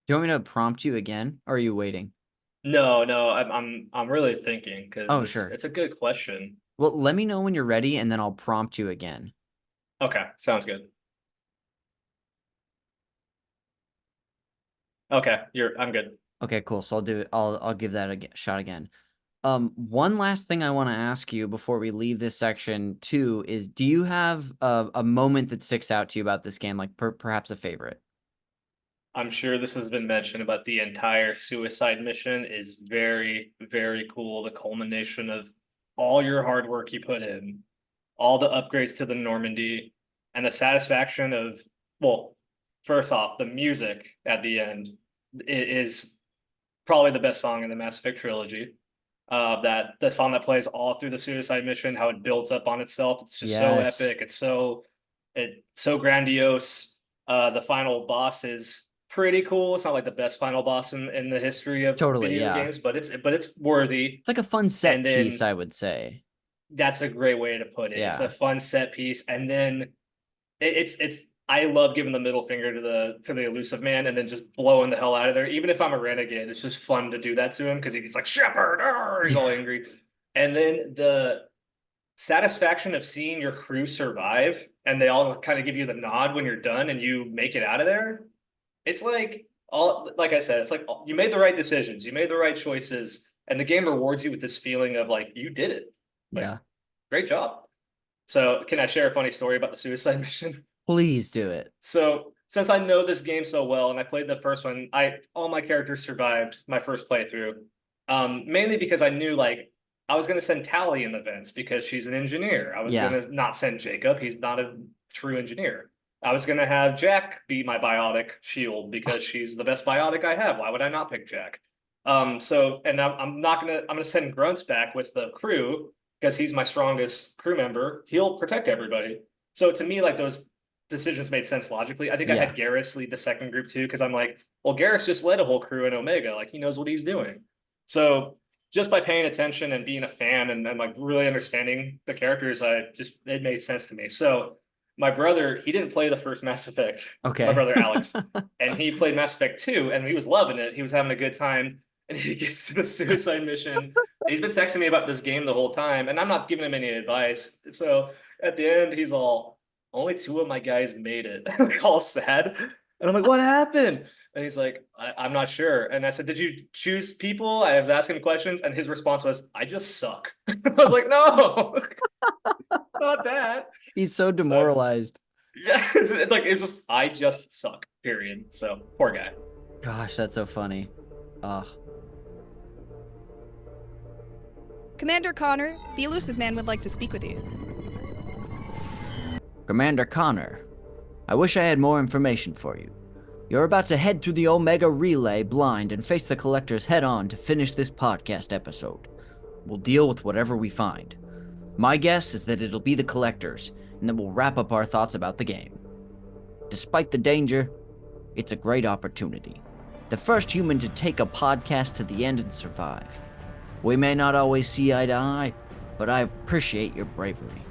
Do you want me to prompt you again, or are you waiting? No, I'm really thinking because sure. It's a good question. Well, let me know when you're ready, and then I'll prompt you again. Okay, sounds good. Okay, I'm good. Okay, cool. So I'll do it. I'll give that a shot again. One last thing I want to ask you before we leave this section too is, do you have a moment that sticks out to you about this game, like perhaps a favorite? I'm sure this has been mentioned, but the entire suicide mission is very, very cool. The culmination of all your hard work you put in, all the upgrades to the Normandy, and the satisfaction of, well, first off, the music at the end is probably the best song in the Mass Effect trilogy. That the song that plays all through the suicide mission, how it builds up on itself. It's just Yes. so epic. It's so grandiose. The final boss is pretty cool. It's not like the best final boss in the history of video games, but it's worthy. It's like a fun set And then- piece, I would say. That's a great way to put it. It's Yeah. a fun set piece, and then it's I love giving the middle finger to the Illusive Man and then just blowing the hell out of there. Even if I'm a renegade, it's just fun to do that to him because he's like, Shepard, he's all angry. And then the satisfaction of seeing your crew survive and they all kind of give you the nod when you're done and you make it out of there. It's like like I said, it's like you made the right decisions, you made the right choices, and the game rewards you with this feeling of like you did it. Like, Yeah. Great job. So can I share a funny story about the suicide mission? Please do it. So since I know this game so well and I played the first one, all my characters survived my first playthrough. Mainly because I knew like I was gonna send Tally in the vents because she's an engineer. I was gonna not send Jacob, he's not a true engineer. I was gonna have Jack be my biotic shield because she's the best biotic I have. Why would I not pick Jack? I'm gonna send Grunt back with the crew because he's my strongest crew member. He'll protect everybody. So to me, like those decisions made sense logically. I think I had Garrus lead the second group too, because I'm like, well, Garrus just led a whole crew in Omega, like he knows what he's doing. So just by paying attention and being a fan and like really understanding the characters, it made sense to me. So my brother, he didn't play the first Mass Effect. Okay. My brother Alex, and he played Mass Effect 2, and he was loving it. He was having a good time, and he gets to the suicide mission. He's been texting me about this game the whole time, and I'm not giving him any advice. So at the end, he's all, only 2 of my guys made it. Like all sad. And I'm like, what happened? And he's like, I'm not sure. And I said, did you choose people? I was asking him questions, and his response was, I just suck. I was like, no, not that. He's so demoralized. Yeah, it's just, I just suck, period. So poor guy. Gosh, that's so funny. Commander Connor, the Illusive Man would like to speak with you. Commander Connor, I wish I had more information for you. You're about to head through the Omega Relay blind and face the Collectors head-on to finish this podcast episode. We'll deal with whatever we find. My guess is that it'll be the Collectors, and that we'll wrap up our thoughts about the game. Despite the danger, it's a great opportunity. The first human to take a podcast to the end and survive. We may not always see eye to eye, but I appreciate your bravery.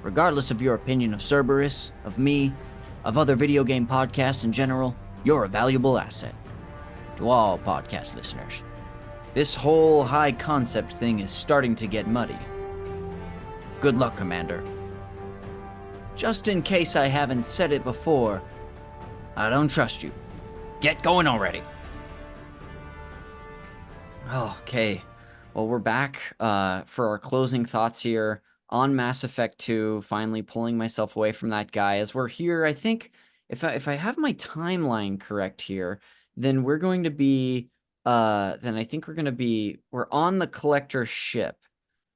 Regardless of your opinion of Cerberus, of me, of other video game podcasts in general, you're a valuable asset. To all podcast listeners, this whole high concept thing is starting to get muddy. Good luck, Commander. Just in case I haven't said it before, I don't trust you. Get going already. Okay. Well, we're back for our closing thoughts here on Mass Effect 2, finally pulling myself away from that guy. As we're here, I think, if I have my timeline correct here, then we're going to be, we're on the Collector ship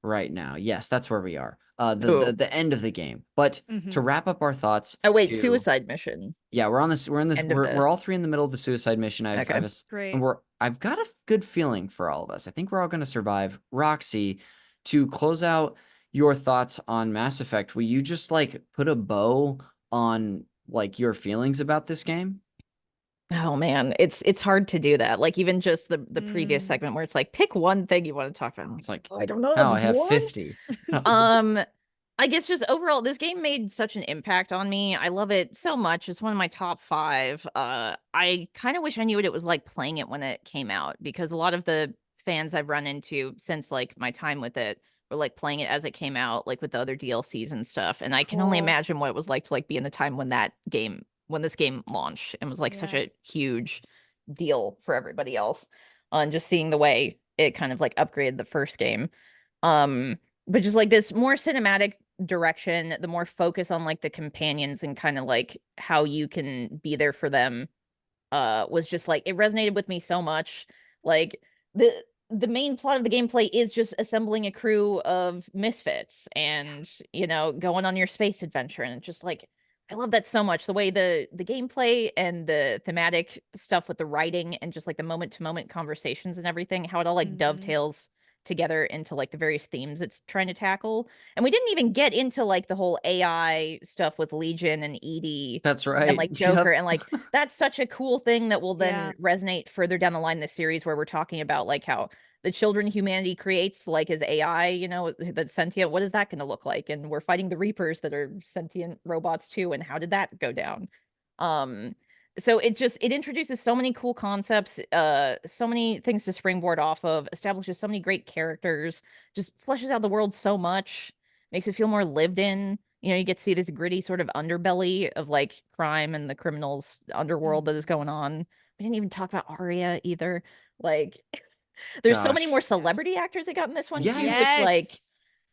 right now. Yes, that's where we are. The end of the game. But to wrap up our thoughts. Oh wait, suicide mission. Yeah, we're in this. End of We're all three in the middle of the suicide mission. Great. I've got a good feeling for all of us. I think we're all going to survive. Roxy, to close out your thoughts on Mass Effect, will you just like put a bow on like your feelings about this game? Oh man, it's hard to do that. Like even just the previous segment where it's like pick one thing you want to talk about. It's like, I don't know. oh, I have one? 50. I guess just overall, this game made such an impact on me. I love it so much. It's one of my top 5. I kind of wish I knew what it was like playing it when it came out, because a lot of the fans I've run into since like my time with it were like playing it as it came out, like with the other DLCs and stuff. And I can only imagine what it was like to like be in the time when this game launched and was like such a huge deal for everybody else. And just seeing the way it kind of like upgraded the first game. But just like this more cinematic direction, the more focus on like the companions and kind of like how you can be there for them, was just like, it resonated with me so much. Like the main plot of the gameplay is just assembling a crew of misfits and, you know, going on your space adventure. And it's just like, I love that so much. The way the gameplay and the thematic stuff with the writing and just like the moment to moment conversations and everything, how it all like dovetails together into like the various themes it's trying to tackle. And we didn't even get into like the whole AI stuff with Legion and EDI. That's right. And like Joker. And like that's such a cool thing that will then resonate further down the line in this series, where we're talking about like how the children humanity creates like as AI, you know, that's sentient. What is that going to look like? And we're fighting the Reapers that are sentient robots too. And how did that go down? So it introduces so many cool concepts, so many things to springboard off of, establishes so many great characters, just fleshes out the world so much, makes it feel more lived in. You know, you get to see this gritty sort of underbelly of like crime and the criminals underworld that is going on. We didn't even talk about Arya either. Like there's so many more celebrity actors that got in this one too. It's like,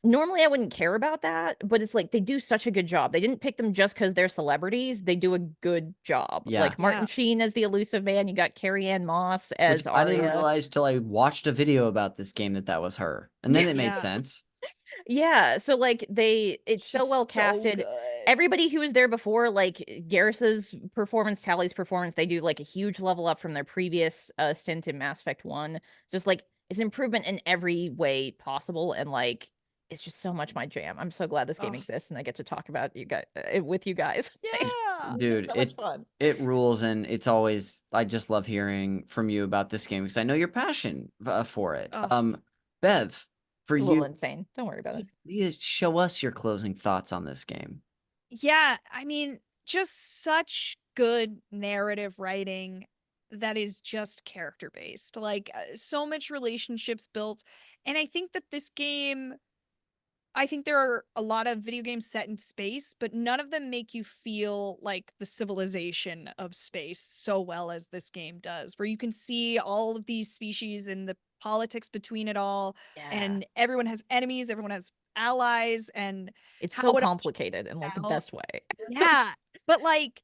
normally I wouldn't care about that, but it's like they do such a good job. They didn't pick them just because they're celebrities. They do a good job. Like Martin Sheen as the Illusive Man. You got Carrie-Anne Moss as Arya. I didn't realize till I watched a video about this game that was her. And then it made sense. Yeah, so like it's so well casted. Everybody who was there before, like Garrus's performance, Tally's performance, they do like a huge level up from their previous stint in Mass Effect 1. Just like it's improvement in every way possible, and like it's just so much my jam. I'm so glad this game exists and I get to talk about you guys with you guys. Yeah, dude, so much fun. It rules, and it's always, I just love hearing from you about this game because I know your passion for it. Bev, for a little you, insane. Don't worry about it. You show us your closing thoughts on this game. Yeah, I mean, just such good narrative writing that is just character based. Like so much relationships built, and I think that this game, I think there are a lot of video games set in space, but none of them make you feel like the civilization of space so well as this game does, where you can see all of these species and the politics between it all, and everyone has enemies, everyone has allies, and it's so complicated in like the best way. Yeah, but like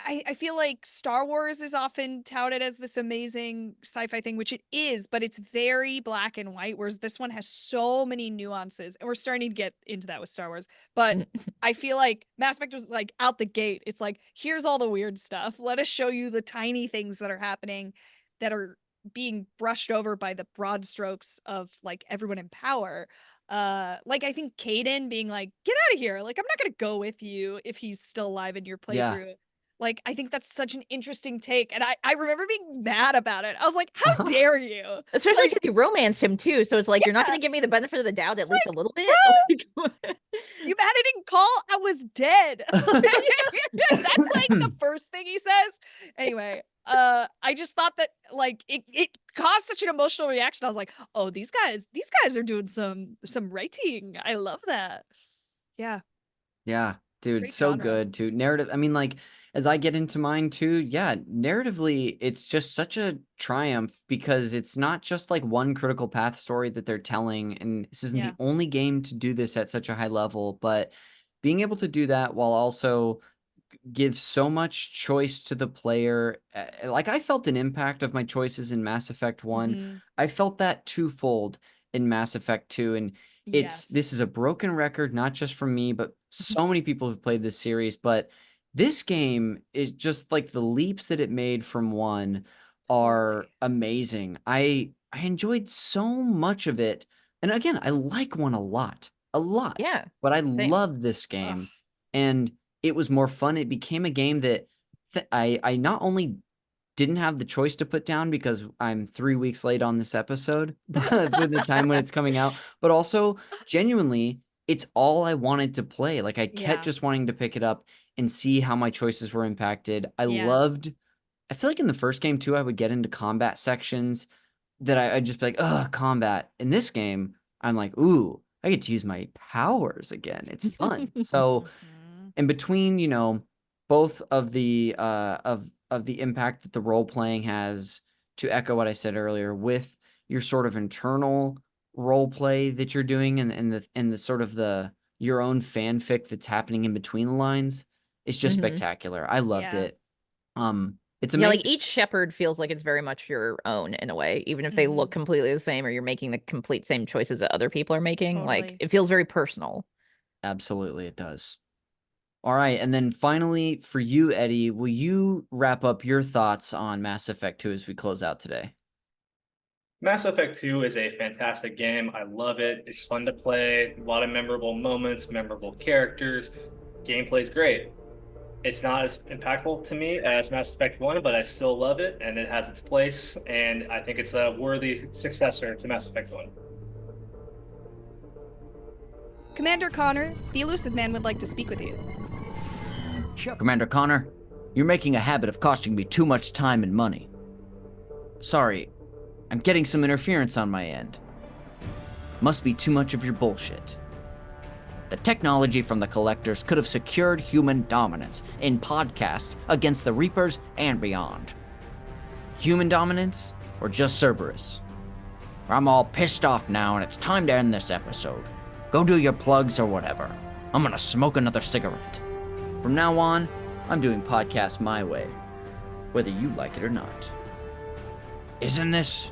I feel like Star Wars is often touted as this amazing sci-fi thing, which it is, but it's very black and white, whereas this one has so many nuances, and we're starting to get into that with Star Wars. But I feel like Mass Effect was like out the gate. It's like, here's all the weird stuff. Let us show you the tiny things that are happening that are being brushed over by the broad strokes of like everyone in power. Like I think Caden being like, get out of here. Like, I'm not gonna go with you if he's still alive in your playthrough. Like, I think that's such an interesting take. And I remember being mad about it. I was like, how dare you? Especially Like, because you romanced him too. So it's like, you're not Yeah. going to give me the benefit of the doubt at It's least like, a little bit. you mad I didn't call? I was dead. That's like the first thing he says. Anyway, I just thought that like it caused such an emotional reaction. I was like, oh, these guys are doing some writing. I love that. Yeah. Yeah, dude, Great so genre. good too. Narrative, I mean, like, as I get into mine too, yeah, narratively, it's just such a triumph because it's not just like one critical path story that they're telling, and this isn't Yeah. the only game to do this at such a high level, but being able to do that while also give so much choice to the player. Like, I felt an impact of my choices in Mass Effect 1. Mhm. I felt that twofold in Mass Effect 2, and Yes. this is a broken record, not just from me, but so many people who've played this series. But this game is just like the leaps that it made from 1 are Totally. amazing. I enjoyed so much of it. And again, I like 1 a lot. Yeah, But I same. love this game. And it was more fun. It became a game that I not only didn't have the choice to put down because I'm 3 weeks late on this episode with the time when it's coming out, but also genuinely, it's all I wanted to play. Like, I kept Yeah. just wanting to pick it up and see how my choices were impacted. I Yeah. feel like in the first game too, I would get into combat sections that I'd just be like, ugh, combat. In this game, I'm like, ooh, I get to use my powers again. It's fun. So, Mhm. in between, both of the of the impact that the role playing has, to echo what I said earlier, with your sort of internal role play that you're doing, and the sort of your own fanfic that's happening in between the lines, it's just Mhm. spectacular. I loved Yeah. it. It's Yeah, like amazing. each shepherd feels like it's very much your own in a way, even if they look Mhm. completely the same or you're making the complete same choices that other people are making. Like, Totally. it feels very personal. Absolutely, it does. All right, and then finally for you, Eddie, will you wrap up your thoughts on Mass Effect 2 as we close out today? Mass Effect 2 is a fantastic game. I love it. It's fun to play. A lot of memorable moments, memorable characters. Gameplay's great. It's not as impactful to me as Mass Effect 1, but I still love it and it has its place. And I think it's a worthy successor to Mass Effect 1. Commander Connor, the Illusive Man would like to speak with you. Commander Connor, you're making a habit of costing me too much time and money. Sorry, I'm getting some interference on my end. Must be too much of your bullshit. The technology from the collectors could have secured human dominance in podcasts against the Reapers and beyond. Human dominance or just Cerberus? I'm all pissed off now and it's time to end this episode. Go do your plugs or whatever. I'm gonna smoke another cigarette. From now on, I'm doing podcasts my way, whether you like it or not. Isn't this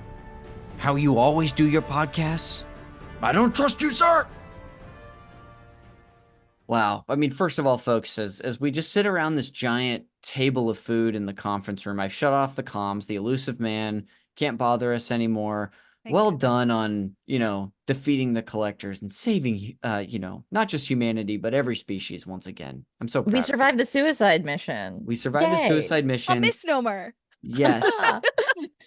how you always do your podcasts? I don't trust you, sir! Wow. I mean, first of all, folks, as we just sit around this giant table of food in the conference room, I've shut off the comms. The Illusive Man can't bother us anymore. Thank Well goodness. done on, defeating the collectors and saving, not just humanity, but every species once again. I'm so proud We of you. survived the suicide mission. We survived the Yay. suicide A mission. misnomer. Yes. Ah.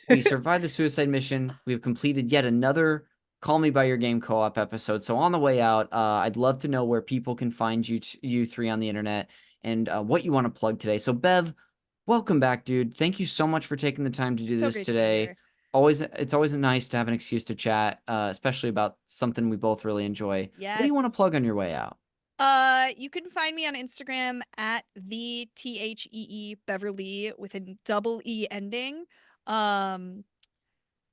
We survived the suicide mission. We've completed yet another Call Me by Your Game co-op episode. So on the way out, I'd love to know where people can find you three on the internet and what you want to plug today. So Bev, welcome back, dude. Thank you so much for taking the time to do So this great to be today. here. It's always nice to have an excuse to chat, especially about something we both really enjoy. What do you want to Yes. plug on your way out? You can find me on Instagram at the THEE Beverlee with a double E ending.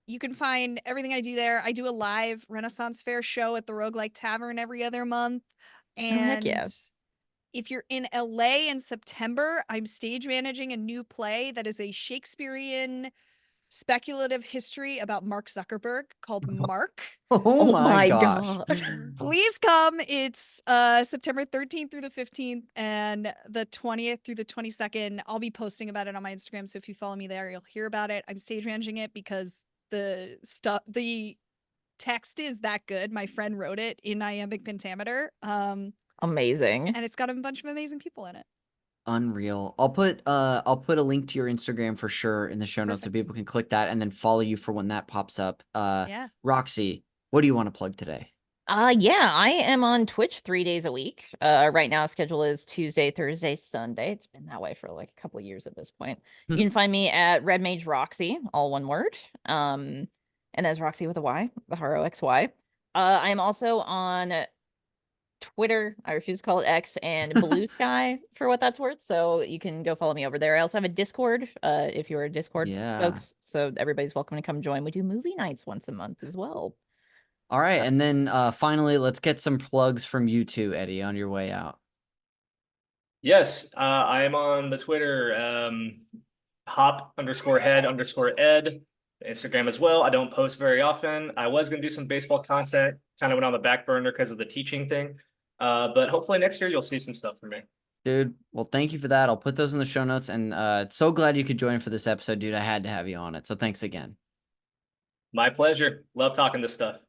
You can find everything I do there. I do a live Renaissance Fair show at the Roguelike Tavern every other month. heck yeah. And if you're in LA in September, I'm stage managing a new play that is a Shakespearean speculative history about Mark Zuckerberg called Mark. Oh my gosh. gosh. Please come. It's September 13th through the 15th and the 20th through the 22nd. I'll be posting about it on my Instagram, so if you follow me there, you'll hear about it. I'm stage managing it because the text is that good. My friend wrote it in iambic pentameter. Amazing. And it's got a bunch of amazing people in it. Unreal. I'll put a link to your Instagram for sure in the show notes so Perfect. people can click that and then follow you for when that pops up. Yeah. Roxy, what do you want to plug today? Yeah, I am on Twitch 3 days a week. Right now schedule is Tuesday, Thursday, Sunday. It's been that way for like a couple of years at this point. You can find me at Red Mage Roxy, all one word. And that's Roxy with a Y, the Roxy. I am also on Twitter. I refuse to call it X, and Blue Sky for what that's worth. So you can go follow me over there. I also have a Discord, if you're a Discord Yeah. folks. So everybody's welcome to come join. We do movie nights once a month as well. All right, and then finally, let's get some plugs from you two, Eddie, on your way out. Yes, I am on the Twitter, hop_head_ed, Instagram as well. I don't post very often. I was going to do some baseball content, kind of went on the back burner because of the teaching thing. But hopefully next year you'll see some stuff from me. Dude, well, thank you for that. I'll put those in the show notes, and so glad you could join for this episode, dude. I had to have you on it, so thanks again. My pleasure. Love talking this stuff.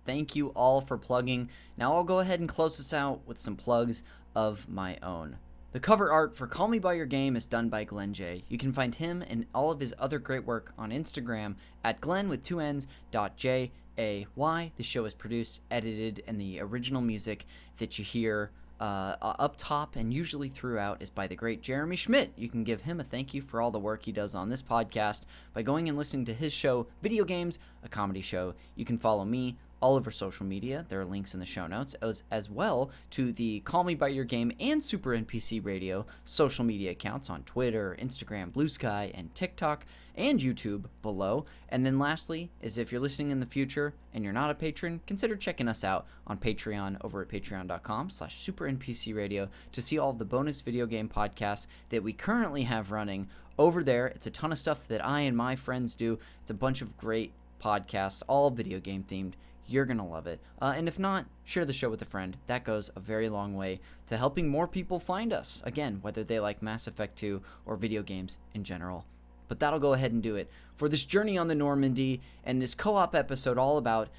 Thank you all for plugging. Now I'll go ahead and close this out with some plugs of my own. The cover art for Call Me By Your Game is done by Glenn J. You can find him and all of his other great work on Instagram at glenn.jay. The show is produced, edited, and the original music that you hear up top and usually throughout is by the great Jeremy Schmidt. You can give him a thank you for all the work he does on this podcast by going and listening to his show, Video Games, a comedy show. You can follow me all over social media. There are links in the show notes, as well to the Call Me By Your Game and Super NPC Radio social media accounts on Twitter, Instagram, Blue Sky, and TikTok, and YouTube below. And then lastly, is if you're listening in the future and you're not a patron, consider checking us out on Patreon over at patreon.com/SuperNPCRadio to see all of the bonus video game podcasts that we currently have running over there. It's a ton of stuff that I and my friends do. It's a bunch of great podcasts, all video game themed. You're going to love it. And if not, share the show with a friend. That goes a very long way to helping more people find us. Again, whether they like Mass Effect 2 or video games in general. But that'll go ahead and do it for this journey on the Normandy and this co-op episode all about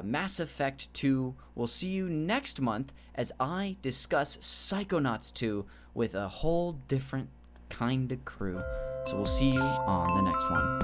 Mass Effect 2. We'll see you next month as I discuss Psychonauts 2 with a whole different kind of crew. So we'll see you on the next one.